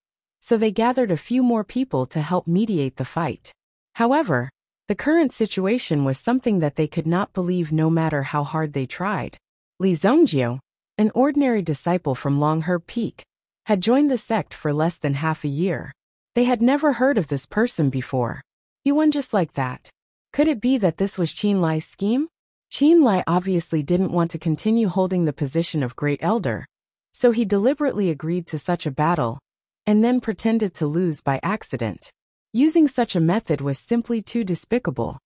Speaker 1: so they gathered a few more people to help mediate the fight. However, the current situation was something that they could not believe no matter how hard they tried. Li Zongjio, an ordinary disciple from Longhe Peak, had joined the sect for less than half a year. They had never heard of this person before. He won just like that. Could it be that this was Qin Lai's scheme? Qin Lai obviously didn't want to continue holding the position of Great Elder, so he deliberately agreed to such a battle, and then pretended to lose by accident. Using such a method was simply too despicable.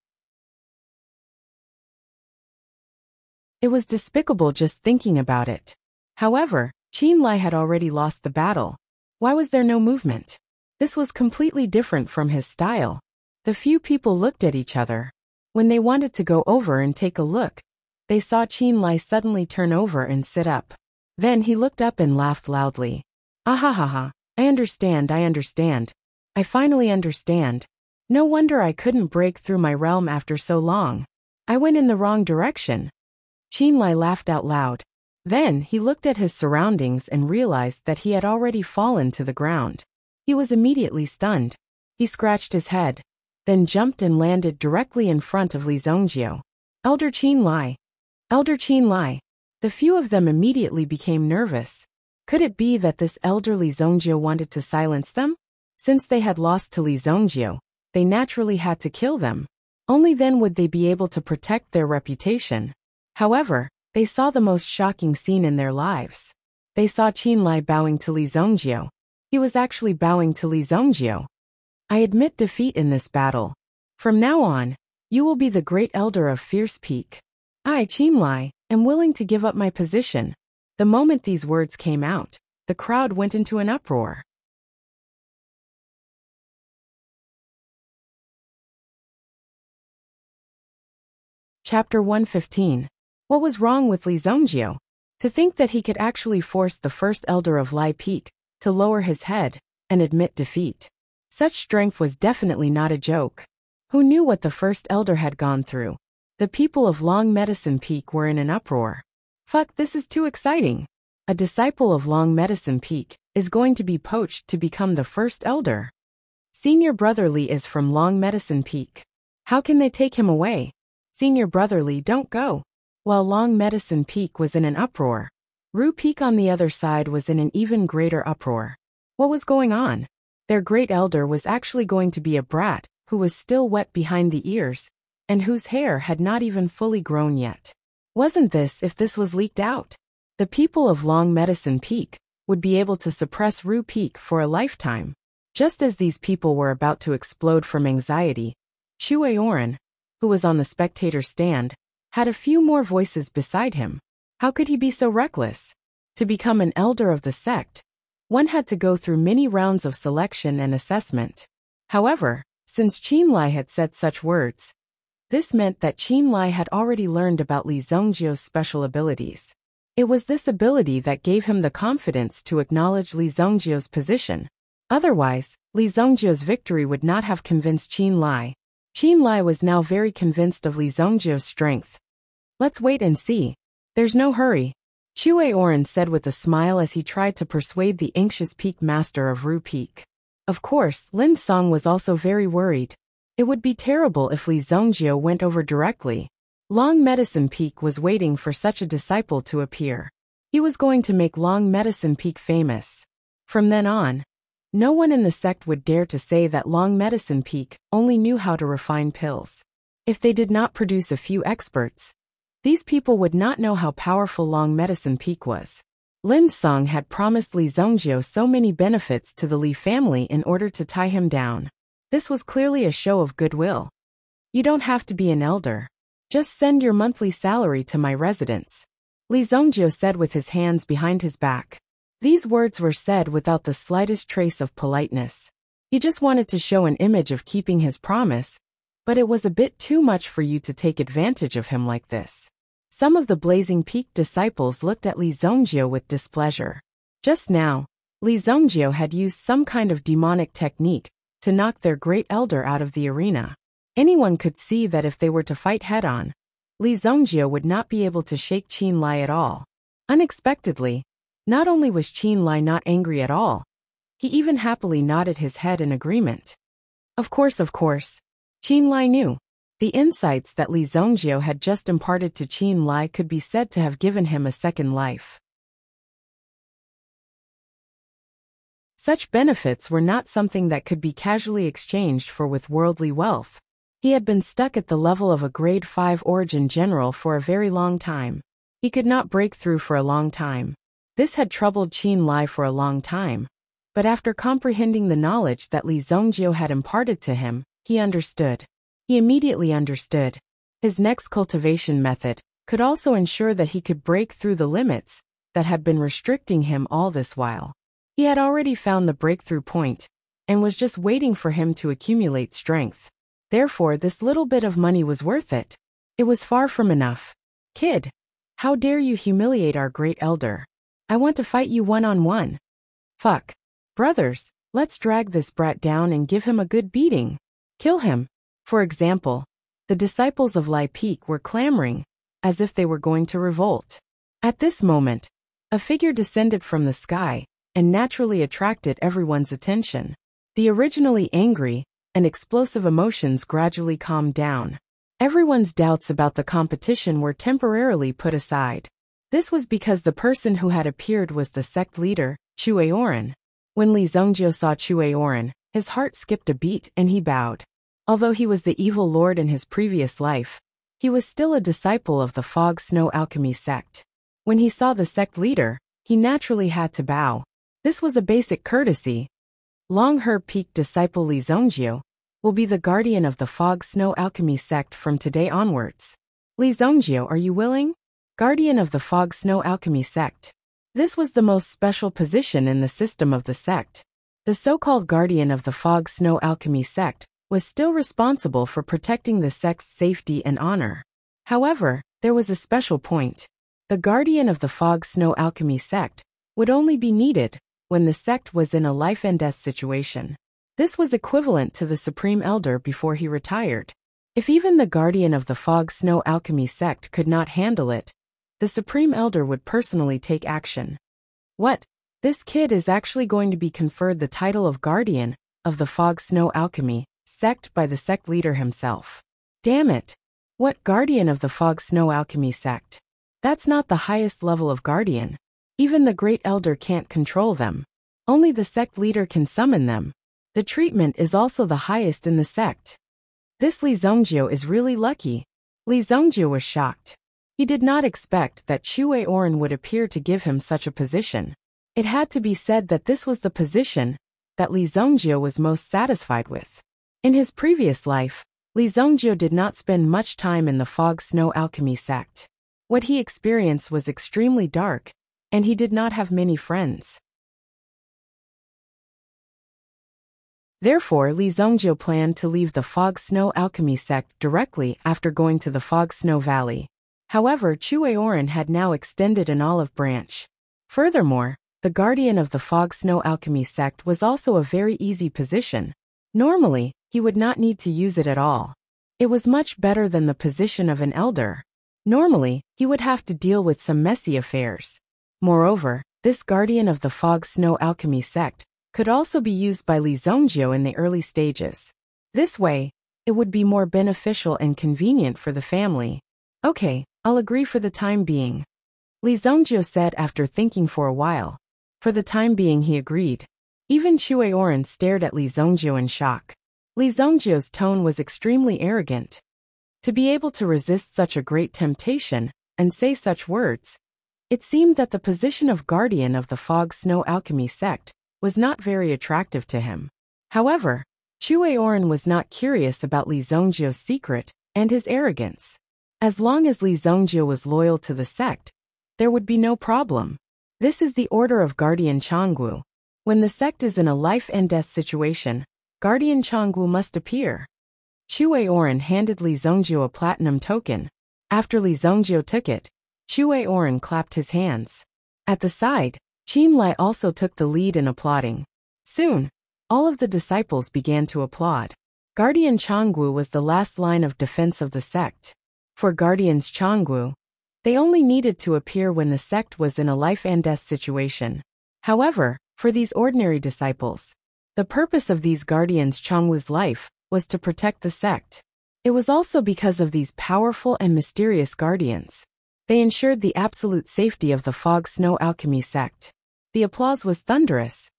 Speaker 1: It was despicable just thinking about it. However, Qin Lai had already lost the battle. Why was there no movement? This was completely different from his style. The few people looked at each other. When they wanted to go over and take a look, they saw Qin Lai suddenly turn over and sit up. Then he looked up and laughed loudly. Ahahaha, I understand. I finally understand. No wonder I couldn't break through my realm after so long. I went in the wrong direction. Qin Lai laughed out loud. Then he looked at his surroundings and realized that he had already fallen to the ground. He was immediately stunned. He scratched his head, then jumped and landed directly in front of Li Zongjio. Elder Qin Lai! Elder Qin Lai! The few of them immediately became nervous. Could it be that this elder Li Zongjio wanted to silence them? Since they had lost to Li Zongjio, they naturally had to kill them. Only then would they be able to protect their reputation. However, they saw the most shocking scene in their lives. They saw Qin Lai bowing to Li Zongjio. He was actually bowing to Li Zongjio. I admit defeat in this battle. From now on, you will be the great elder of Fierce Peak. I, Qin Lai, am willing to give up my position. The moment these words came out, the crowd went into an uproar. Chapter 115. What was wrong with Li Zongjio? To think that he could actually force the first elder of Lai Peak to lower his head and admit defeat. Such strength was definitely not a joke. Who knew what the first elder had gone through? The people of Long Medicine Peak were in an uproar. Fuck, this is too exciting. A disciple of Long Medicine Peak is going to be poached to become the first elder. Senior Brother Lee is from Long Medicine Peak. How can they take him away? Senior Brother Lee, don't go. While Long Medicine Peak was in an uproar, Ru Peak on the other side was in an even greater uproar. What was going on? Their great elder was actually going to be a brat who was still wet behind the ears and whose hair had not even fully grown yet. Wasn't this if this was leaked out? The people of Long Medicine Peak would be able to suppress Ru Peak for a lifetime. Just as these people were about to explode from anxiety, Chuaoran, who was on the spectator stand, had a few more voices beside him. How could he be so reckless? To become an elder of the sect, one had to go through many rounds of selection and assessment. However, since Qin Lai had said such words, this meant that Qin Lai had already learned about Li Zhongjio's special abilities. It was this ability that gave him the confidence to acknowledge Li Zhongjio's position. Otherwise, Li Zhongjio's victory would not have convinced Qin Lai. Qin Lai was now very convinced of Li Zhongjio's strength. Let's wait and see. There's no hurry, Chuaoran said with a smile as he tried to persuade the anxious Peak Master of Ru Peak. Of course, Lin Song was also very worried. It would be terrible if Li Zhongjio went over directly. Long Medicine Peak was waiting for such a disciple to appear. He was going to make Long Medicine Peak famous. From then on, no one in the sect would dare to say that Long Medicine Peak only knew how to refine pills. If they did not produce a few experts, these people would not know how powerful Long Medicine Peak was. Lin Song had promised Li Zhongjio so many benefits to the Li family in order to tie him down. This was clearly a show of goodwill. You don't have to be an elder. Just send your monthly salary to my residence, Li Zhongjio said with his hands behind his back. These words were said without the slightest trace of politeness. He just wanted to show an image of keeping his promise, but it was a bit too much for you to take advantage of him like this. Some of the Blazing Peak disciples looked at Li Zhongjio with displeasure. Just now, Li Zhongjio had used some kind of demonic technique to knock their great elder out of the arena. Anyone could see that if they were to fight head-on, Li Zhongjio would not be able to shake Qin Lai at all. Unexpectedly, not only was Qin Lai not angry at all, he even happily nodded his head in agreement. Of course, Qin Lai knew. The insights that Li Zhongjio had just imparted to Qin Lai could be said to have given him a second life. Such benefits were not something that could be casually exchanged for with worldly wealth. He had been stuck at the level of a grade 5 origin general for a very long time. He could not break through for a long time. This had troubled Qin Lai for a long time. But after comprehending the knowledge that Li Zhongjio had imparted to him, he understood. He immediately understood. His next cultivation method could also ensure that he could break through the limits that had been restricting him all this while. He had already found the breakthrough point and was just waiting for him to accumulate strength. Therefore, this little bit of money was worth it. It was far from enough. Kid, how dare you humiliate our great elder? I want to fight you one-on-one. Fuck. Brothers, let's drag this brat down and give him a good beating. Kill him. For example, the disciples of Lai Peak were clamoring, as if they were going to revolt. At this moment, a figure descended from the sky and naturally attracted everyone's attention. The originally angry and explosive emotions gradually calmed down. Everyone's doubts about the competition were temporarily put aside. This was because the person who had appeared was the sect leader, Chuaoran. When Li Zhongjio saw Chuaoran, his heart skipped a beat and he bowed. Although he was the evil lord in his previous life, he was still a disciple of the Fog Snow Alchemy sect. When he saw the sect leader, he naturally had to bow. This was a basic courtesy. Long Her Peak disciple Li Zhongjio will be the guardian of the Fog Snow Alchemy sect from today onwards. Li Zhongjio, are you willing? Guardian of the Fog Snow Alchemy sect. This was the most special position in the system of the sect. The so-called guardian of the Fog Snow Alchemy sect was still responsible for protecting the sect's safety and honor. However, there was a special point. The guardian of the Fog Snow Alchemy sect would only be needed when the sect was in a life-and-death situation. This was equivalent to the Supreme Elder before he retired. If even the guardian of the Fog Snow Alchemy sect could not handle it, the Supreme Elder would personally take action. What? This kid is actually going to be conferred the title of Guardian of the Fog Snow Alchemy sect by the sect leader himself. Damn it! What Guardian of the Fog Snow Alchemy sect? That's not the highest level of Guardian. Even the Great Elder can't control them. Only the sect leader can summon them. The treatment is also the highest in the sect. This Li Zongjio is really lucky. Li Zongjio was shocked. He did not expect that Chue Oren would appear to give him such a position. It had to be said that this was the position that Li Zongjio was most satisfied with. In his previous life, Li Zongjio did not spend much time in the Fog Snow Alchemy sect. What he experienced was extremely dark, and he did not have many friends. Therefore, Li Zongjio planned to leave the Fog Snow Alchemy sect directly after going to the Fog Snow Valley. However, Chue Oren had now extended an olive branch. Furthermore, the guardian of the Fog Snow Alchemy sect was also a very easy position. Normally, he would not need to use it at all. It was much better than the position of an elder. Normally, he would have to deal with some messy affairs. Moreover, this guardian of the Fog Snow Alchemy sect could also be used by Li Zongjio in the early stages. This way, it would be more beneficial and convenient for the family. Okay, I'll agree for the time being. Li Zongjio said after thinking for a while. For the time being he agreed. Even Chue Oren stared at Li Zongjio in shock. Li Zongjio's tone was extremely arrogant. To be able to resist such a great temptation and say such words, it seemed that the position of guardian of the Fog Snow Alchemy sect was not very attractive to him. However, Chue Oren was not curious about Li Zongjio's secret and his arrogance. As long as Li Zongjio was loyal to the sect, there would be no problem. This is the order of Guardian Changwu. When the sect is in a life and death situation, Guardian Changwu must appear. Chue Oren handed Li Zongjio a platinum token. After Li Zongjio took it, Chue Oren clapped his hands. At the side, Qin Lai also took the lead in applauding. Soon, all of the disciples began to applaud. Guardian Changwu was the last line of defense of the sect. For Guardians Changwu, they only needed to appear when the sect was in a life and death situation. However, for these ordinary disciples, the purpose of these Guardians Changwu's life was to protect the sect. It was also because of these powerful and mysterious guardians. They ensured the absolute safety of the Fog Snow Alchemy sect. The applause was thunderous.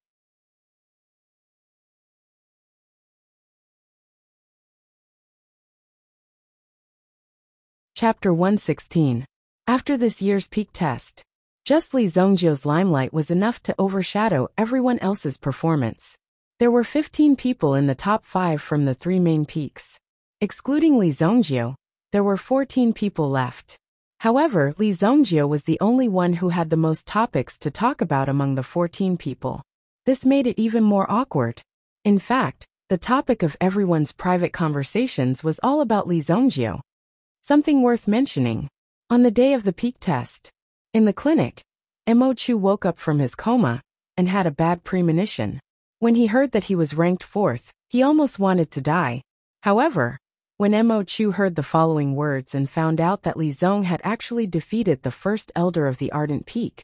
Speaker 1: Chapter 116. After this year's peak test, just Li Zongjio's limelight was enough to overshadow everyone else's performance. There were 15 people in the top 5 from the 3 main peaks. Excluding Li Zongjio, there were 14 people left. However, Li Zongjio was the only one who had the most topics to talk about among the 14 people. This made it even more awkward. In fact, the topic of everyone's private conversations was all about Li Zongjio. Something worth mentioning. On the day of the peak test, in the clinic, Mo Chu woke up from his coma and had a bad premonition. When he heard that he was ranked 4th, he almost wanted to die. However, when Mo Chu heard the following words and found out that Li Zong had actually defeated the first elder of the Ardent Peak,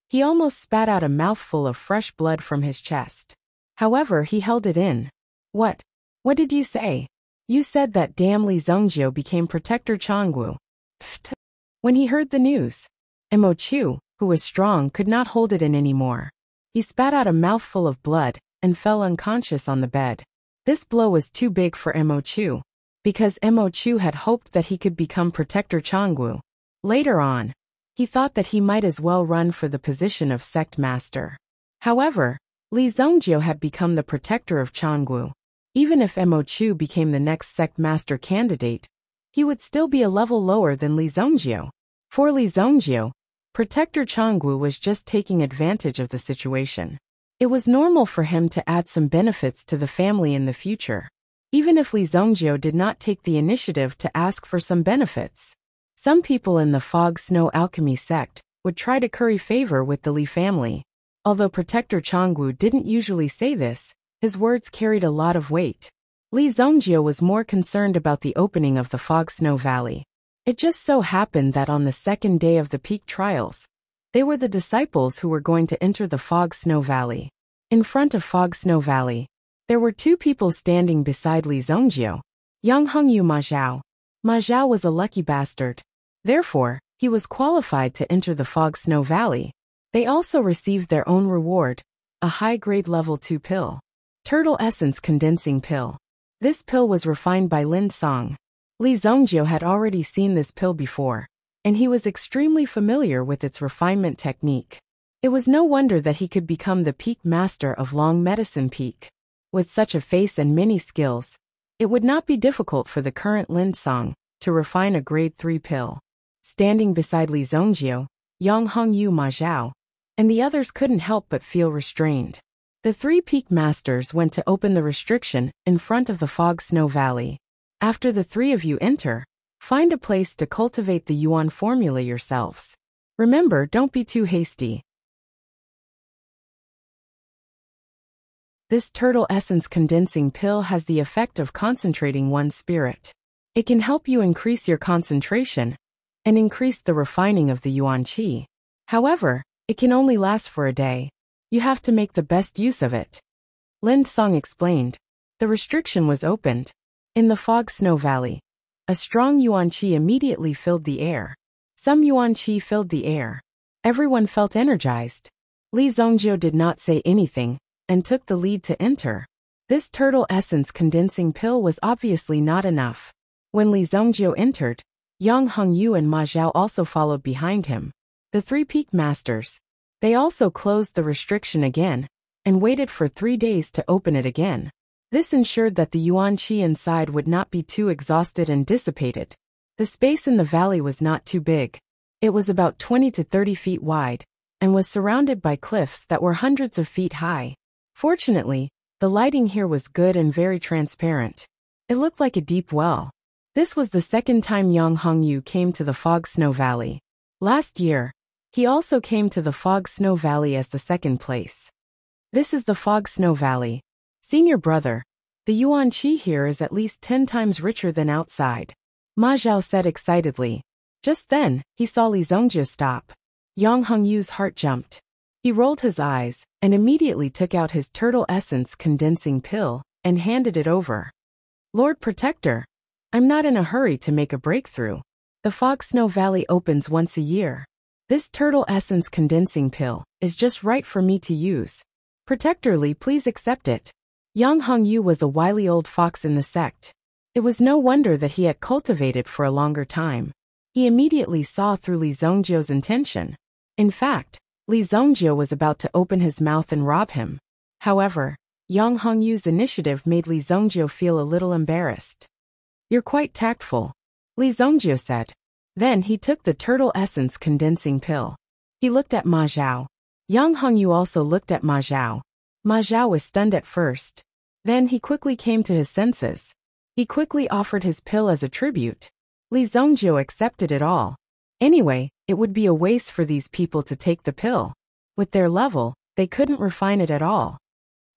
Speaker 1: he almost spat out a mouthful of fresh blood from his chest. However, he held it in. What? What did you say? You said that damn Li Zongjio became Protector Changwu. Pft. When he heard the news, Mo Chu, who was strong, could not hold it in anymore. He spat out a mouthful of blood and fell unconscious on the bed. This blow was too big for Mo Chu, because Mo Chu had hoped that he could become Protector Changwu. Later on, he thought that he might as well run for the position of Sect Master. However, Li Zongjio had become the Protector of Changwu. Even if Mo Chu became the next Sect Master candidate, he would still be a level lower than Li Zongjio. For Li Zongjio, Protector Changwu was just taking advantage of the situation. It was normal for him to add some benefits to the family in the future, even if Li Zongjio did not take the initiative to ask for some benefits. Some people in the Fog Snow Alchemy sect would try to curry favor with the Li family. Although Protector Changwu didn't usually say this, his words carried a lot of weight. Li Zongjio was more concerned about the opening of the Fog Snow Valley. It just so happened that on the second day of the peak trials, they were the disciples who were going to enter the Fog Snow Valley. In front of Fog Snow Valley, there were two people standing beside Li Zongjio. Yang Hongyu Ma Zhao. Ma Zhao was a lucky bastard. Therefore, he was qualified to enter the Fog Snow Valley. They also received their own reward, a high-grade level 2 pill. Turtle Essence Condensing Pill. This pill was refined by Lin Song. Li Zongjio had already seen this pill before, and he was extremely familiar with its refinement technique. It was no wonder that he could become the peak master of Long Medicine Peak. With such a face and many skills, it would not be difficult for the current Lin Song to refine a grade 3 pill. Standing beside Li Zongjio, Yang Hongyu Ma Zhao, and the others couldn't help but feel restrained. The three peak masters went to open the restriction in front of the Fog Snow Valley. After the three of you enter, find a place to cultivate the Yuan formula yourselves. Remember, don't be too hasty. This Turtle Essence Condensing Pill has the effect of concentrating one's spirit. It can help you increase your concentration and increase the refining of the Yuan Qi. However, it can only last for a day. You have to make the best use of it. Lin Song explained. The restriction was opened. In the Fog Snow Valley, a strong Yuan Qi immediately filled the air. Some Yuan Qi filled the air. Everyone felt energized. Li Zongjio did not say anything and took the lead to enter. This Turtle Essence Condensing Pill was obviously not enough. When Li Zongjio entered, Yang Hongyu and Ma Zhao also followed behind him. The three peak masters. They also closed the restriction again and waited for 3 days to open it again. This ensured that the Yuan Qi inside would not be too exhausted and dissipated. The space in the valley was not too big. It was about 20 to 30 feet wide and was surrounded by cliffs that were hundreds of feet high. Fortunately, the lighting here was good and very transparent. It looked like a deep well. This was the second time Yang Hongyu came to the Fog Snow Valley. Last year, he also came to the Fog Snow Valley as the second place. This is the Fog Snow Valley. Senior brother, the Yuan Qi here is at least 10 times richer than outside. Ma Zhao said excitedly. Just then, he saw Li Zongjio stop. Yang Hongyu's heart jumped. He rolled his eyes and immediately took out his Turtle Essence Condensing Pill and handed it over. Lord Protector, I'm not in a hurry to make a breakthrough. The Fog Snow Valley opens once a year. This Turtle Essence Condensing Pill is just right for me to use. Protector Li, please accept it. Yang Hongyu was a wily old fox in the sect. It was no wonder that he had cultivated for a longer time. He immediately saw through Li Zongjio's intention. In fact, Li Zongjio was about to open his mouth and rob him. However, Yang Hongyu's initiative made Li Zongjio feel a little embarrassed. You're quite tactful, Li Zongjio said. Then he took the Turtle Essence Condensing Pill. He looked at Ma Zhao. Yang Hongyu also looked at Ma Zhao. Ma Zhao was stunned at first. Then he quickly came to his senses. He quickly offered his pill as a tribute. Li Zongjio accepted it all. Anyway, it would be a waste for these people to take the pill. With their level, they couldn't refine it at all.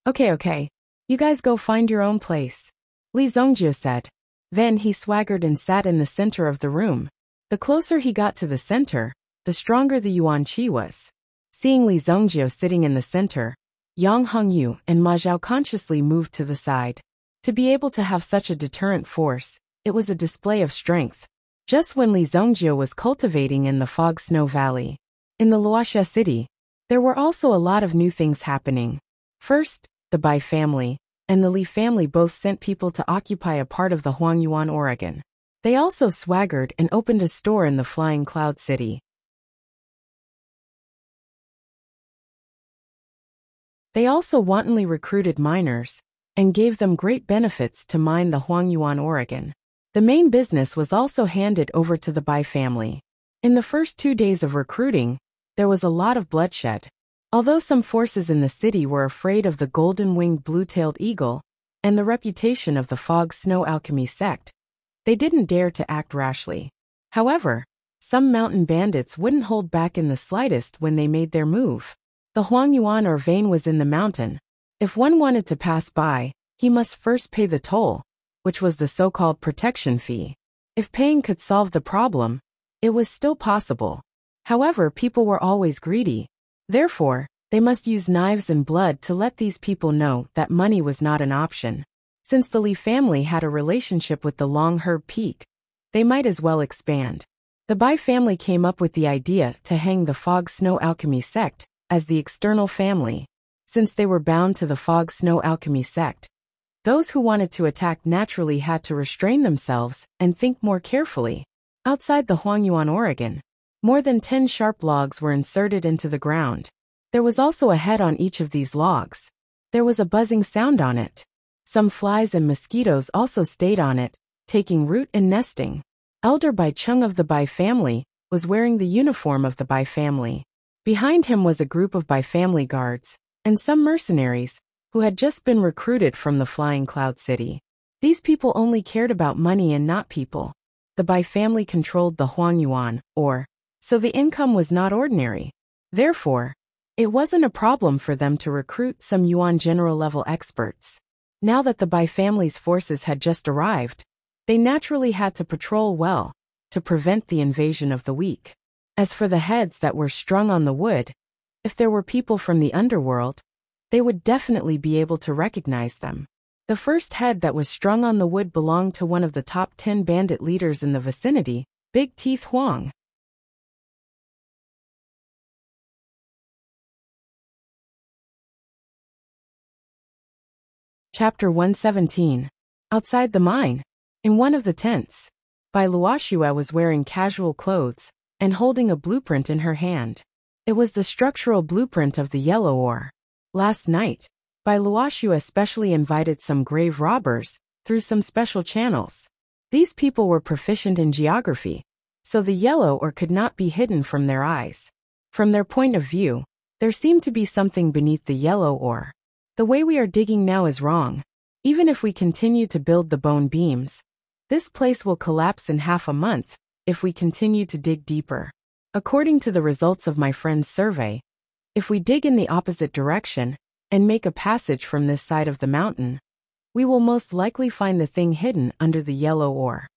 Speaker 1: Okay. You guys go find your own place, Li Zongjio said. Then he swaggered and sat in the center of the room. The closer he got to the center, the stronger the Yuan Qi was. Seeing Li Zongjio sitting in the center, Yang Hongyu and Ma Zhao consciously moved to the side. To be able to have such a deterrent force, it was a display of strength. Just when Li Zongjio was cultivating in the Fog Snow Valley. In the Wuxia city, there were also a lot of new things happening. First, the Bai family and the Li family both sent people to occupy a part of the Huangyuan, Oregon. They also swaggered and opened a store in the Flying Cloud City. They also wantonly recruited miners and gave them great benefits to mine the Huangyuan, Oregon. The main business was also handed over to the Bai family. In the first 2 days of recruiting, there was a lot of bloodshed. Although some forces in the city were afraid of the golden-winged blue-tailed eagle and the reputation of the Fog Snow Alchemy sect, they didn't dare to act rashly. However, some mountain bandits wouldn't hold back in the slightest when they made their move. The Huangyuan or vein was in the mountain. If one wanted to pass by, he must first pay the toll, which was the so-called protection fee. If paying could solve the problem, it was still possible. However, people were always greedy. Therefore, they must use knives and blood to let these people know that money was not an option. Since the Li family had a relationship with the Long Herb Peak, they might as well expand. The Bai family came up with the idea to hang the Fog Snow Alchemy sect as the external family. Since they were bound to the Fog Snow Alchemy sect, those who wanted to attack naturally had to restrain themselves and think more carefully. Outside the Huangyuan, Oregon, more than 10 sharp logs were inserted into the ground. There was also a head on each of these logs. There was a buzzing sound on it. Some flies and mosquitoes also stayed on it, taking root and nesting. Elder Bai Chung of the Bai family was wearing the uniform of the Bai family. Behind him was a group of Bai family guards and some mercenaries who had just been recruited from the Flying Cloud City. These people only cared about money and not people. The Bai family controlled the Huangyuan, so the income was not ordinary. Therefore, it wasn't a problem for them to recruit some Yuan general-level experts. Now that the Bai family's forces had just arrived, they naturally had to patrol well, to prevent the invasion of the weak. As for the heads that were strung on the wood, if there were people from the underworld, they would definitely be able to recognize them. The first head that was strung on the wood belonged to one of the top 10 bandit leaders in the vicinity, Big Teeth Huang. Chapter 117. Outside the mine. In one of the tents, Bai Luoxue was wearing casual clothes and holding a blueprint in her hand. It was the structural blueprint of the yellow ore. Last night, Bai Luoxue specially invited some grave robbers through some special channels. These people were proficient in geography, so the yellow ore could not be hidden from their eyes. From their point of view, there seemed to be something beneath the yellow ore. The way we are digging now is wrong. Even if we continue to build the bone beams, this place will collapse in half a month if we continue to dig deeper. According to the results of my friend's survey, if we dig in the opposite direction and make a passage from this side of the mountain, we will most likely find the thing hidden under the yellow ore.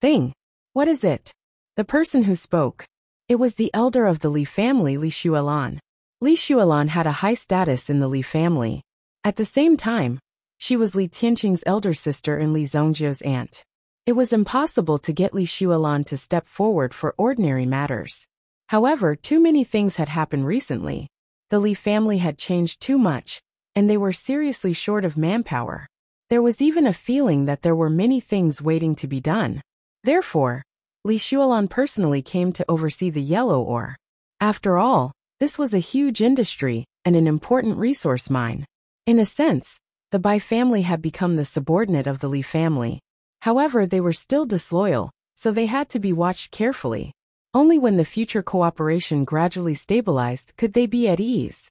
Speaker 1: Thing? What is it? The person who spoke. It was the elder of the Li family, Li Xuelan. Li Xuelan had a high status in the Li family. At the same time, she was Li Tianqing's elder sister and Li Zhongjiu's aunt. It was impossible to get Li Xuelan to step forward for ordinary matters. However, too many things had happened recently. The Li family had changed too much, and they were seriously short of manpower. There was even a feeling that there were many things waiting to be done. Therefore, Li Xuelan personally came to oversee the yellow ore. After all, this was a huge industry and an important resource mine. In a sense, the Bai family had become the subordinate of the Li family. However, they were still disloyal, so they had to be watched carefully. Only when the future cooperation gradually stabilized could they be at ease.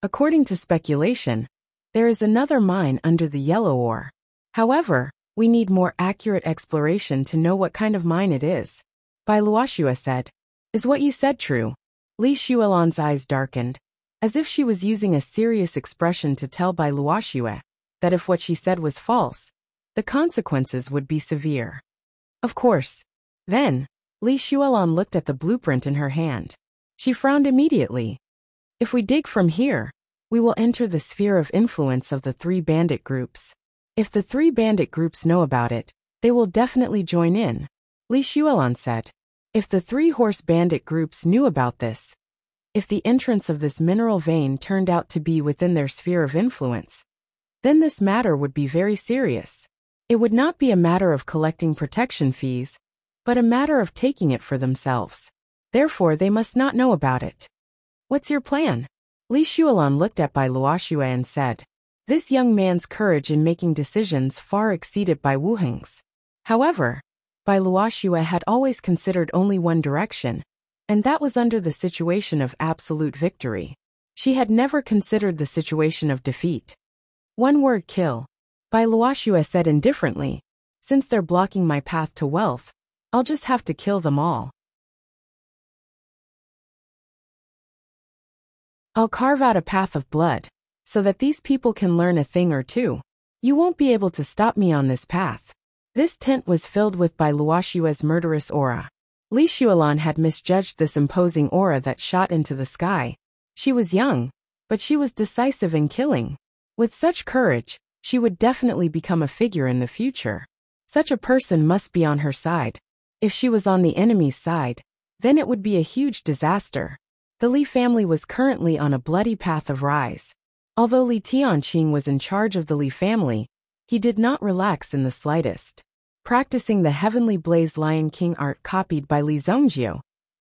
Speaker 1: According to speculation, there is another mine under the yellow ore. However, we need more accurate exploration to know what kind of mine it is. Bai Luoxue said. Is what you said true? Li Xuelan's eyes darkened, as if she was using a serious expression to tell Bai Luoxue that if what she said was false, the consequences would be severe. Of course. Then, Li Xuelan looked at the blueprint in her hand. She frowned immediately. If we dig from here, we will enter the sphere of influence of the 3 bandit groups. If the 3 bandit groups know about it, they will definitely join in, Li Xuelan said. If the 3 horse bandit groups knew about this, if the entrance of this mineral vein turned out to be within their sphere of influence, then this matter would be very serious. It would not be a matter of collecting protection fees, but a matter of taking it for themselves. Therefore, they must not know about it. What's your plan? Li Xuelan looked at Bai Luoxue and said. This young man's courage in making decisions far exceeded Bai Wuheng's. However, Bai Luoxue had always considered only one direction, and that was under the situation of absolute victory. She had never considered the situation of defeat. One word: kill. Bai Luoxue said indifferently. Since they're blocking my path to wealth, I'll just have to kill them all. I'll carve out a path of blood, so that these people can learn a thing or two. You won't be able to stop me on this path. This tent was filled with by Luoshua's murderous aura. Li Xuelan had misjudged this imposing aura that shot into the sky. She was young, but she was decisive in killing. With such courage, she would definitely become a figure in the future. Such a person must be on her side. If she was on the enemy's side, then it would be a huge disaster. The Li family was currently on a bloody path of rise. Although Li Tianqing was in charge of the Li family, he did not relax in the slightest. Practicing the heavenly blaze Lion King art copied by Li Zhongjiu,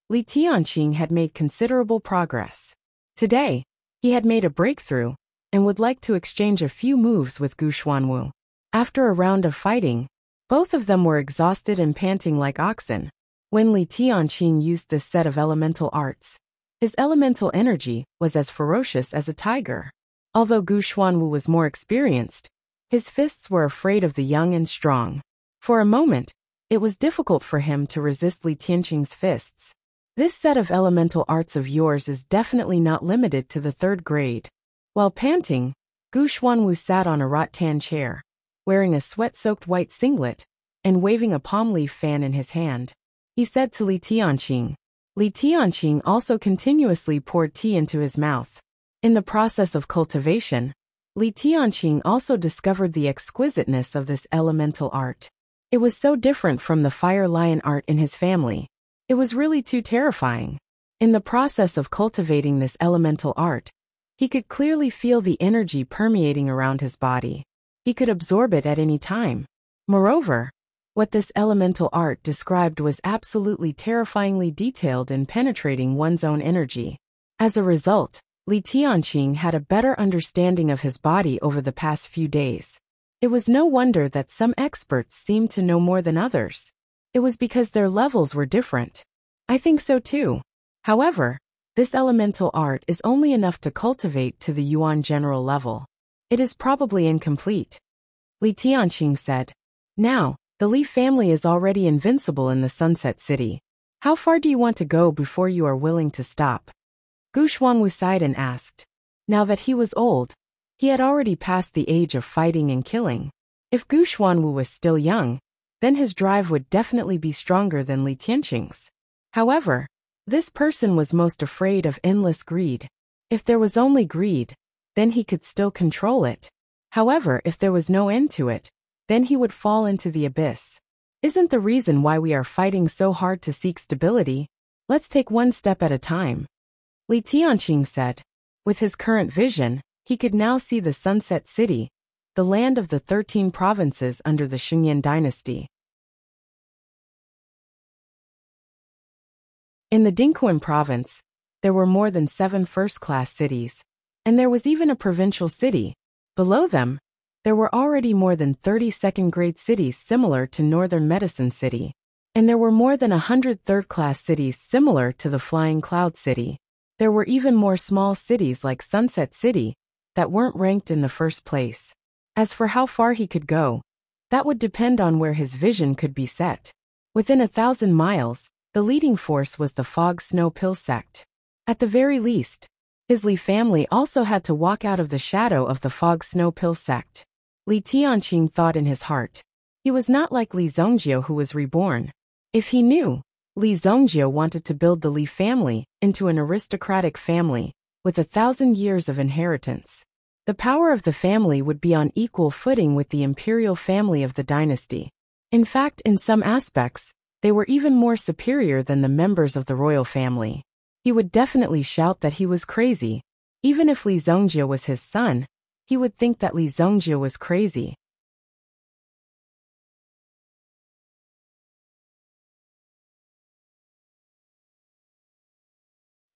Speaker 1: Li Tianqing had made considerable progress. Today, he had made a breakthrough, and would like to exchange a few moves with Gu Xuanwu. After a round of fighting, both of them were exhausted and panting like oxen. When Li Tianqing used this set of elemental arts, his elemental energy was as ferocious as a tiger. Although Gu Xuanwu was more experienced, his fists were afraid of the young and strong. For a moment, it was difficult for him to resist Li Tianqing's fists. This set of elemental arts of yours is definitely not limited to the 3rd grade. While panting, Gu Xuanwu sat on a rattan chair, wearing a sweat-soaked white singlet, and waving a palm leaf fan in his hand. He said to Li Tianqing. Li Tianqing also continuously poured tea into his mouth. In the process of cultivation, Li Tianqing also discovered the exquisiteness of this elemental art. It was so different from the fire lion art in his family. It was really too terrifying. In the process of cultivating this elemental art, he could clearly feel the energy permeating around his body. He could absorb it at any time. Moreover, what this elemental art described was absolutely terrifyingly detailed in penetrating one's own energy. As a result, Li Tianqing had a better understanding of his body over the past few days. It was no wonder that some experts seemed to know more than others. It was because their levels were different. I think so too. However, this elemental art is only enough to cultivate to the Yuan general level. It is probably incomplete. Li Tianqing said. Now, the Li family is already invincible in the Sunset City. How far do you want to go before you are willing to stop? Gu Xuanwu sighed and asked. Now that he was old, he had already passed the age of fighting and killing. If Gu Xuanwu was still young, then his drive would definitely be stronger than Li Tianqing's. However, this person was most afraid of endless greed. If there was only greed, then he could still control it. However, if there was no end to it, then he would fall into the abyss. Isn't the reason why we are fighting so hard to seek stability? Let's take one step at a time. Li Tianqing said. With his current vision, he could now see the Sunset City, the land of the 13 provinces under the Xingyan dynasty. In the Dingquan province, there were more than 7 first-class cities, and there was even a provincial city. Below them, there were already more than 30 second-grade cities similar to Northern Medicine City, and there were more than 100 third-class cities similar to the Flying Cloud City. There were even more small cities like Sunset City that weren't ranked in the first place. As for how far he could go, that would depend on where his vision could be set. Within 1,000 miles, the leading force was the Fog Snow Pill sect. At the very least, his Li family also had to walk out of the shadow of the Fog Snow Pill sect. Li Tianqing thought in his heart. He was not like Li Zhongjiu who was reborn. If he knew, Li Zhongjiu wanted to build the Li family into an aristocratic family with 1,000 years of inheritance. The power of the family would be on equal footing with the imperial family of the dynasty. In fact, in some aspects, they were even more superior than the members of the royal family. He would definitely shout that he was crazy. Even if Li Zhongjiu was his son, he would think that Li Zhongjiu was crazy.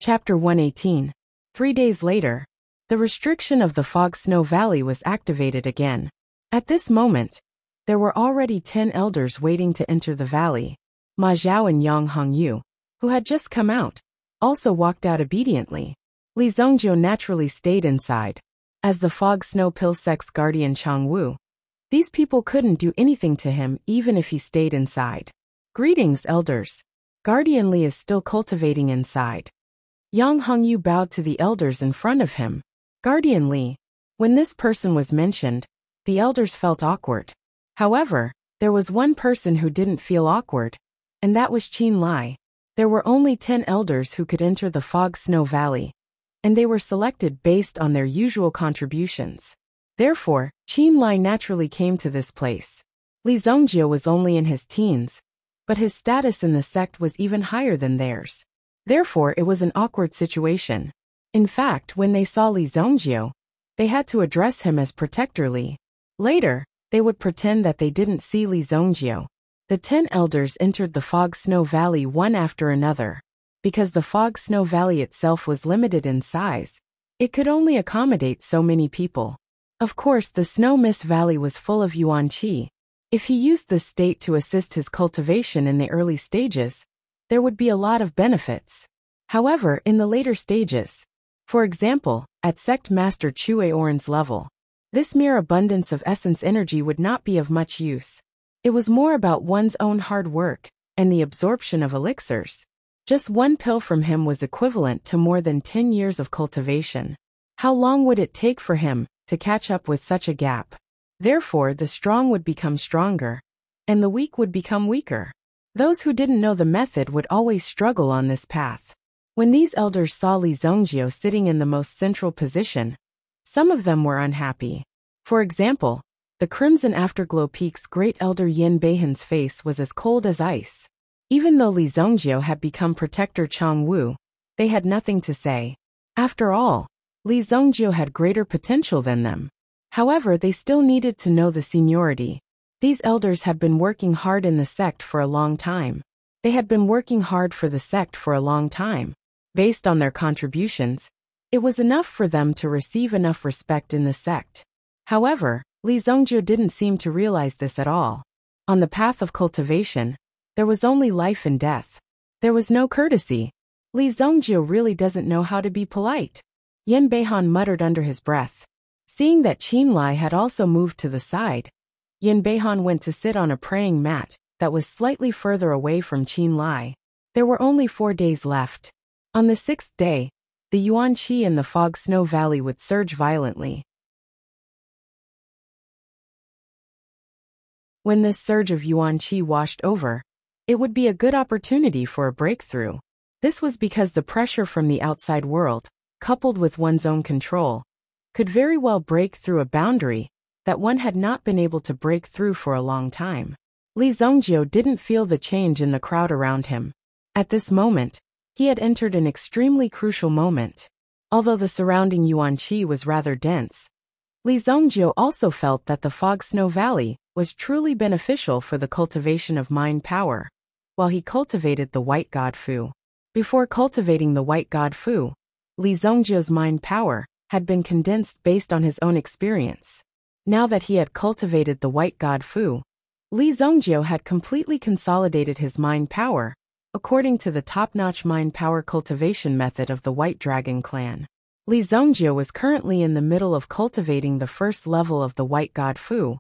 Speaker 1: Chapter 118. 3 days later, the restriction of the Fog Snow Valley was activated again. At this moment, there were already 10 elders waiting to enter the valley. Ma Zhao and Yang Hongyu, who had just come out, also walked out obediently. Li Zhongjiu naturally stayed inside. As the Fog Snow Pill sect's guardian Changwu, these people couldn't do anything to him even if he stayed inside. Greetings, elders. Guardian Li is still cultivating inside. Yang Hongyu bowed to the elders in front of him. Guardian Li. When this person was mentioned, the elders felt awkward. However, There was one person who didn't feel awkward, and that was Qin Lai. There were only 10 elders who could enter the Fog Snow Valley, and they were selected based on their usual contributions. Therefore, Qin Lai naturally came to this place. Li Zongjie was only in his teens, but his status in the sect was even higher than theirs. Therefore, it was an awkward situation. In fact, when they saw Li Zongjie, they had to address him as Protector Li. Later, they would pretend that they didn't see Li Zongjie. The 10 elders entered the Fog Snow Valley one after another. Because the Fog Snow Valley itself was limited in size, it could only accommodate so many people. Of course, the Snow Mist Valley was full of Yuan Qi. If he used this state to assist his cultivation in the early stages, there would be a lot of benefits. However, in the later stages, for example, at Sect Master Chue Oran's level, this mere abundance of essence energy would not be of much use. It was more about one's own hard work and the absorption of elixirs. Just one pill from him was equivalent to more than 10 years of cultivation. How long would it take for him to catch up with such a gap? Therefore, the strong would become stronger, and the weak would become weaker. Those who didn't know the method would always struggle on this path. When these elders saw Li Zongjie sitting in the most central position, some of them were unhappy. For example, the Crimson Afterglow Peak's great elder Yin Beihan's face was as cold as ice. Even though Li Zongjie had become Protector Changwu, they had nothing to say. After all, Li Zongjie had greater potential than them. However, they still needed to know the seniority. These elders had been working hard in the sect for a long time. They had been working hard for the sect for a long time. Based on their contributions, it was enough for them to receive enough respect in the sect. However, Li Zongjie didn't seem to realize this at all. On the path of cultivation, there was only life and death. There was no courtesy. Li Zongjie really doesn't know how to be polite. Yin Beihan muttered under his breath. Seeing that Qin Lai had also moved to the side, Yin Beihan went to sit on a praying mat that was slightly further away from Qin Lai. There were only 4 days left. On the 6th day, the Yuan Qi in the Fog Snow Valley would surge violently. When this surge of Yuan Qi washed over, it would be a good opportunity for a breakthrough. This was because the pressure from the outside world, coupled with one's own control, could very well break through a boundary that one had not been able to break through for a long time. Li Zongjie didn't feel the change in the crowd around him. At this moment, he had entered an extremely crucial moment. Although the surrounding Yuan Qi was rather dense, Li Zongjie also felt that the Fog Snow Valley was truly beneficial for the cultivation of mind power, while he cultivated the White God Fu. Before cultivating the White God Fu, Li Zongjie's mind power had been condensed based on his own experience. Now that he had cultivated the White God Fu, Li Zongjie had completely consolidated his mind power, according to the top-notch mind power cultivation method of the White Dragon clan. Li Zongjie was currently in the middle of cultivating the first level of the White God Fu,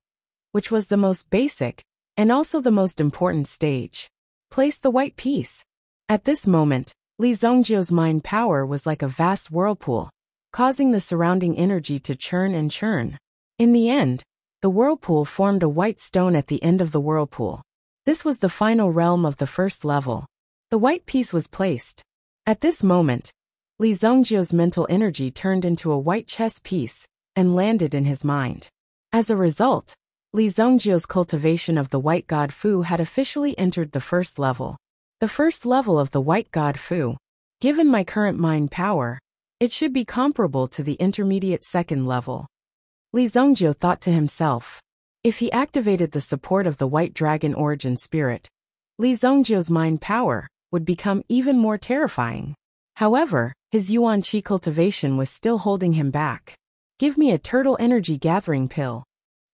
Speaker 1: which was the most basic, and also the most important stage. Place the white piece. At this moment, Li Zongjie's mind power was like a vast whirlpool, causing the surrounding energy to churn and churn. In the end, the whirlpool formed a white stone at the end of the whirlpool. This was the final realm of the first level. The white piece was placed. At this moment, Li Zongjie's mental energy turned into a white chess piece and landed in his mind. As a result, Li Zongjie's cultivation of the White God Fu had officially entered the first level. The first level of the White God Fu. Given my current mind power, it should be comparable to the intermediate second level. Li Zongjie thought to himself. If he activated the support of the White Dragon origin spirit, Li Zongjie's mind power would become even more terrifying. However, his Yuan Qi cultivation was still holding him back. Give me a turtle energy gathering pill.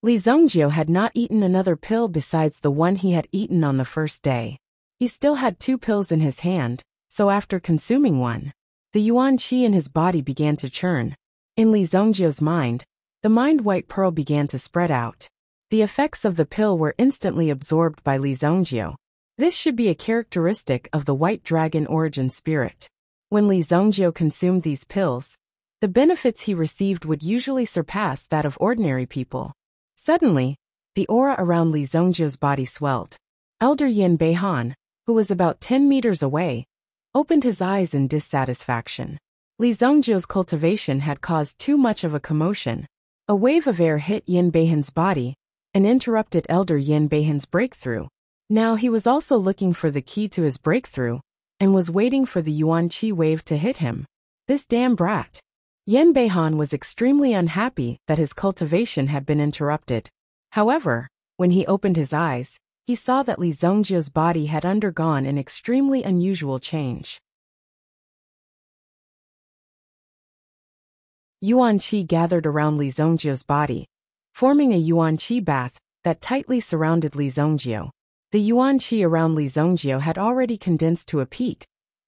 Speaker 1: Li Zongjie had not eaten another pill besides the one he had eaten on the first day. He still had 2 pills in his hand, so after consuming one, the Yuan Qi in his body began to churn. In Li Zongjie's mind, the mind white pearl began to spread out. The effects of the pill were instantly absorbed by Li Zongjie. This should be a characteristic of the White Dragon origin spirit. When Li Zongjie consumed these pills, the benefits he received would usually surpass that of ordinary people. Suddenly, The aura around Li Zhongjie's body swelled. Elder Yin Beihan, who was about 10 meters away, opened his eyes in dissatisfaction. Li Zhongjie's cultivation had caused too much of a commotion. A wave of air hit Yin Beihan's body and interrupted Elder Yin Beihan's breakthrough. Now he was also looking for the key to his breakthrough and was waiting for the Yuan Qi wave to hit him. This damn brat. Yin Beihan was extremely unhappy that his cultivation had been interrupted. However, when he opened his eyes, he saw that Li Zhongjie's body had undergone an extremely unusual change. Yuan Qi gathered around Li Zhongjie's body, forming a Yuan Qi bath that tightly surrounded Li Zhongjie. The Yuan Qi around Li Zhongjie had already condensed to a peak,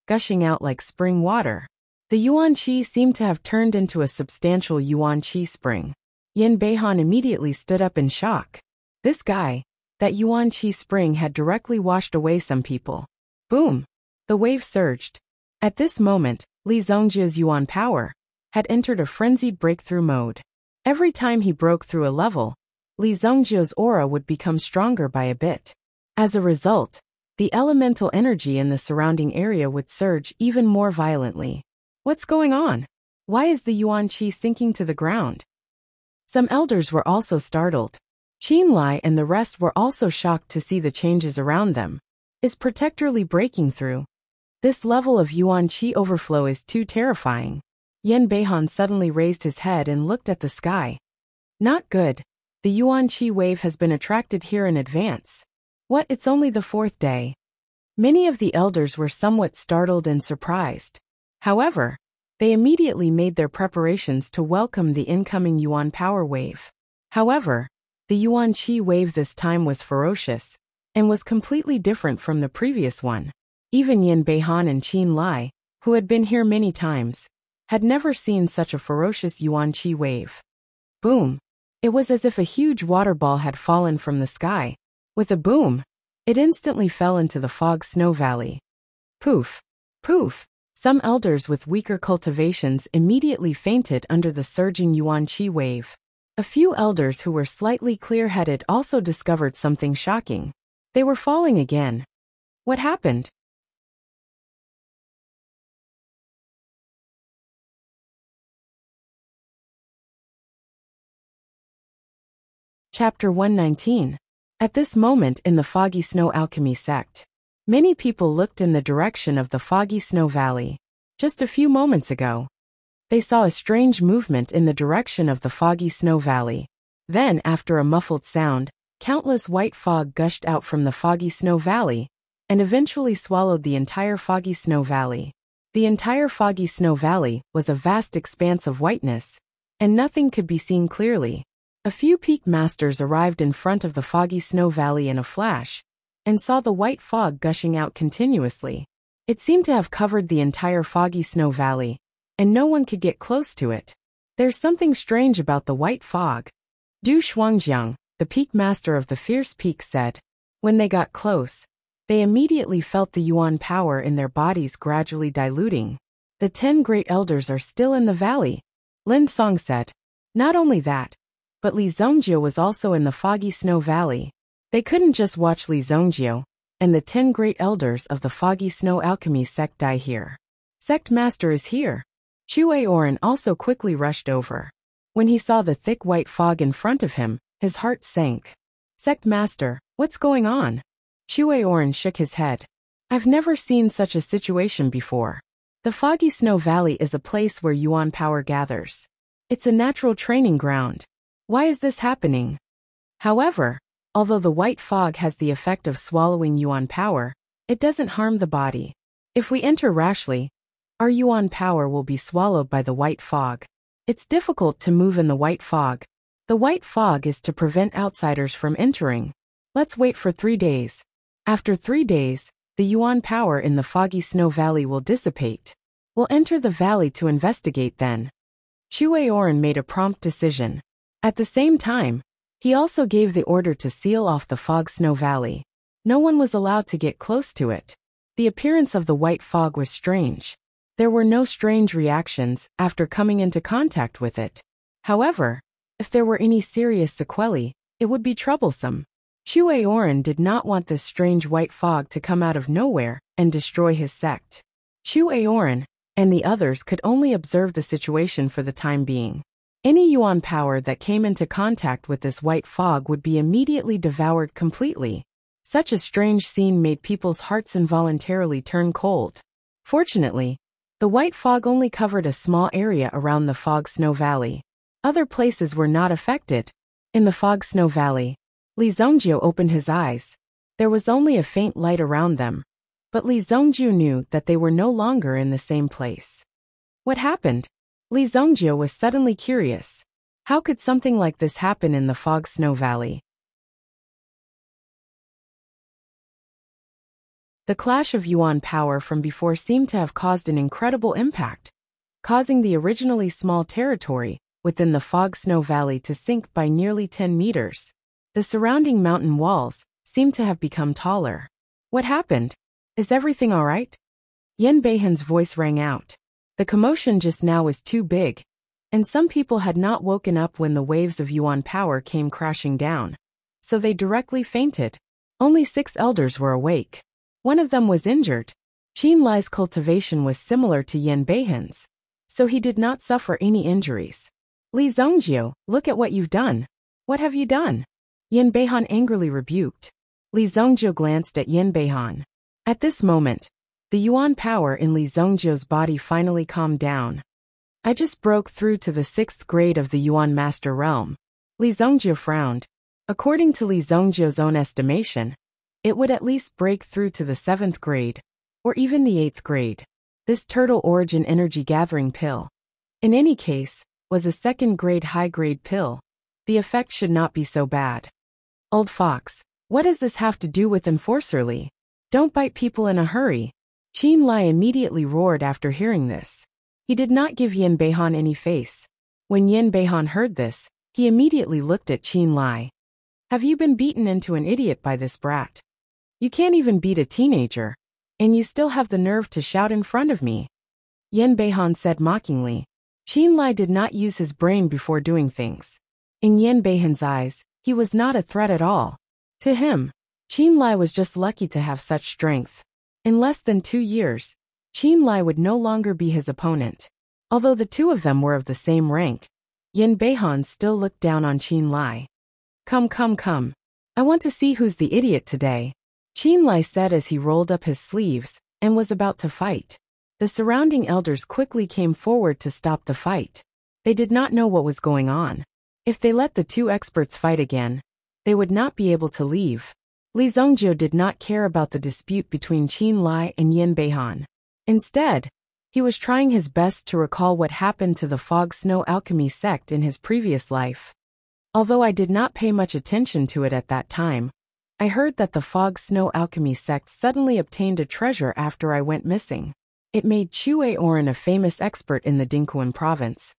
Speaker 1: gushing out like spring water. The Yuan Qi seemed to have turned into a substantial Yuan Qi spring. Yin Beihan immediately stood up in shock. This guy, that Yuan Qi spring had directly washed away some people. Boom! The wave surged. At this moment, Li Zhongjie's Yuan power had entered a frenzied breakthrough mode. Every time he broke through a level, Li Zhongjie's aura would become stronger by a bit. As a result, the elemental energy in the surrounding area would surge even more violently. What's going on? Why is the Yuan Qi sinking to the ground? Some elders were also startled. Qin Lai and the rest were also shocked to see the changes around them. Is Protector Li breaking through? This level of Yuan Qi overflow is too terrifying. Yin Beihan suddenly raised his head and looked at the sky. Not good. The Yuan Qi wave has been attracted here in advance. What, it's only the 4th day? Many of the elders were somewhat startled and surprised. However, they immediately made their preparations to welcome the incoming Yuan power wave. However, the Yuan Qi wave this time was ferocious and was completely different from the previous one. Even Yin Beihan and Qin Lai, who had been here many times, had never seen such a ferocious Yuan Qi wave. Boom! It was as if a huge water ball had fallen from the sky. With a boom, it instantly fell into the fog snow valley. Poof! Poof! Some elders with weaker cultivations immediately fainted under the surging Yuan Qi wave. A few elders who were slightly clear-headed also discovered something shocking. They were falling again. What happened? Chapter 119. At this moment in the Foggy Snow Alchemy sect, many people looked in the direction of the Foggy Snow Valley. Just a few moments ago, they saw a strange movement in the direction of the Foggy Snow Valley. Then, after a muffled sound, countless white fog gushed out from the Foggy Snow Valley and eventually swallowed the entire Foggy Snow Valley. The entire Foggy Snow Valley was a vast expanse of whiteness, and nothing could be seen clearly. A few peak masters arrived in front of the Foggy Snow Valley in a flash, and saw the white fog gushing out continuously. It seemed to have covered the entire Foggy Snow Valley, and no one could get close to it. There's something strange about the white fog. Du Shuangjiang, the peak master of the Fierce Peak, said. When they got close, they immediately felt the Yuan power in their bodies gradually diluting. The 10 great elders are still in the valley, Lin Song said. Not only that, but Li Zhongjie was also in the Foggy Snow Valley. They couldn't just watch Li Zhongjie and the 10 great elders of the Foggy Snow Alchemy sect die here. Sect Master is here. Chu Aoran also quickly rushed over. When he saw the thick white fog in front of him, his heart sank. Sect Master, what's going on? Chu Aoran shook his head. I've never seen such a situation before. The Foggy Snow Valley is a place where Yuan power gathers. It's a natural training ground. Why is this happening? However, although the white fog has the effect of swallowing Yuan power, it doesn't harm the body. If we enter rashly, our Yuan power will be swallowed by the white fog. It's difficult to move in the white fog. The white fog is to prevent outsiders from entering. Let's wait for 3 days. After 3 days, the Yuan power in the Foggy Snow Valley will dissipate. We'll enter the valley to investigate then. Chu Aoran made a prompt decision. At the same time, he also gave the order to seal off the Fog Snow Valley. No one was allowed to get close to it. The appearance of the white fog was strange. There were no strange reactions after coming into contact with it. However, if there were any serious sequelae, It would be troublesome. Chue Oren did not want this strange white fog to come out of nowhere and destroy his sect. Chue Oren and the others could only observe the situation for the time being. Any Yuan power that came into contact with this white fog would be immediately devoured completely. Such a strange scene made people's hearts involuntarily turn cold. Fortunately, the white fog only covered a small area around the Fog Snow Valley. Other places were not affected. In the Fog Snow Valley, Li Zhongjiu opened his eyes. There was only a faint light around them, but Li Zhongjiu knew that they were no longer in the same place. What happened? Li Zhongjiu was suddenly curious. How could something like this happen in the Fog Snow Valley? The clash of Yuan power from before seemed to have caused an incredible impact, causing the originally small territory within the Fog Snow Valley to sink by nearly 10 meters. The surrounding mountain walls seemed to have become taller. What happened? Is everything all right? Yan Beihan's voice rang out. The commotion just now was too big, and some people had not woken up when the waves of Yuan power came crashing down, so they directly fainted. Only 6 elders were awake. One of them was injured. Qin Lai's cultivation was similar to Yan Beihan's, so he did not suffer any injuries. Li Zhongjiu, look at what you've done. What have you done? Yan Beihan angrily rebuked. Li Zhongjiu glanced at Yan Beihan. At this moment, the Yuan power in Li Zhongjiu's body finally calmed down. I just broke through to the 6th grade of the Yuan Master Realm. Li Zhongjiu frowned. According to Li Zhongjiu's own estimation, it would at least break through to the 7th grade, or even the 8th grade. This turtle origin energy gathering pill, in any case, was a 2nd grade high-grade pill. The effect should not be so bad. Old fox, what does this have to do with Enforcerly? Don't bite people in a hurry. Qin Lai immediately roared after hearing this. He did not give Yan Beihan any face. When Yan Beihan heard this, he immediately looked at Qin Lai. Have you been beaten into an idiot by this brat? You can't even beat a teenager, and you still have the nerve to shout in front of me. Yan Beihan said mockingly. Qin Lai did not use his brain before doing things. In Yan Beihan's eyes, he was not a threat at all. To him, Qin Lai was just lucky to have such strength. In less than 2 years, Qin Lai would no longer be his opponent. Although the two of them were of the same rank, Yan Beihan still looked down on Qin Lai. Come. I want to see who's the idiot today. Qin Lai said as he rolled up his sleeves and was about to fight. The surrounding elders quickly came forward to stop the fight. They did not know what was going on. If they let the 2 experts fight again, they would not be able to leave. Li Zhongjiu did not care about the dispute between Qin Lai and Yan Beihan. Instead, he was trying his best to recall what happened to the Fog Snow Alchemy sect in his previous life. Although I did not pay much attention to it at that time, I heard that the Fog Snow Alchemy sect suddenly obtained a treasure after I went missing. It made Chue Oren a famous expert in the Dingquan province.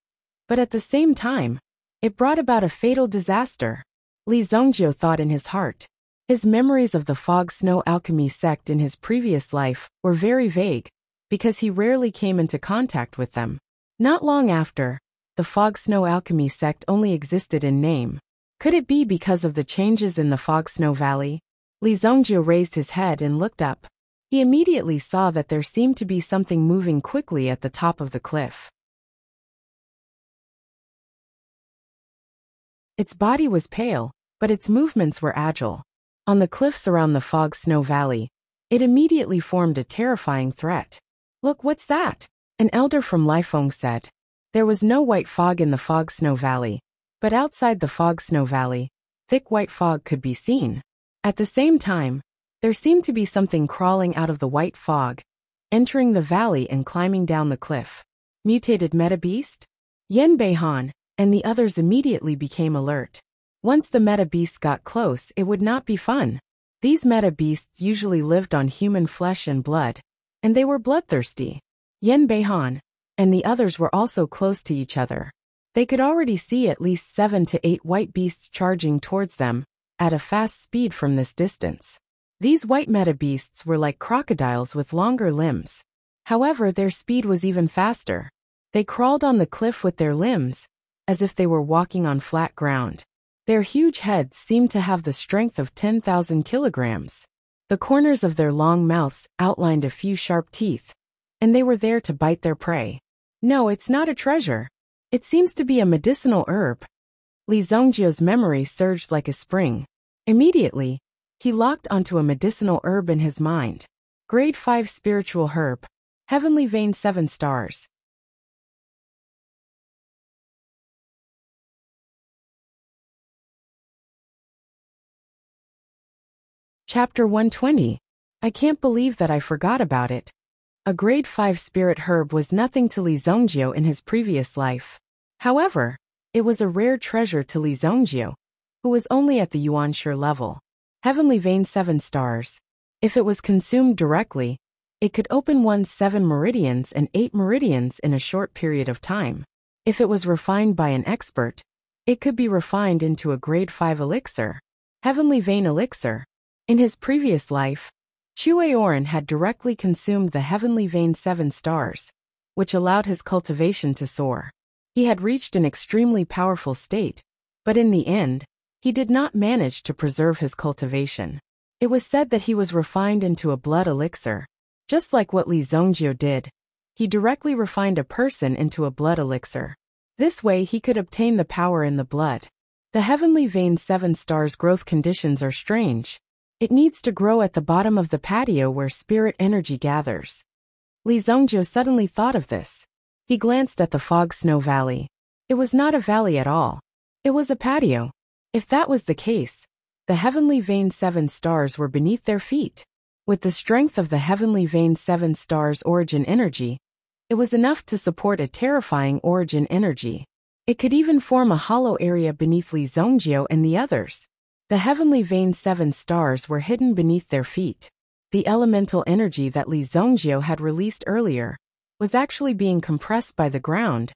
Speaker 1: But at the same time, it brought about a fatal disaster. Li Zhongjiu thought in his heart. His memories of the Fog Snow Alchemy sect in his previous life were very vague, because he rarely came into contact with them. Not long after, the Fog Snow Alchemy sect only existed in name. Could it be because of the changes in the Fog Snow Valley? Li Zhongjiu raised his head and looked up. He immediately saw that there seemed to be something moving quickly at the top of the cliff. Its body was pale, but its movements were agile. On the cliffs around the Fog Snow Valley, it immediately formed a terrifying threat. Look, what's that? An elder from Lifeng said. There was no white fog in the Fog Snow Valley, but outside the Fog Snow Valley, thick white fog could be seen. At the same time, there seemed to be something crawling out of the white fog, entering the valley and climbing down the cliff. Mutated meta beast? Yan Beihan and the others immediately became alert. Once the meta beast got close, it would not be fun. These meta beasts usually lived on human flesh and blood, and they were bloodthirsty. Yan Beihan and the others were also close to each other. They could already see at least 7 to 8 white beasts charging towards them at a fast speed from this distance. These white meta beasts were like crocodiles with longer limbs. However, their speed was even faster. They crawled on the cliff with their limbs, as if they were walking on flat ground. Their huge heads seemed to have the strength of 10,000 kilograms. The corners of their long mouths outlined a few sharp teeth, and they were there to bite their prey. No, it's not a treasure. It seems to be a medicinal herb. Li Zongjio's memory surged like a spring. Immediately, he locked onto a medicinal herb in his mind. Grade 5 spiritual herb. Heavenly vein 7 stars. Chapter 120. I can't believe that I forgot about it. A grade 5 spirit herb was nothing to Li Zongjio in his previous life. However, it was a rare treasure to Li Zongjio, who was only at the Yuanshi level. Heavenly vein 7 stars. If it was consumed directly, it could open one's 7 meridians and 8 meridians in a short period of time. If it was refined by an expert, it could be refined into a grade 5 elixir. Heavenly vein elixir. In his previous life, Chue Oren had directly consumed the heavenly vein 7 stars, which allowed his cultivation to soar. He had reached an extremely powerful state, but in the end, he did not manage to preserve his cultivation. It was said that he was refined into a blood elixir. Just like what Li Zongjio did, he directly refined a person into a blood elixir. This way he could obtain the power in the blood. The heavenly vein 7 stars growth conditions are strange. It needs to grow at the bottom of the patio where spirit energy gathers. Li Zongjio suddenly thought of this. He glanced at the fog snow valley. It was not a valley at all. It was a patio. If that was the case, the heavenly vein 7 stars were beneath their feet. With the strength of the heavenly vein 7 stars origin energy, it was enough to support a terrifying origin energy. It could even form a hollow area beneath Li Zongjio and the others. The heavenly vein 7 stars were hidden beneath their feet. The elemental energy that Li Zongjio had released earlier was actually being compressed by the ground,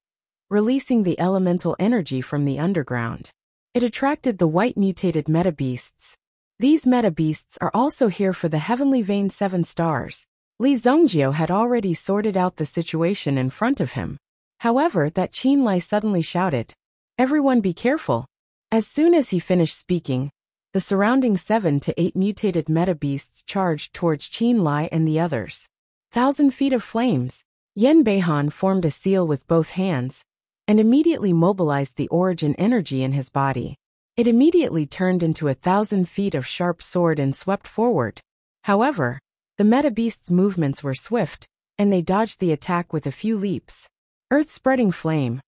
Speaker 1: releasing the elemental energy from the underground. It attracted the white mutated meta-beasts. These meta-beasts are also here for the heavenly vein 7 stars. Li Zongjio had already sorted out the situation in front of him. However, that Qin Lai suddenly shouted, "Everyone be careful." As soon as he finished speaking, the surrounding 7 to 8 mutated meta-beasts charged towards Qin Lai and the others. 1,000 feet of flames. Yen Beihan formed a seal with both hands, and immediately mobilized the origin energy in his body. It immediately turned into 1,000 feet of sharp sword and swept forward. However, the meta-beasts' movements were swift, and they dodged the attack with a few leaps. Earth-spreading flame.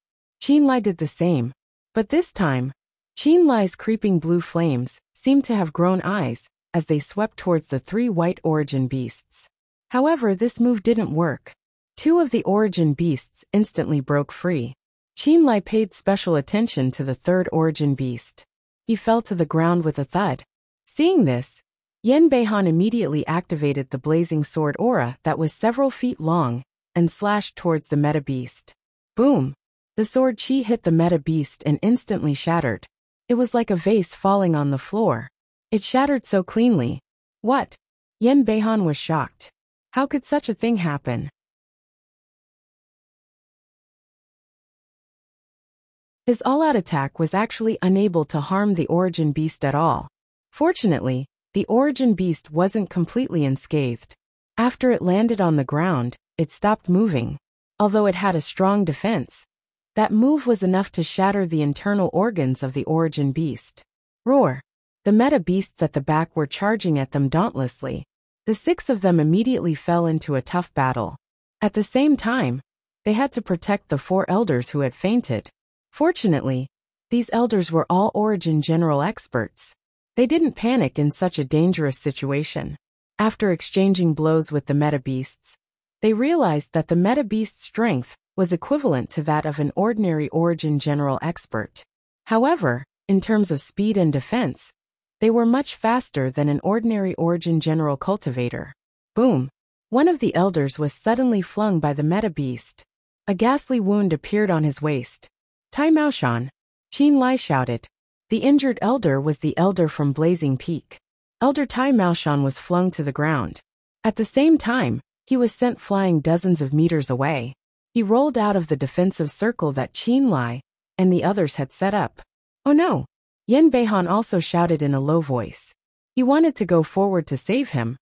Speaker 1: Qin Lai did the same, but this time, Qin Lai's creeping blue flames seemed to have grown eyes as they swept towards the 3 white origin beasts. However, this move didn't work. 2 of the origin beasts instantly broke free. Qin Lai paid special attention to the 3rd origin beast. He fell to the ground with a thud. Seeing this, Yen Beihan immediately activated the blazing sword aura that was several feet long and slashed towards the meta-beast. Boom! The sword chi hit the meta-beast and instantly shattered. It was like a vase falling on the floor. It shattered so cleanly. What? Yen Beihan was shocked. How could such a thing happen? His all-out attack was actually unable to harm the origin beast at all. Fortunately, the origin beast wasn't completely unscathed. After it landed on the ground, it stopped moving. Although it had a strong defense, that move was enough to shatter the internal organs of the origin beast. Roar! The meta-beasts at the back were charging at them dauntlessly. The 6 of them immediately fell into a tough battle. At the same time, they had to protect the 4 elders who had fainted. Fortunately, these elders were all origin general experts. They didn't panic in such a dangerous situation. After exchanging blows with the meta-beasts, they realized that the meta-beast's strength was equivalent to that of an ordinary origin general expert. However, in terms of speed and defense, they were much faster than an ordinary origin general cultivator. Boom! One of the elders was suddenly flung by the meta-beast. A ghastly wound appeared on his waist. Tai Maoshan! Qin Lai shouted. The injured elder was the elder from Blazing Peak. Elder Tai Maoshan was flung to the ground. At the same time, he was sent flying dozens of meters away. He rolled out of the defensive circle that Qin Lai and the others had set up. Oh no! Yen Beihan also shouted in a low voice. He wanted to go forward to save him,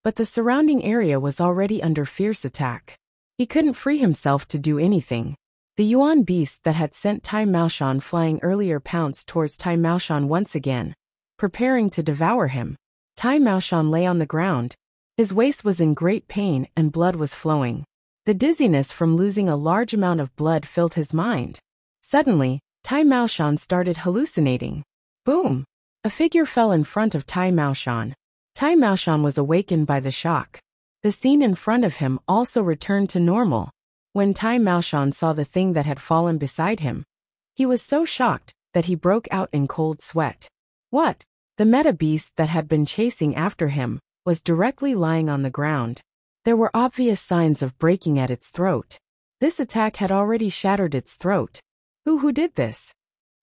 Speaker 1: but the surrounding area was already under fierce attack. He couldn't free himself to do anything. The Yuan beast that had sent Tai Maoshan flying earlier pounced towards Tai Maoshan once again, preparing to devour him. Tai Maoshan lay on the ground. His waist was in great pain and blood was flowing. The dizziness from losing a large amount of blood filled his mind. Suddenly, Tai Maoshan started hallucinating. Boom! A figure fell in front of Tai Maoshan. Tai Maoshan was awakened by the shock. The scene in front of him also returned to normal. When Tai Maoshan saw the thing that had fallen beside him, he was so shocked that he broke out in cold sweat. What? The meta beast that had been chasing after him was directly lying on the ground. There were obvious signs of breaking at its throat. This attack had already shattered its throat. Who did this?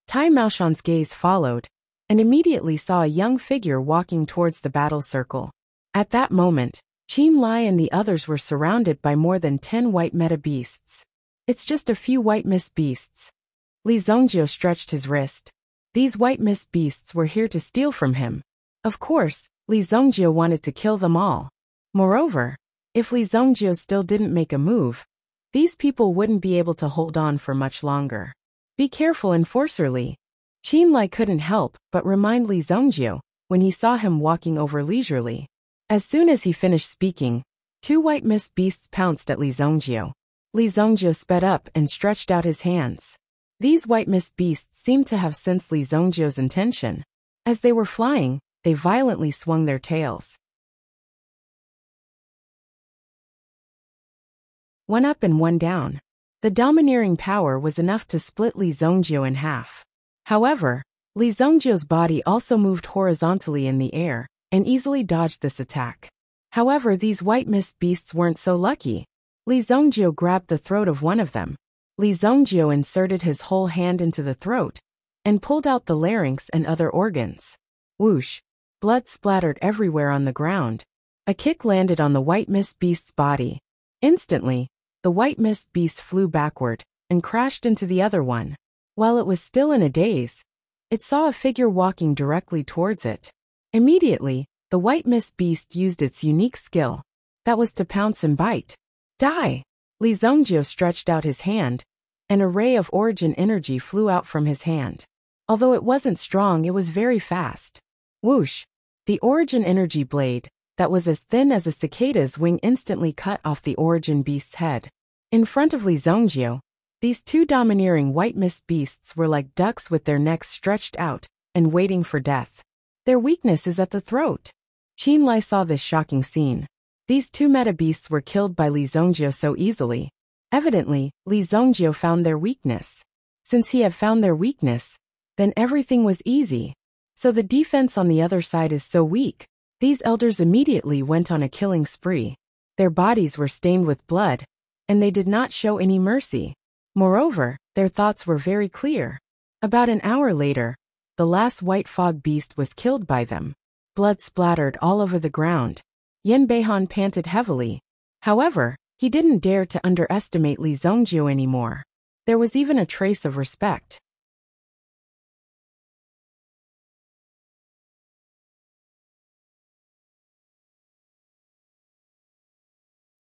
Speaker 1: Tai Maoshan's gaze followed, and immediately saw a young figure walking towards the battle circle. At that moment, Qin Lai and the others were surrounded by more than 10 white meta beasts. It's just a few white mist beasts. Li Zongjio stretched his wrist. These white mist beasts were here to steal from him. Of course, Li Zongjio wanted to kill them all. Moreover, if Li Zongjio still didn't make a move, these people wouldn't be able to hold on for much longer. Be careful, Enforcer Li. Qin Lai couldn't help but remind Li Zongjio when he saw him walking over leisurely. As soon as he finished speaking, 2 white mist beasts pounced at Li Zongjio. Li Zongjio sped up and stretched out his hands. These white mist beasts seemed to have sensed Li Zongjio's intention. As they were flying, they violently swung their tails. One up and one down. The domineering power was enough to split Li Zongjio in half. However, Li Zongjio's body also moved horizontally in the air and easily dodged this attack. However, these white mist beasts weren't so lucky. Li Zongjio grabbed the throat of one of them. Li Zongjio inserted his whole hand into the throat and pulled out the larynx and other organs. Whoosh! Blood splattered everywhere on the ground. A kick landed on the white mist beast's body. Instantly, the white mist beast flew backward and crashed into the other one. While it was still in a daze, it saw a figure walking directly towards it. Immediately, the white mist beast used its unique skill. That was to pounce and bite. Die! Li Zongjio stretched out his hand. An array of origin energy flew out from his hand. Although it wasn't strong, it was very fast. Whoosh! The origin energy blade, that was as thin as a cicada's wing, instantly cut off the origin beast's head. In front of Li Zongjio, these 2 domineering white mist beasts were like ducks with their necks stretched out and waiting for death. Their weakness is at the throat. Qin Lai saw this shocking scene. These 2 meta beasts were killed by Li Zongjio so easily. Evidently, Li Zongjio found their weakness. Since he had found their weakness, then everything was easy. So the defense on the other side is so weak. These elders immediately went on a killing spree. Their bodies were stained with blood, and they did not show any mercy. Moreover, their thoughts were very clear. About an hour later, the last white fog beast was killed by them. Blood splattered all over the ground. Yen Beihan panted heavily. However, he didn't dare to underestimate Li Zongjio anymore. There was even a trace of respect.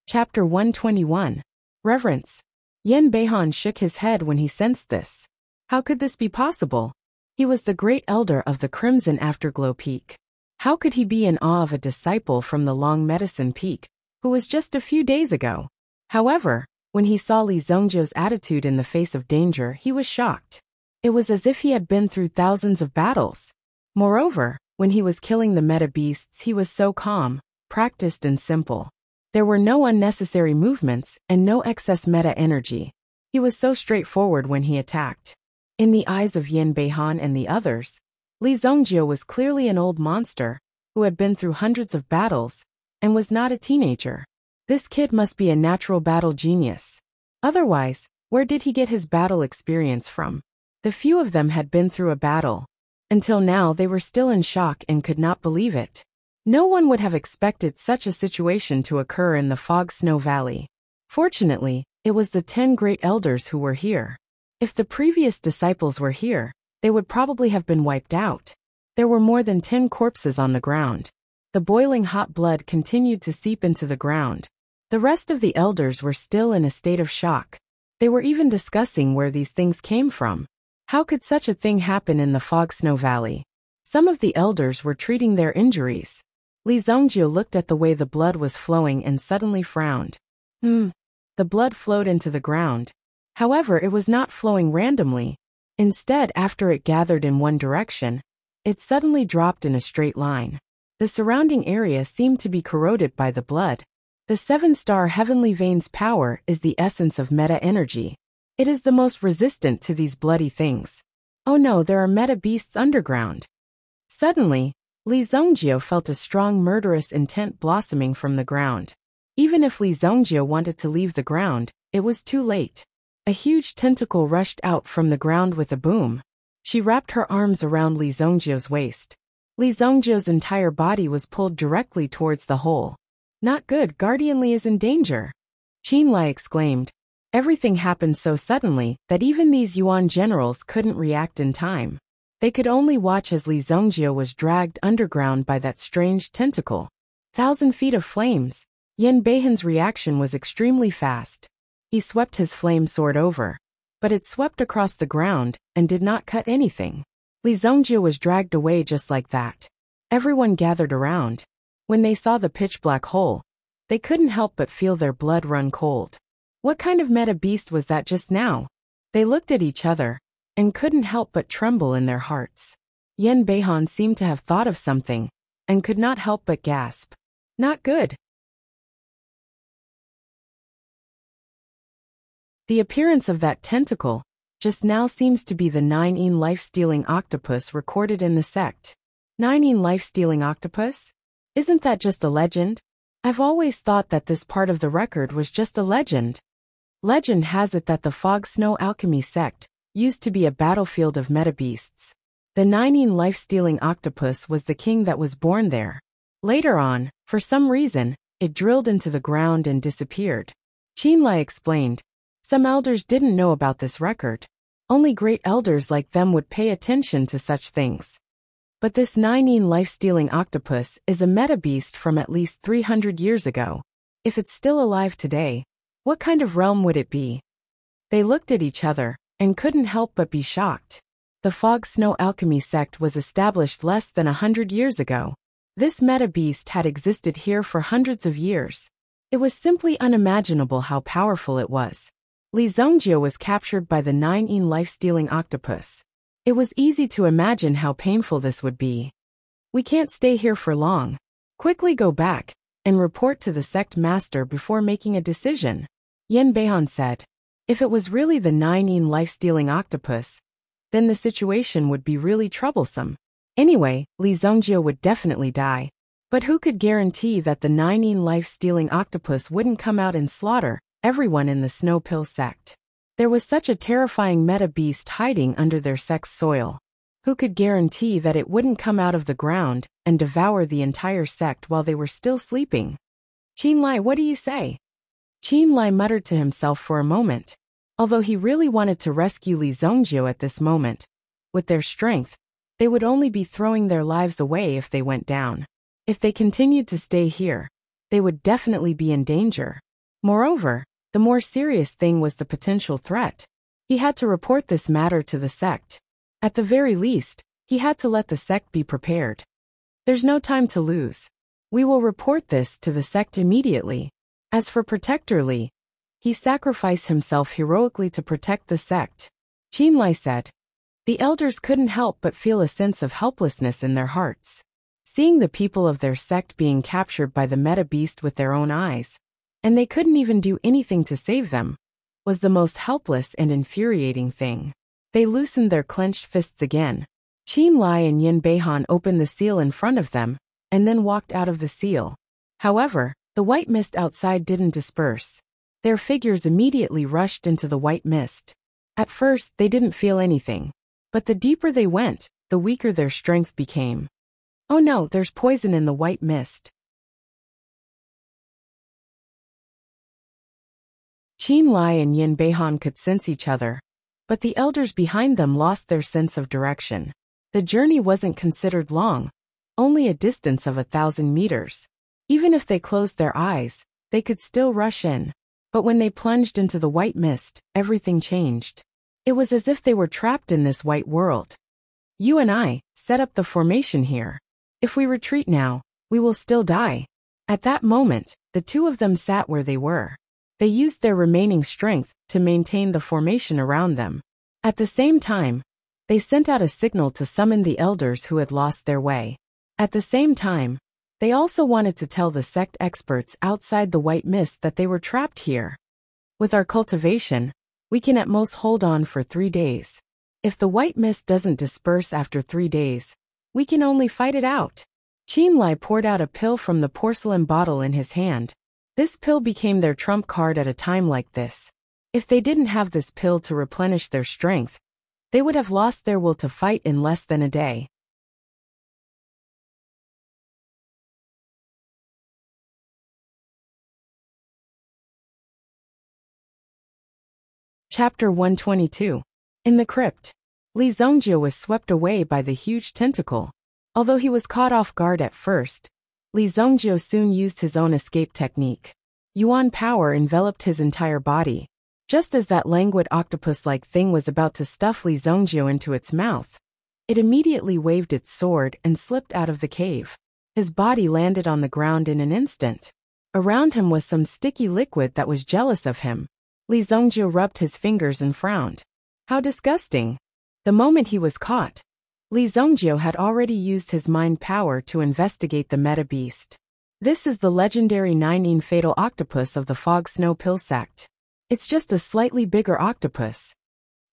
Speaker 1: Chapter 121. Reverence. Yen Beihan shook his head when he sensed this. How could this be possible? He was the great elder of the Crimson Afterglow Peak. How could he be in awe of a disciple from the Long Medicine Peak, who was just a few days ago? However, when he saw Li Zongjio's attitude in the face of danger, he was shocked. It was as if he had been through thousands of battles. Moreover, when he was killing the meta beasts, he was so calm, practiced and simple. There were no unnecessary movements and no excess meta energy. He was so straightforward when he attacked. In the eyes of Yen Beihan and the others, Li Zongjio was clearly an old monster who had been through hundreds of battles and was not a teenager. This kid must be a natural battle genius. Otherwise, where did he get his battle experience from? The few of them had been through a battle. Until now, they were still in shock and could not believe it. No one would have expected such a situation to occur in the Fog Snow Valley. Fortunately, it was the 10 great elders who were here. If the previous disciples were here, they would probably have been wiped out. There were more than 10 corpses on the ground. The boiling hot blood continued to seep into the ground. The rest of the elders were still in a state of shock. They were even discussing where these things came from. How could such a thing happen in the Fog Snow Valley? Some of the elders were treating their injuries. Li Zongjie looked at the way the blood was flowing and suddenly frowned. The blood flowed into the ground. However, it was not flowing randomly. Instead, after it gathered in one direction, it suddenly dropped in a straight line. The surrounding area seemed to be corroded by the blood. The 7-star heavenly vein's power is the essence of meta-energy. It is the most resistant to these bloody things. Oh no, there are meta-beasts underground. Suddenly, Li Zongjie felt a strong murderous intent blossoming from the ground. Even if Li Zongjie wanted to leave the ground, it was too late. A huge tentacle rushed out from the ground with a boom. She wrapped her arms around Li Zongjie's waist. Li Zongjie's entire body was pulled directly towards the hole. Not good, Guardian Li is in danger. Qin Lai exclaimed. Everything happened so suddenly that even these Yuan generals couldn't react in time. They could only watch as Li Zongjie was dragged underground by that strange tentacle. 1,000 feet of flames. Yan Beihan's reaction was extremely fast. He swept his flame sword over, but it swept across the ground and did not cut anything. Li Zongjie was dragged away just like that. Everyone gathered around. When they saw the pitch-black hole, they couldn't help but feel their blood run cold. What kind of meta-beast was that just now? They looked at each other and couldn't help but tremble in their hearts. Yan Beihan seemed to have thought of something and could not help but gasp. Not good. The appearance of that tentacle just now seems to be the 9 life-stealing octopus recorded in the sect. 9 life-stealing octopus? Isn't that just a legend? I've always thought that this part of the record was just a legend. Legend has it that the Fog Snow Alchemy sect used to be a battlefield of metabeasts. The 9 life-stealing octopus was the king that was born there. Later on, for some reason, it drilled into the ground and disappeared. Qin Lai explained. Some elders didn't know about this record. Only great elders like them would pay attention to such things. But this 9 life-stealing octopus is a meta-beast from at least 300 years ago. If it's still alive today, what kind of realm would it be? They looked at each other and couldn't help but be shocked. The Fog Snow Alchemy sect was established less than 100 years ago. This meta-beast had existed here for hundreds of years. It was simply unimaginable how powerful it was. Li Zongjie was captured by the 9 life-stealing octopus. It was easy to imagine how painful this would be. We can't stay here for long. Quickly go back and report to the sect master before making a decision, Yan Beihan said. If it was really the 9 life-stealing octopus, then the situation would be really troublesome. Anyway, Li Zongjie would definitely die. But who could guarantee that the 9 life-stealing octopus wouldn't come out and slaughter everyone in the Snow Pill sect? There was such a terrifying meta-beast hiding under their sect's soil. Who could guarantee that it wouldn't come out of the ground and devour the entire sect while they were still sleeping? Qin Lai, what do you say? Qin Lai muttered to himself for a moment. Although he really wanted to rescue Li Zongjie at this moment, with their strength, they would only be throwing their lives away if they went down. If they continued to stay here, they would definitely be in danger. Moreover, the more serious thing was the potential threat. He had to report this matter to the sect. At the very least, he had to let the sect be prepared. There's no time to lose. We will report this to the sect immediately. As for Protector Li, he sacrificed himself heroically to protect the sect. Qin Lai said. The elders couldn't help but feel a sense of helplessness in their hearts. Seeing the people of their sect being captured by the meta-beast with their own eyes, and they couldn't even do anything to save them, was the most helpless and infuriating thing. They loosened their clenched fists again. Qin Lai and Yan Beihan opened the seal in front of them, and then walked out of the seal. However, the white mist outside didn't disperse. Their figures immediately rushed into the white mist. At first, they didn't feel anything. But the deeper they went, the weaker their strength became. Oh no, there's poison in the white mist. Qin Lai and Yan Beihan could sense each other, But the elders behind them lost their sense of direction. The journey wasn't considered long, only a distance of 1,000 meters. Even if they closed their eyes, they could still rush in. But when they plunged into the white mist, everything changed. It was as if they were trapped in this white world. You and I set up the formation here. If we retreat now, we will still die. At that moment, the two of them sat where they were. They used their remaining strength to maintain the formation around them. At the same time, they sent out a signal to summon the elders who had lost their way. At the same time, they also wanted to tell the sect experts outside the white mist that they were trapped here. With our cultivation, we can at most hold on for 3 days. If the white mist doesn't disperse after 3 days, we can only fight it out. Qin Lai poured out a pill from the porcelain bottle in his hand. This pill became their trump card at a time like this. If they didn't have this pill to replenish their strength, they would have lost their will to fight in less than a day. Chapter 122. In the crypt, Li Zongjie was swept away by the huge tentacle. Although he was caught off guard at first, Li Zongjie soon used his own escape technique. Yuan power enveloped his entire body. Just as that languid octopus-like thing was about to stuff Li Zongjie into its mouth, it immediately waved its sword and slipped out of the cave. His body landed on the ground in an instant. Around him was some sticky liquid that was jealous of him. Li Zongjie rubbed his fingers and frowned. How disgusting! The moment he was caught, Li Zongjie had already used his mind power to investigate the meta beast. This is the legendary 9 fatal octopus of the Fog Snow Pill sect. It's just a slightly bigger octopus.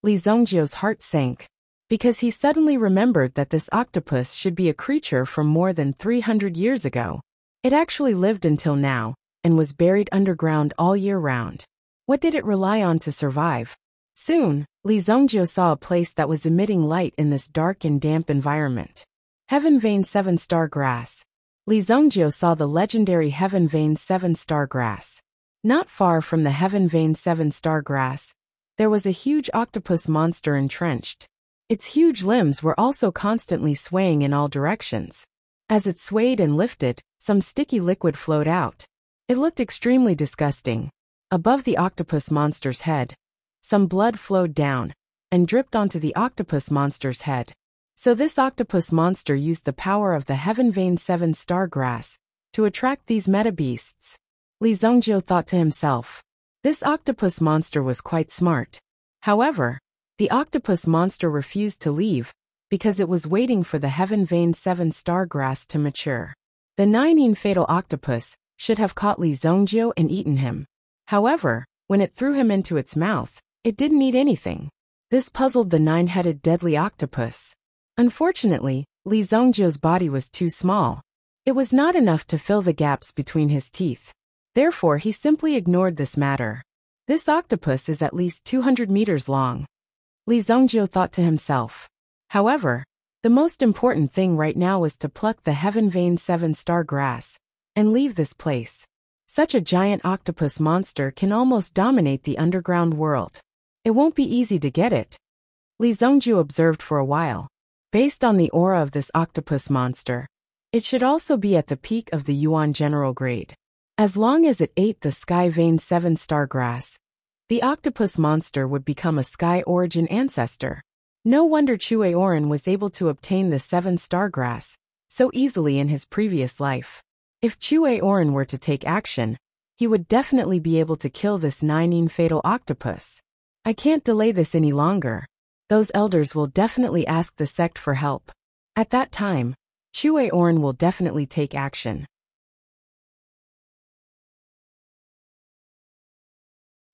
Speaker 1: Li Zongjie's heart sank, because he suddenly remembered that this octopus should be a creature from more than 300 years ago. It actually lived until now, and was buried underground all year round. What did it rely on to survive? Soon, Li Zongjie saw a place that was emitting light in this dark and damp environment. Heaven Vein 7-star grass. Li Zongjie saw the legendary Heaven Vein 7-star grass. Not far from the Heaven Vein 7-star grass, there was a huge octopus monster entrenched. Its huge limbs were also constantly swaying in all directions. As it swayed and lifted, some sticky liquid flowed out. It looked extremely disgusting. Above the octopus monster's head, some blood flowed down and dripped onto the octopus monster's head. So this octopus monster used the power of the Heaven Vein 7-star grass to attract these meta beasts. Li Zongjie thought to himself. This octopus monster was quite smart. However, the octopus monster refused to leave because it was waiting for the Heaven Vein 7-star grass to mature. The 9 fatal octopus should have caught Li Zongjie and eaten him. However, when it threw him into its mouth, it didn't eat anything. This puzzled the 9-headed deadly octopus. Unfortunately, Li Zongjie's body was too small. It was not enough to fill the gaps between his teeth. Therefore, he simply ignored this matter. This octopus is at least 200 meters long. Li Zongjie thought to himself. However, the most important thing right now was to pluck the Heaven Vein 7-star grass and leave this place. Such a giant octopus monster can almost dominate the underground world. It won't be easy to get it. Li Zongjie observed for a while. Based on the aura of this octopus monster, it should also be at the peak of the Yuan general grade. As long as it ate the Sky Vein 7-star grass, the octopus monster would become a Sky Origin ancestor. No wonder Chue Oren was able to obtain the 7-star grass so easily in his previous life. If Chue Oren were to take action, he would definitely be able to kill this 9 fatal octopus. I can't delay this any longer. Those elders will definitely ask the sect for help. At that time, Chue Oren will definitely take action.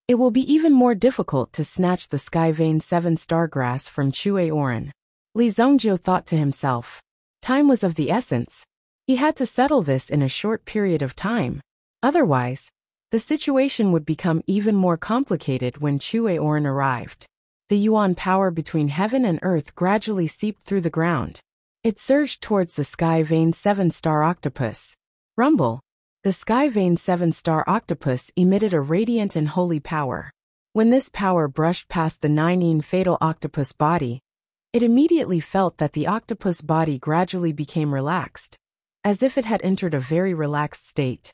Speaker 1: It will be even more difficult to snatch the Sky Vein 7-star grass from Chue Oren. Li Zongjie thought to himself. Time was of the essence. He had to settle this in a short period of time. Otherwise, the situation would become even more complicated when Chue Oren arrived. The Yuan power between heaven and earth gradually seeped through the ground. It surged towards the Sky Vein 7-star octopus. Rumble. The Sky Vein 7-star octopus emitted a radiant and holy power. When this power brushed past the nine fatal octopus body, it immediately felt that the octopus body gradually became relaxed, as if it had entered a very relaxed state.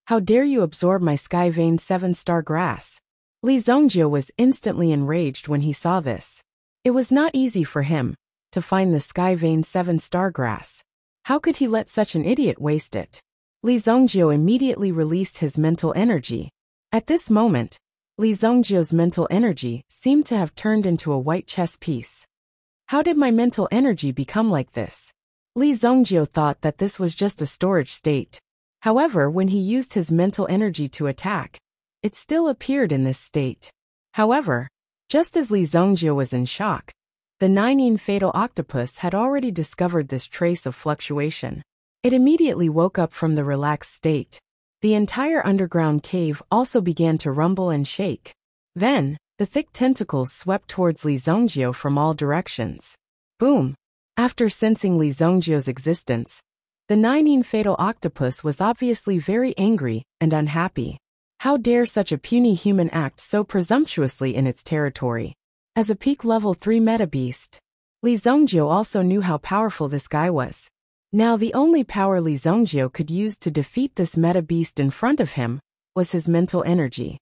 Speaker 1: How dare you absorb my sky vein 7-star grass? Li Zongjio was instantly enraged when he saw this. It was not easy for him to find the sky vein 7-star grass. How could he let such an idiot waste it? Li Zongjio immediately released his mental energy. At this moment, Li Zongjio's mental energy seemed to have turned into a white chess piece. How did my mental energy become like this? Li Zongjio thought that this was just a storage state. However, when he used his mental energy to attack, it still appeared in this state. However, just as Li Zongjio was in shock, the nine fatal octopus had already discovered this trace of fluctuation. It immediately woke up from the relaxed state. The entire underground cave also began to rumble and shake. Then, the thick tentacles swept towards Li Zongjio from all directions. Boom! After sensing Li Zongjio's existence, the nine fatal octopus was obviously very angry and unhappy. How dare such a puny human act so presumptuously in its territory? As a peak level 3 meta beast, Li Zongjio also knew how powerful this guy was. Now the only power Li Zongjio could use to defeat this meta beast in front of him was his mental energy.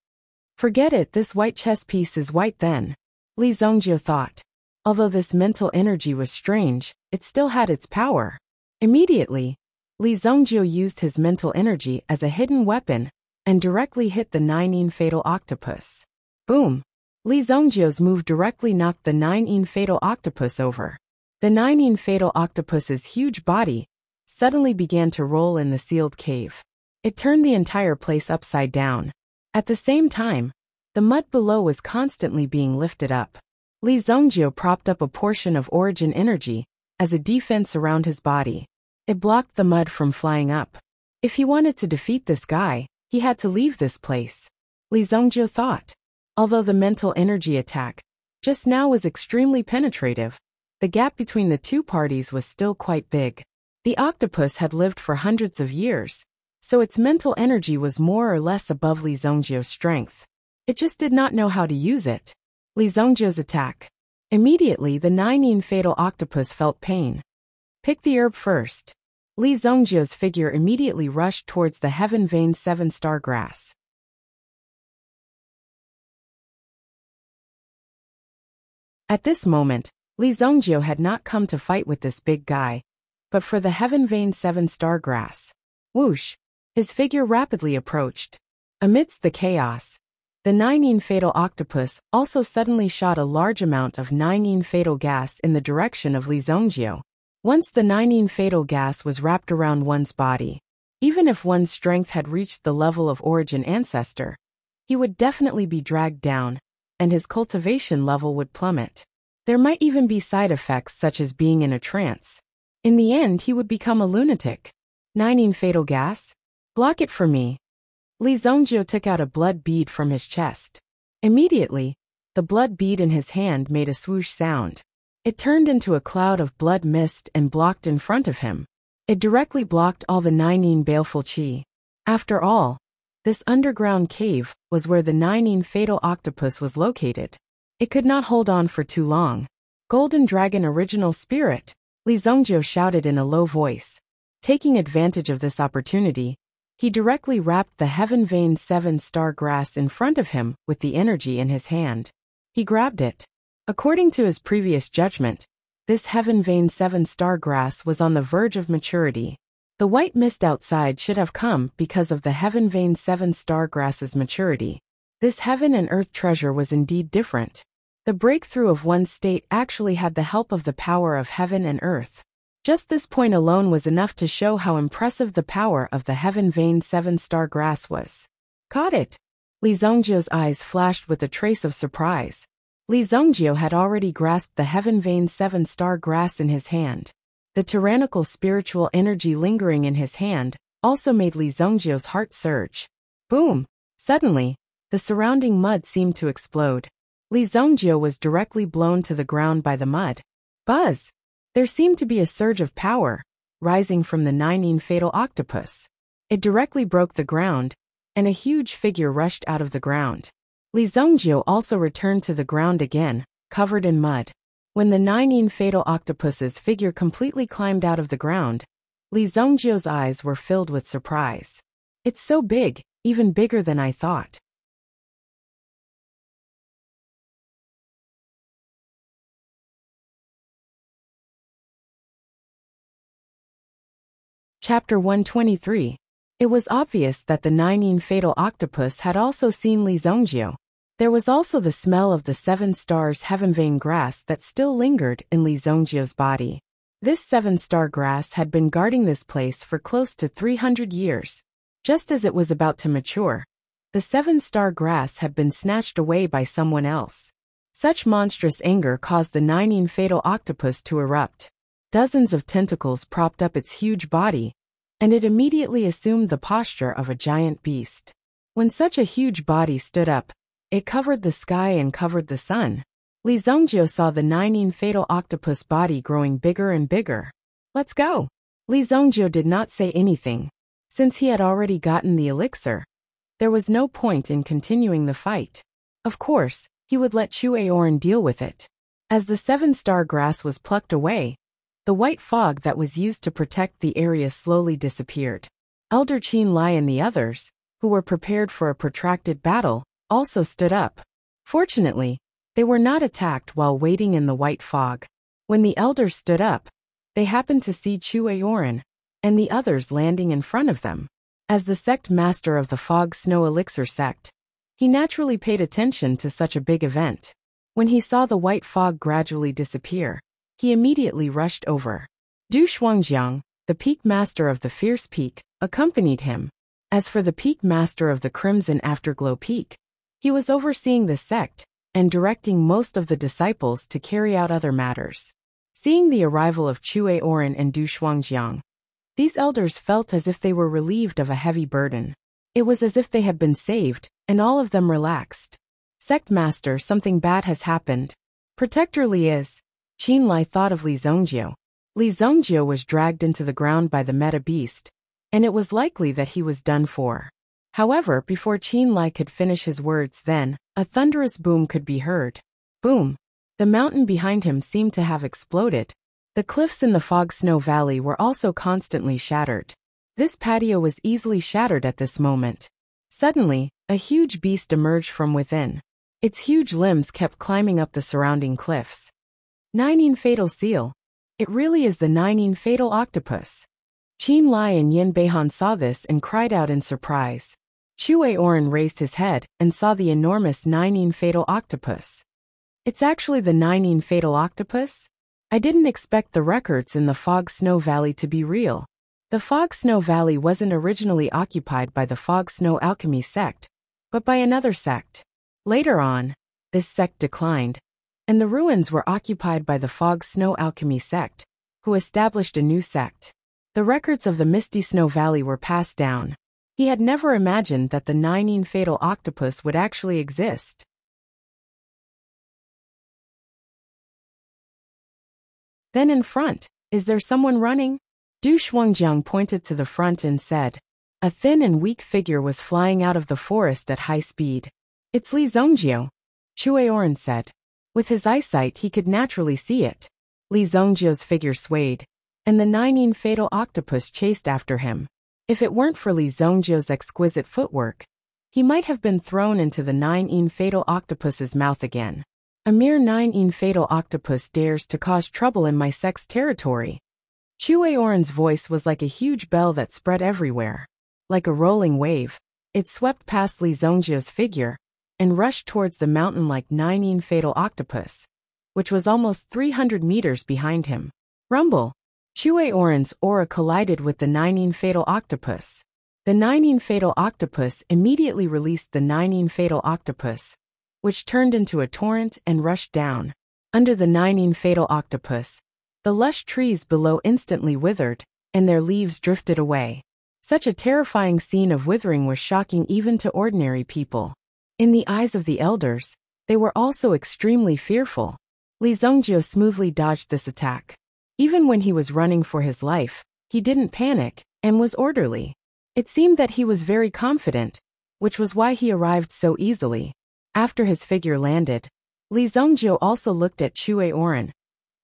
Speaker 1: Forget it, this white chess piece is white then, Li Zongjio thought. Although this mental energy was strange, it still had its power. Immediately, Li Zongjio used his mental energy as a hidden weapon and directly hit the nine fatal octopus. Boom! Li Zongjio's move directly knocked the nine fatal octopus over. The nine fatal octopus's huge body suddenly began to roll in the sealed cave. It turned the entire place upside down. At the same time, the mud below was constantly being lifted up. Li Zongjio propped up a portion of origin energy as a defense around his body. It blocked the mud from flying up. If he wanted to defeat this guy, he had to leave this place, Li Zongjio thought. Although the mental energy attack just now was extremely penetrative, the gap between the two parties was still quite big. The octopus had lived for hundreds of years, so its mental energy was more or less above Li Zongjio's strength. It just did not know how to use it. Li Zongjio's attack. Immediately the nine fatal octopus felt pain. Pick the herb first. Li Zongjio's figure immediately rushed towards the heaven vein 7-star grass. At this moment, Li Zongjio had not come to fight with this big guy, but for the heaven vein 7-star grass. Whoosh! His figure rapidly approached. Amidst the chaos, the nine fatal octopus also suddenly shot a large amount of nine fatal gas in the direction of Li Zongjio. Once the nine fatal gas was wrapped around one's body, even if one's strength had reached the level of origin ancestor, he would definitely be dragged down, and his cultivation level would plummet. There might even be side effects such as being in a trance. In the end, he would become a lunatic. Nine fatal gas? Block it for me. Li Zongjio took out a blood bead from his chest. Immediately, the blood bead in his hand made a swoosh sound. It turned into a cloud of blood mist and blocked in front of him. It directly blocked all the nine baleful chi. After all, this underground cave was where the nine fatal octopus was located. It could not hold on for too long. Golden Dragon Original Spirit, Li Zongjio shouted in a low voice. Taking advantage of this opportunity, he directly wrapped the heaven vein 7-star grass in front of him with the energy in his hand. He grabbed it. According to his previous judgment, this heaven vein 7-star grass was on the verge of maturity. The white mist outside should have come because of the heaven vein 7-star grass's maturity. This heaven and earth treasure was indeed different. The breakthrough of one state actually had the help of the power of heaven and earth. Just this point alone was enough to show how impressive the power of the heaven vein 7-star grass was. Caught it! Li Zongjio's eyes flashed with a trace of surprise. Li Zongjio had already grasped the heaven vein 7-star grass in his hand. The tyrannical spiritual energy lingering in his hand also made Li Zongjio's heart surge. Boom! Suddenly, the surrounding mud seemed to explode. Li Zongjio was directly blown to the ground by the mud. Buzz! There seemed to be a surge of power, rising from the nine fatal octopus. It directly broke the ground, and a huge figure rushed out of the ground. Li Zhongjiu also returned to the ground again, covered in mud. When the 9 fatal octopus's figure completely climbed out of the ground, Li Zhongjiu's eyes were filled with surprise. It's so big, even bigger than I thought. Chapter 123. It was obvious that the 9 fatal octopus had also seen Li Zhongjiu. There was also the smell of the 7 stars heavenvane grass that still lingered in Li Zhongjiu's body. This 7-star grass had been guarding this place for close to 300 years. Just as it was about to mature, the 7-star grass had been snatched away by someone else. Such monstrous anger caused the 9 fatal octopus to erupt. Dozens of tentacles propped up its huge body, and it immediately assumed the posture of a giant beast. When such a huge body stood up, it covered the sky and covered the sun. Li Zhongjiu saw the 9 fatal octopus body growing bigger and bigger. Let's go! Li Zhongjiu did not say anything. Since he had already gotten the elixir, there was no point in continuing the fight. Of course, he would let Chu Aoran deal with it. As the 7-star grass was plucked away, the white fog that was used to protect the area slowly disappeared. Elder Qin Lai and the others, who were prepared for a protracted battle, also stood up. Fortunately, they were not attacked while waiting in the white fog. When the elders stood up, they happened to see Chu Aoran and the others landing in front of them. As the sect master of the Fog Snow Elixir sect, he naturally paid attention to such a big event. When he saw the white fog gradually disappear, he immediately rushed over. Du Shuangjiang, the peak master of the Fierce Peak, accompanied him. As for the peak master of the Crimson Afterglow Peak, he was overseeing the sect and directing most of the disciples to carry out other matters. Seeing the arrival of Chu Aoran and Du Shuangjiang, these elders felt as if they were relieved of a heavy burden. It was as if they had been saved, and all of them relaxed. Sect Master, something bad has happened. Protector Li is. Qin Lai thought of Li Zhongjiu. Li Zhongjiu was dragged into the ground by the meta beast, and it was likely that he was done for. However, before Qin Lai could finish his words, then a thunderous boom could be heard. Boom! The mountain behind him seemed to have exploded. The cliffs in the Fog Snow Valley were also constantly shattered. This patio was easily shattered at this moment. Suddenly, a huge beast emerged from within. Its huge limbs kept climbing up the surrounding cliffs. 9 fatal seal. It really is the 9 fatal octopus. Qin Lai and Yin Beihan saw this and cried out in surprise. Chu Aoran raised his head and saw the enormous 9 fatal octopus. It's actually the 9 fatal octopus? I didn't expect the records in the Fog Snow Valley to be real. The Fog Snow Valley wasn't originally occupied by the Fog Snow Alchemy sect, but by another sect. Later on, this sect declined, and the ruins were occupied by the Fog Snow Alchemy sect, who established a new sect. The records of the Misty Snow Valley were passed down. He had never imagined that the 9 fatal octopus would actually exist. Then in front, is there someone running? Du Shuangjiang pointed to the front and said. A thin and weak figure was flying out of the forest at high speed. It's Li Zhongjiu, Chu Aoran said. With his eyesight he could naturally see it. Li Zhongjiu's figure swayed, and the 9 fatal octopus chased after him. If it weren't for Li Zhongjiu's exquisite footwork, he might have been thrown into the 9 fatal octopus's mouth again. A mere 9 fatal octopus dares to cause trouble in my sect's territory. Chu Aoran's voice was like a huge bell that spread everywhere. Like a rolling wave, it swept past Li Zhongjiu's figure and rushed towards the mountain like 9 fatal octopus, which was almost 300 meters behind him. Rumble! Chu Aoran's aura collided with the 9 fatal octopus. The 9 fatal octopus immediately released the 9 fatal octopus, which turned into a torrent and rushed down. Under the 9 fatal octopus, the lush trees below instantly withered, and their leaves drifted away. Such a terrifying scene of withering was shocking even to ordinary people. In the eyes of the elders, they were also extremely fearful. Li Zhongjiu smoothly dodged this attack. Even when he was running for his life, he didn't panic and was orderly. It seemed that he was very confident, which was why he arrived so easily. After his figure landed, Li Zhongjiu also looked at Chue Oren,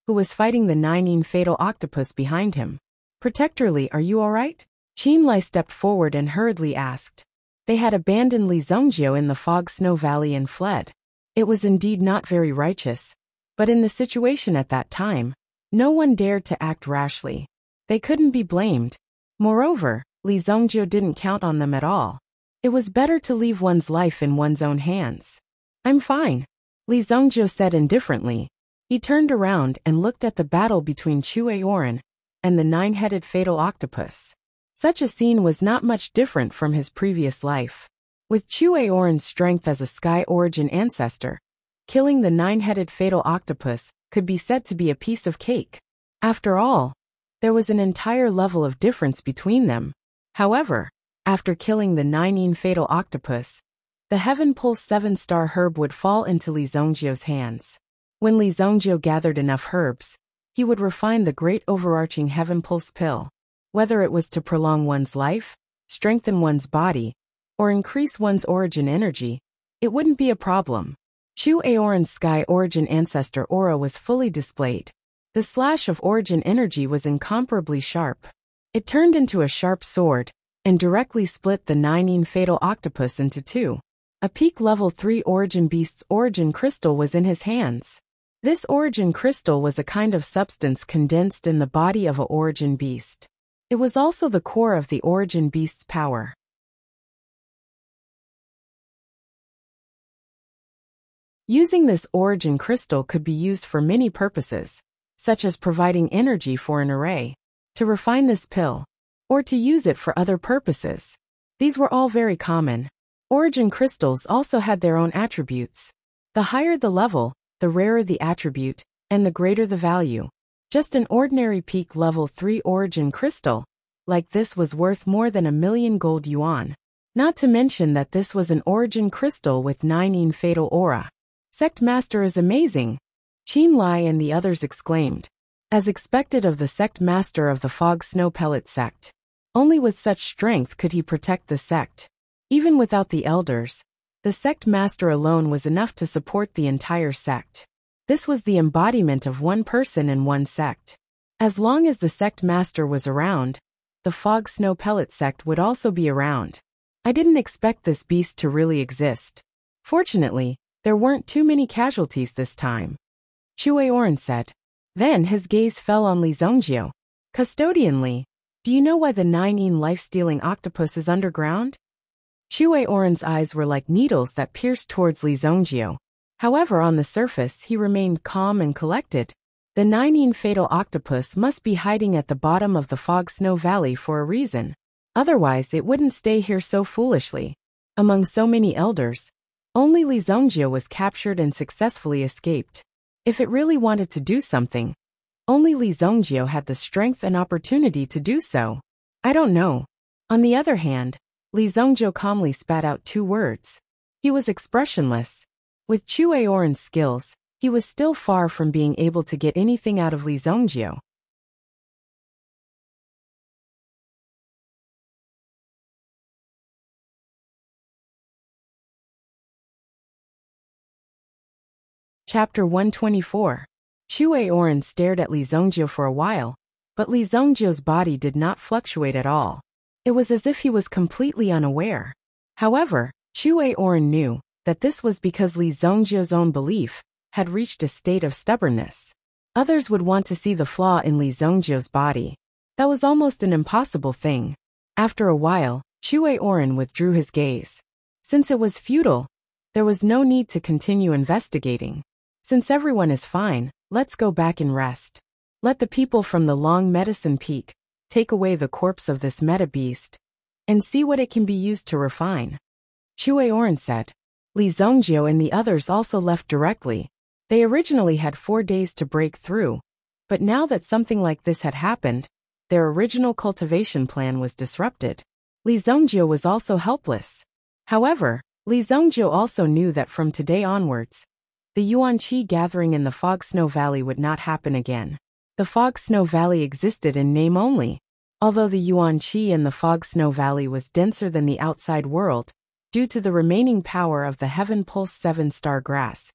Speaker 1: who was fighting the 9 fatal octopus behind him. Protector Li, are you alright? Qin Lai stepped forward and hurriedly asked. They had abandoned Li Zhongjiu in the Fog Snow Valley and fled. It was indeed not very righteous, but in the situation at that time, no one dared to act rashly. They couldn't be blamed. Moreover, Li Zhongjiu didn't count on them at all. It was better to leave one's life in one's own hands. I'm fine, Li Zhongjiu said indifferently. He turned around and looked at the battle between Chue Oren and the 9-headed fatal octopus. Such a scene was not much different from his previous life. With Chue Oren's strength as a Sky Origin ancestor, killing the 9-headed fatal octopus could be said to be a piece of cake. After all, there was an entire level of difference between them. However, after killing the 9 fatal octopus, the Heaven Pulse 7-star herb would fall into Li Zhongjiu's hands. When Li Zhongjiu gathered enough herbs, he would refine the great overarching Heaven Pulse pill. Whether it was to prolong one's life, strengthen one's body, or increase one's origin energy, it wouldn't be a problem. Chue Oren's Sky Origin ancestor aura was fully displayed. The slash of origin energy was incomparably sharp. It turned into a sharp sword and directly split the 9 fatal octopus into two. A peak level 3 origin beast's origin crystal was in his hands. This origin crystal was a kind of substance condensed in the body of a origin beast. It was also the core of the origin beast's power. Using this origin crystal could be used for many purposes, such as providing energy for an array, to refine this pill, or to use it for other purposes. These were all very common. Origin crystals also had their own attributes. The higher the level, the rarer the attribute, and the greater the value. Just an ordinary peak level 3 origin crystal, like this, was worth more than 1,000,000 gold yuan. Not to mention that this was an origin crystal with 9 fatal aura. Sect Master is amazing, Qin Lai and the others exclaimed. As expected of the Sect Master of the Fog Snow Pellet sect. Only with such strength could he protect the sect. Even without the elders, the Sect Master alone was enough to support the entire sect. This was the embodiment of one person in one sect. As long as the Sect Master was around, the Fog Snow Pellet sect would also be around. I didn't expect this beast to really exist. Fortunately, there weren't too many casualties this time, Chue Oren said. Then his gaze fell on Li Zhongjiu. Custodian Li, do you know why the 9 life-stealing octopus is underground? Chue Oren's eyes were like needles that pierced towards Li Zhongjiu. However, on the surface he remained calm and collected. The 9 fatal octopus must be hiding at the bottom of the Fog Snow Valley for a reason. Otherwise it wouldn't stay here so foolishly. Among so many elders, only Li Zhongjiu was captured and successfully escaped. If it really wanted to do something, only Li Zhongjiu had the strength and opportunity to do so. I don't know. On the other hand, Li Zhongjiu calmly spat out 2 words. He was expressionless. With Chue Oren's skills, he was still far from being able to get anything out of Li Zhongjiu. Chapter 124. Chue Oren stared at Li Zhongjiu for a while, but Li Zhongjiu's body did not fluctuate at all. It was as if he was completely unaware. However, Chue Oren knew that this was because Li Zhongjiu's own belief had reached a state of stubbornness. Others would want to see the flaw in Li Zhongjiu's body. That was almost an impossible thing. After a while, Chue Oren withdrew his gaze. Since it was futile, there was no need to continue investigating. Since everyone is fine, let's go back and rest. Let the people from the Long Medicine Peak take away the corpse of this meta beast and see what it can be used to refine, Chue Oren said. Li Zhongjiu and the others also left directly. They originally had 4 days to break through, but now that something like this had happened, their original cultivation plan was disrupted. Li Zhongjiu was also helpless. However, Li Zhongjiu also knew that from today onwards, the Yuan-Qi gathering in the Fog Snow Valley would not happen again. The Fog Snow Valley existed in name only. Although the Yuan-Qi in the Fog Snow Valley was denser than the outside world, due to the remaining power of the Heaven Pulse 7-star grass,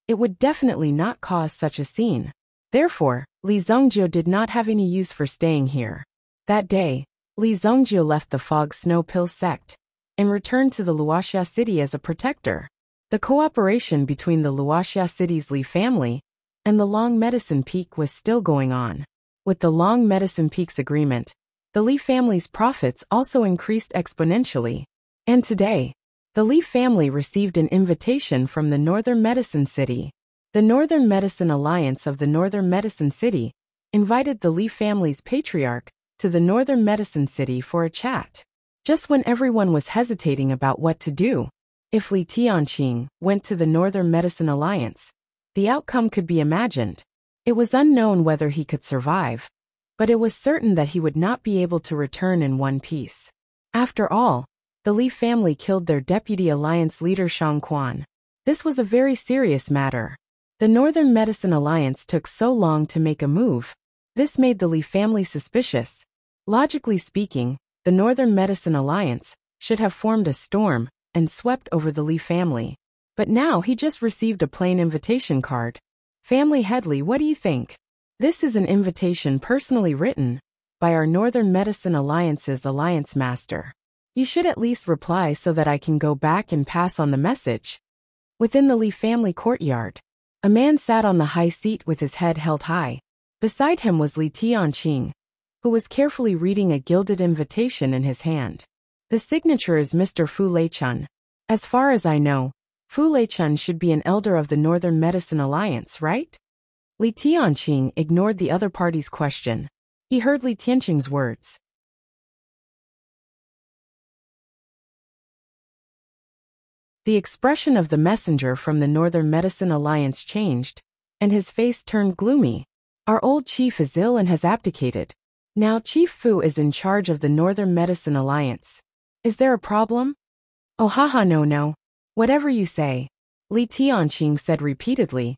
Speaker 1: it would definitely not cause such a scene. Therefore, Li Zhongjie did not have any use for staying here. That day, Li Zhongjie left the Fog Snow Pill sect and returned to the Luoxia city as a protector. The cooperation between the Luoxia city's Li family and the Long Medicine Peak was still going on. With the Long Medicine Peak's agreement, the Li family's profits also increased exponentially. And today, the Li family received an invitation from the Northern Medicine City. The Northern Medicine Alliance of the Northern Medicine City invited the Li family's patriarch to the Northern Medicine City for a chat. Just when everyone was hesitating about what to do, if Li Tianqing went to the Northern Medicine Alliance, the outcome could be imagined. It was unknown whether he could survive, but it was certain that he would not be able to return in one piece. After all, the Li family killed their deputy alliance leader Shang Quan. This was a very serious matter. The Northern Medicine Alliance took so long to make a move. This made the Li family suspicious. Logically speaking, the Northern Medicine Alliance should have formed a storm and swept over the Li family. But now he just received a plain invitation card. Family Headley, what do you think? This is an invitation personally written by our Northern Medicine Alliance's Alliance Master. You should at least reply so that I can go back and pass on the message. Within the Li family courtyard, a man sat on the high seat with his head held high. Beside him was Li Tianqing, who was carefully reading a gilded invitation in his hand. The signature is Mr. Fu Leichun. As far as I know, Fu Leichun should be an elder of the Northern Medicine Alliance, right? Li Tianqing ignored the other party's question. He heard Li Tianqing's words. The expression of the messenger from the Northern Medicine Alliance changed, and his face turned gloomy. Our old chief is ill and has abdicated. Now Chief Fu is in charge of the Northern Medicine Alliance. Is there a problem? Oh haha, no. Whatever you say, Li Tianqing said repeatedly,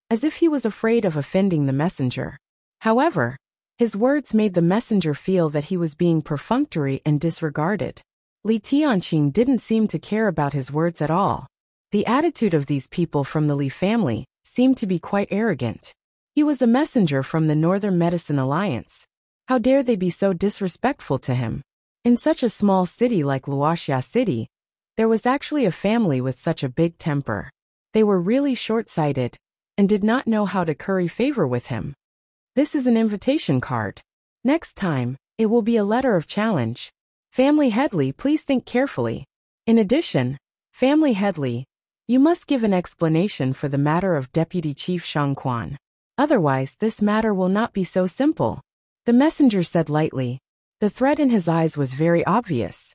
Speaker 1: as if he was afraid of offending the messenger. However, his words made the messenger feel that he was being perfunctory and disregarded. Li Tianqing didn't seem to care about his words at all. The attitude of these people from the Li family seemed to be quite arrogant. He was a messenger from the Northern Medicine Alliance. How dare they be so disrespectful to him? In such a small city like Luoxia City, there was actually a family with such a big temper. They were really short-sighted and did not know how to curry favor with him. This is an invitation card. Next time, it will be a letter of challenge. Family Headley, please think carefully. In addition, Family Headley, you must give an explanation for the matter of Deputy Chief Shang Quan. Otherwise, this matter will not be so simple. The messenger said lightly. The threat in his eyes was very obvious.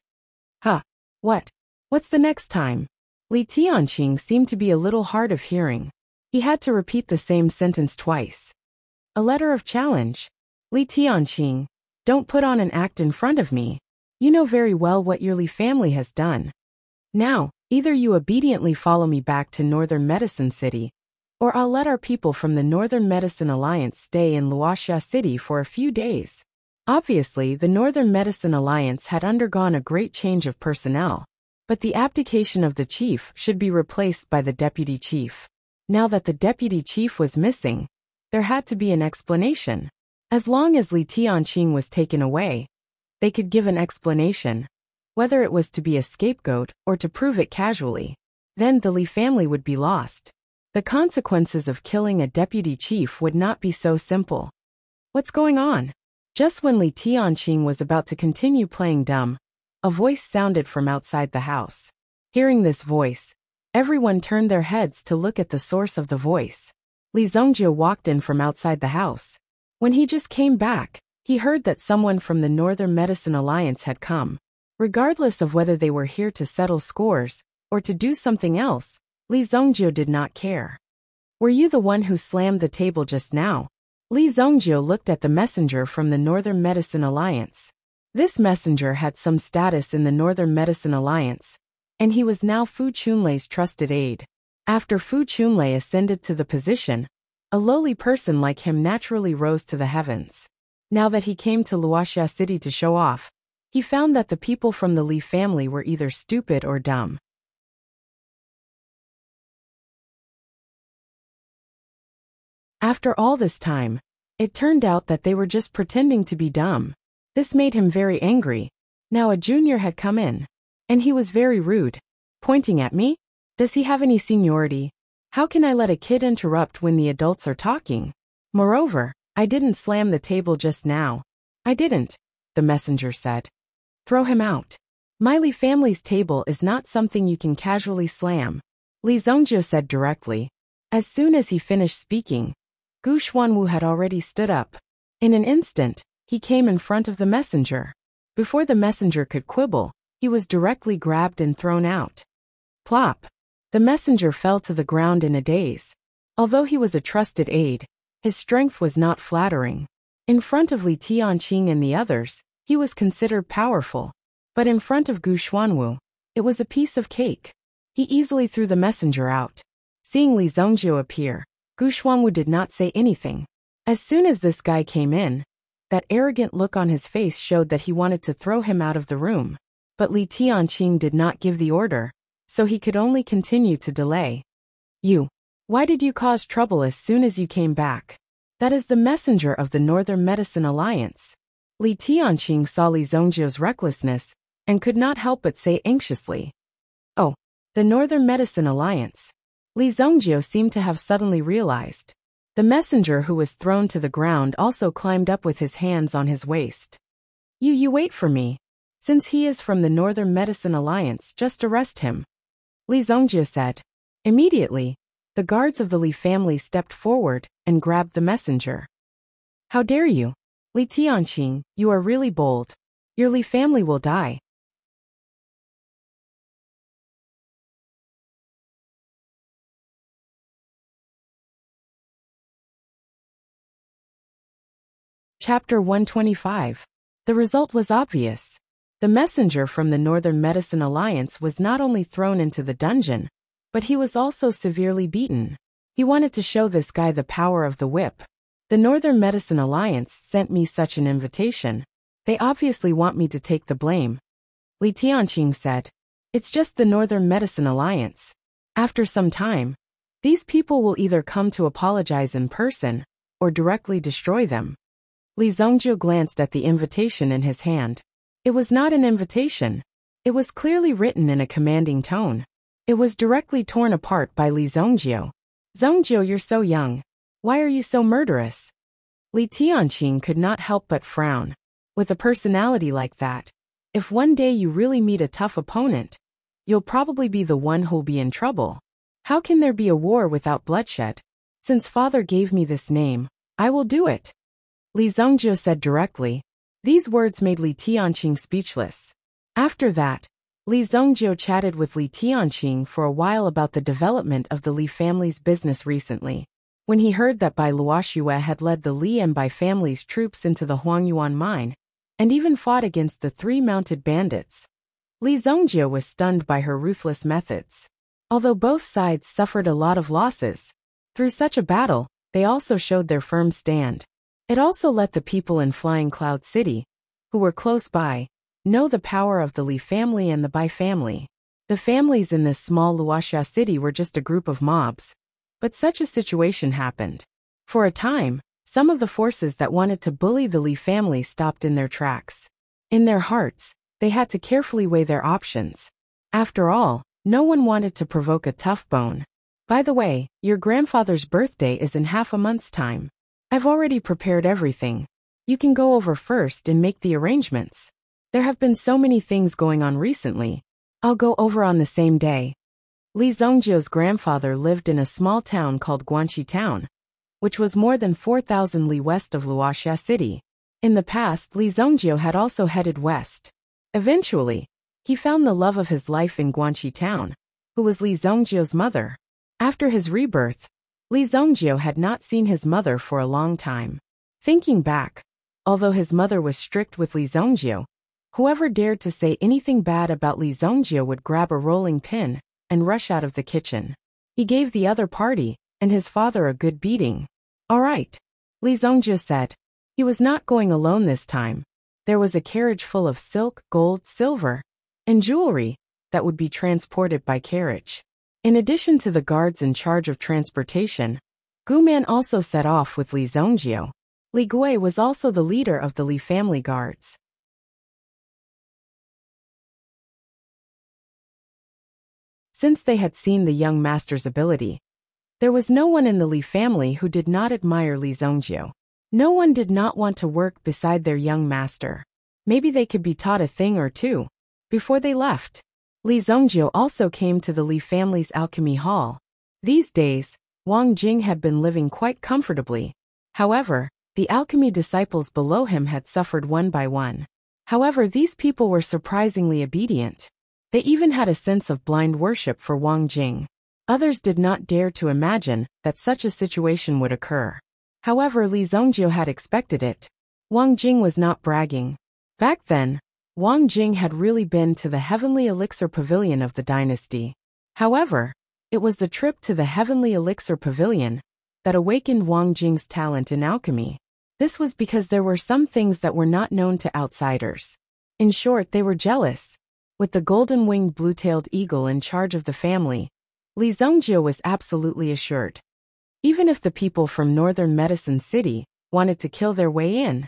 Speaker 1: Huh. What? What's the next time? Li Tianqing seemed to be a little hard of hearing. He had to repeat the same sentence twice. A letter of challenge? Li Tianqing, don't put on an act in front of me. You know very well what your Li family has done. Now, either you obediently follow me back to Northern Medicine City, or I'll let our people from the Northern Medicine Alliance stay in Luoxia City for a few days. Obviously, the Northern Medicine Alliance had undergone a great change of personnel, but the abdication of the chief should be replaced by the deputy chief. Now that the deputy chief was missing, there had to be an explanation. As long as Li Tianqing was taken away, they could give an explanation, whether it was to be a scapegoat or to prove it casually. Then the Li family would be lost. The consequences of killing a deputy chief would not be so simple. What's going on? Just when Li Tianqing was about to continue playing dumb, a voice sounded from outside the house. Hearing this voice, everyone turned their heads to look at the source of the voice. Li Zhongjie walked in from outside the house. When he just came back, he heard that someone from the Northern Medicine Alliance had come. Regardless of whether they were here to settle scores or to do something else, Li Zhongjie did not care. Were you the one who slammed the table just now? Li Zhongjie looked at the messenger from the Northern Medicine Alliance. This messenger had some status in the Northern Medicine Alliance, and he was now Fu Chunlei's trusted aide. After Fu Chunlei ascended to the position, a lowly person like him naturally rose to the heavens. Now that he came to Luoxia City to show off, he found that the people from the Li family were either stupid or dumb. After all this time, it turned out that they were just pretending to be dumb. This made him very angry. Now a junior had come in. And he was very rude. Pointing at me? Does he have any seniority? How can I let a kid interrupt when the adults are talking? Moreover, I didn't slam the table just now. I didn't, the messenger said. Throw him out. My Li family's table is not something you can casually slam, Li Zhongjiu said directly. As soon as he finished speaking, Gu Xuanwu had already stood up. In an instant, he came in front of the messenger. Before the messenger could quibble, he was directly grabbed and thrown out. Plop! The messenger fell to the ground in a daze. Although he was a trusted aide, his strength was not flattering. In front of Li Tianqing and the others, he was considered powerful. But in front of Gu Xuanwu, it was a piece of cake. He easily threw the messenger out. Seeing Li Zhongjiu appear, Gu Xuanwu did not say anything. As soon as this guy came in, that arrogant look on his face showed that he wanted to throw him out of the room. But Li Tianqing did not give the order, so he could only continue to delay. Why did you cause trouble as soon as you came back? That is the messenger of the Northern Medicine Alliance. Li Tianqing saw Li Zhongjiu's recklessness and could not help but say anxiously. Oh, the Northern Medicine Alliance. Li Zhongjiu seemed to have suddenly realized. The messenger who was thrown to the ground also climbed up with his hands on his waist. You wait for me. Since he is from the Northern Medicine Alliance, just arrest him, Li Zhongjiu said. Immediately, the guards of the Li family stepped forward and grabbed the messenger. How dare you? Li Tianqing, you are really bold. Your Li family will die. Chapter 125. The result was obvious. The messenger from the Northern Medicine Alliance was not only thrown into the dungeon, but he was also severely beaten. He wanted to show this guy the power of the whip. The Northern Medicine Alliance sent me such an invitation. They obviously want me to take the blame, Li Tianqing said. It's just the Northern Medicine Alliance. After some time, these people will either come to apologize in person or directly destroy them. Li Zhongjiu glanced at the invitation in his hand. It was not an invitation. It was clearly written in a commanding tone. It was directly torn apart by Li Zhongjiu. Zhongjiu, you're so young. Why are you so murderous? Li Tianqing could not help but frown. With a personality like that, if one day you really meet a tough opponent, you'll probably be the one who'll be in trouble. How can there be a war without bloodshed? Since father gave me this name, I will do it, Li Zhongjiu said directly. These words made Li Tianqing speechless. After that, Li Zhongjiu chatted with Li Tianqing for a while about the development of the Li family's business recently. When he heard that Bai Luoxue had led the Li and Bai family's troops into the Huangyuan mine, and even fought against the 3 mounted bandits, Li Zhongjiu was stunned by her ruthless methods. Although both sides suffered a lot of losses, through such a battle, they also showed their firm stand. It also let the people in Flying Cloud City, who were close by, know the power of the Li family and the Bai family. The families in this small Luoxia city were just a group of mobs. But such a situation happened. For a time, some of the forces that wanted to bully the Li family stopped in their tracks. In their hearts, they had to carefully weigh their options. After all, no one wanted to provoke a tough bone. By the way, your grandfather's birthday is in half a month's time. I've already prepared everything. You can go over first and make the arrangements. There have been so many things going on recently. I'll go over on the same day. Li Zhongjiu's grandfather lived in a small town called Guanxi Town, which was more than 4,000 li west of Luoxia City. In the past, Li Zhongjiu had also headed west. Eventually, he found the love of his life in Guanxi Town, who was Li Zhongjiu's mother. After his rebirth, Li Zhongjiu had not seen his mother for a long time. Thinking back, although his mother was strict with Li Zhongjiu, whoever dared to say anything bad about Li Zhongjiu would grab a rolling pin and rush out of the kitchen. He gave the other party and his father a good beating. All right, Li Zhongjiu said. He was not going alone this time. There was a carriage full of silk, gold, silver, and jewelry that would be transported by carriage. In addition to the guards in charge of transportation, Gu Man also set off with Li Zongjio. Li Gui was also the leader of the Li family guards. Since they had seen the young master's ability, there was no one in the Li family who did not admire Li Zongjio. No one did not want to work beside their young master. Maybe they could be taught a thing or two before they left. Li Zongjio also came to the Li family's alchemy hall. These days, Wang Jing had been living quite comfortably. However, the alchemy disciples below him had suffered one by one. However, these people were surprisingly obedient. They even had a sense of blind worship for Wang Jing. Others did not dare to imagine that such a situation would occur. However, Li Zongjio had expected it. Wang Jing was not bragging. Back then, Wang Jing had really been to the Heavenly Elixir Pavilion of the dynasty. However, it was the trip to the Heavenly Elixir Pavilion that awakened Wang Jing's talent in alchemy. This was because there were some things that were not known to outsiders. In short, they were jealous. With the golden-winged blue-tailed eagle in charge of the family, Li Zongjio was absolutely assured. Even if the people from northern Medicine City wanted to kill their way in,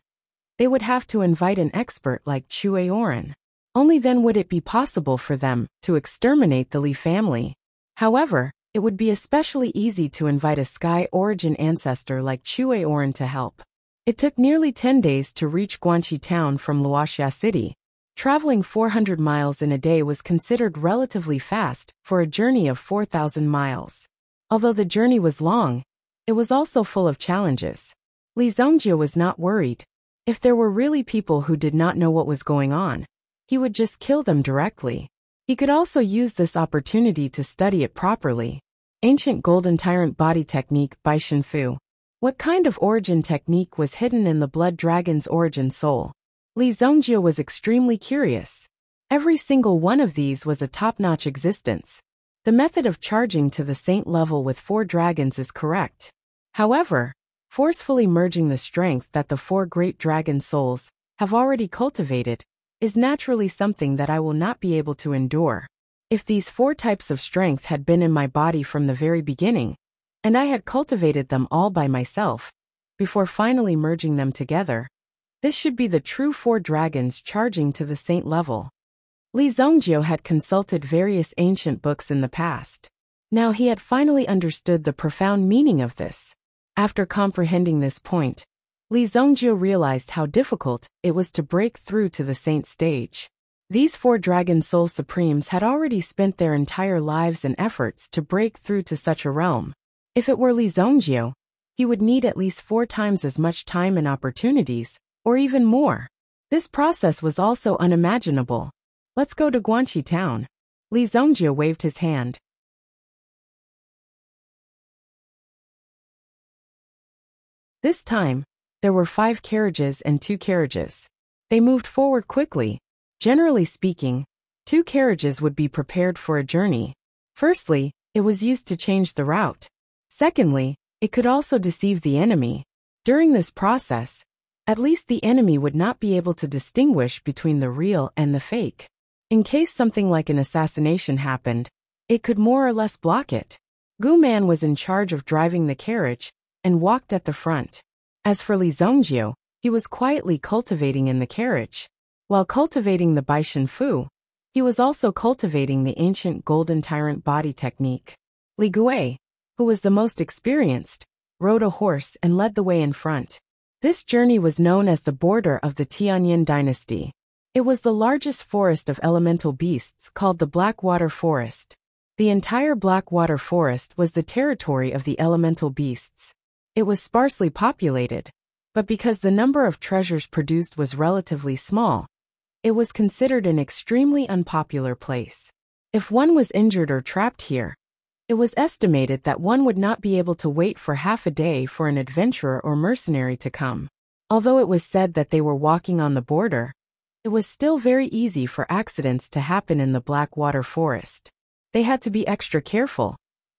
Speaker 1: they would have to invite an expert like Chue Oren. Only then would it be possible for them to exterminate the Li family. However, it would be especially easy to invite a sky origin ancestor like Chue Oren to help. It took nearly 10 days to reach Guanxi town from Wuxia City. Traveling 400 miles in a day was considered relatively fast for a journey of 4,000 miles. Although the journey was long, it was also full of challenges. Li Zongjio was not worried. If there were really people who did not know what was going on, he would just kill them directly. He could also use this opportunity to study it properly. Ancient Golden Tyrant Body Technique by Shinfu. What kind of origin technique was hidden in the Blood Dragon's origin soul? Li Zongjio was extremely curious. Every single one of these was a top-notch existence. The method of charging to the saint level with 4 dragons is correct. However, forcefully merging the strength that the 4 great dragon souls have already cultivated is naturally something that I will not be able to endure. If these 4 types of strength had been in my body from the very beginning, and I had cultivated them all by myself, before finally merging them together, this should be the true 4 dragons charging to the saint level. Li Zongjio had consulted various ancient books in the past. Now he had finally understood the profound meaning of this. After comprehending this point, Li Zongjio realized how difficult it was to break through to the saint stage. These 4 dragon soul supremes had already spent their entire lives and efforts to break through to such a realm. If it were Li Zongjio, he would need at least 4 times as much time and opportunities, or even more. This process was also unimaginable. Let's go to Guanxi town. Li Zongjio waved his hand. This time, there were 5 carriages and 2 carriages. They moved forward quickly. Generally speaking, 2 carriages would be prepared for a journey. Firstly, it was used to change the route. Secondly, it could also deceive the enemy. During this process, at least the enemy would not be able to distinguish between the real and the fake. In case something like an assassination happened, it could more or less block it. Gu Man was in charge of driving the carriage and walked at the front. As for Li Zongjio, he was quietly cultivating in the carriage. While cultivating the Bai Shin Fu, he was also cultivating the ancient Golden Tyrant Body Technique. Li Gui, who was the most experienced, rode a horse and led the way in front. This journey was known as the border of the Tianyin dynasty. It was the largest forest of elemental beasts called the Blackwater Forest. The entire Blackwater Forest was the territory of the elemental beasts. It was sparsely populated, but because the number of treasures produced was relatively small, it was considered an extremely unpopular place. If one was injured or trapped here, it was estimated that one would not be able to wait for half a day for an adventurer or mercenary to come. Although it was said that they were walking on the border, it was still very easy for accidents to happen in the Blackwater Forest. They had to be extra careful.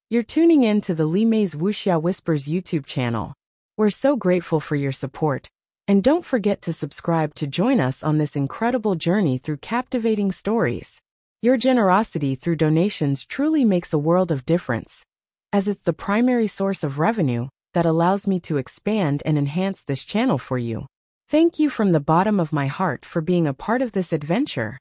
Speaker 1: You're tuning in to the Li Mei's Wuxia Whispers YouTube channel. We're so grateful for your support, and don't forget to subscribe to join us on this incredible journey through captivating stories. Your generosity through donations truly makes a world of difference, as it's the primary source of revenue that allows me to expand and enhance this channel for you. Thank you from the bottom of my heart for being a part of this adventure.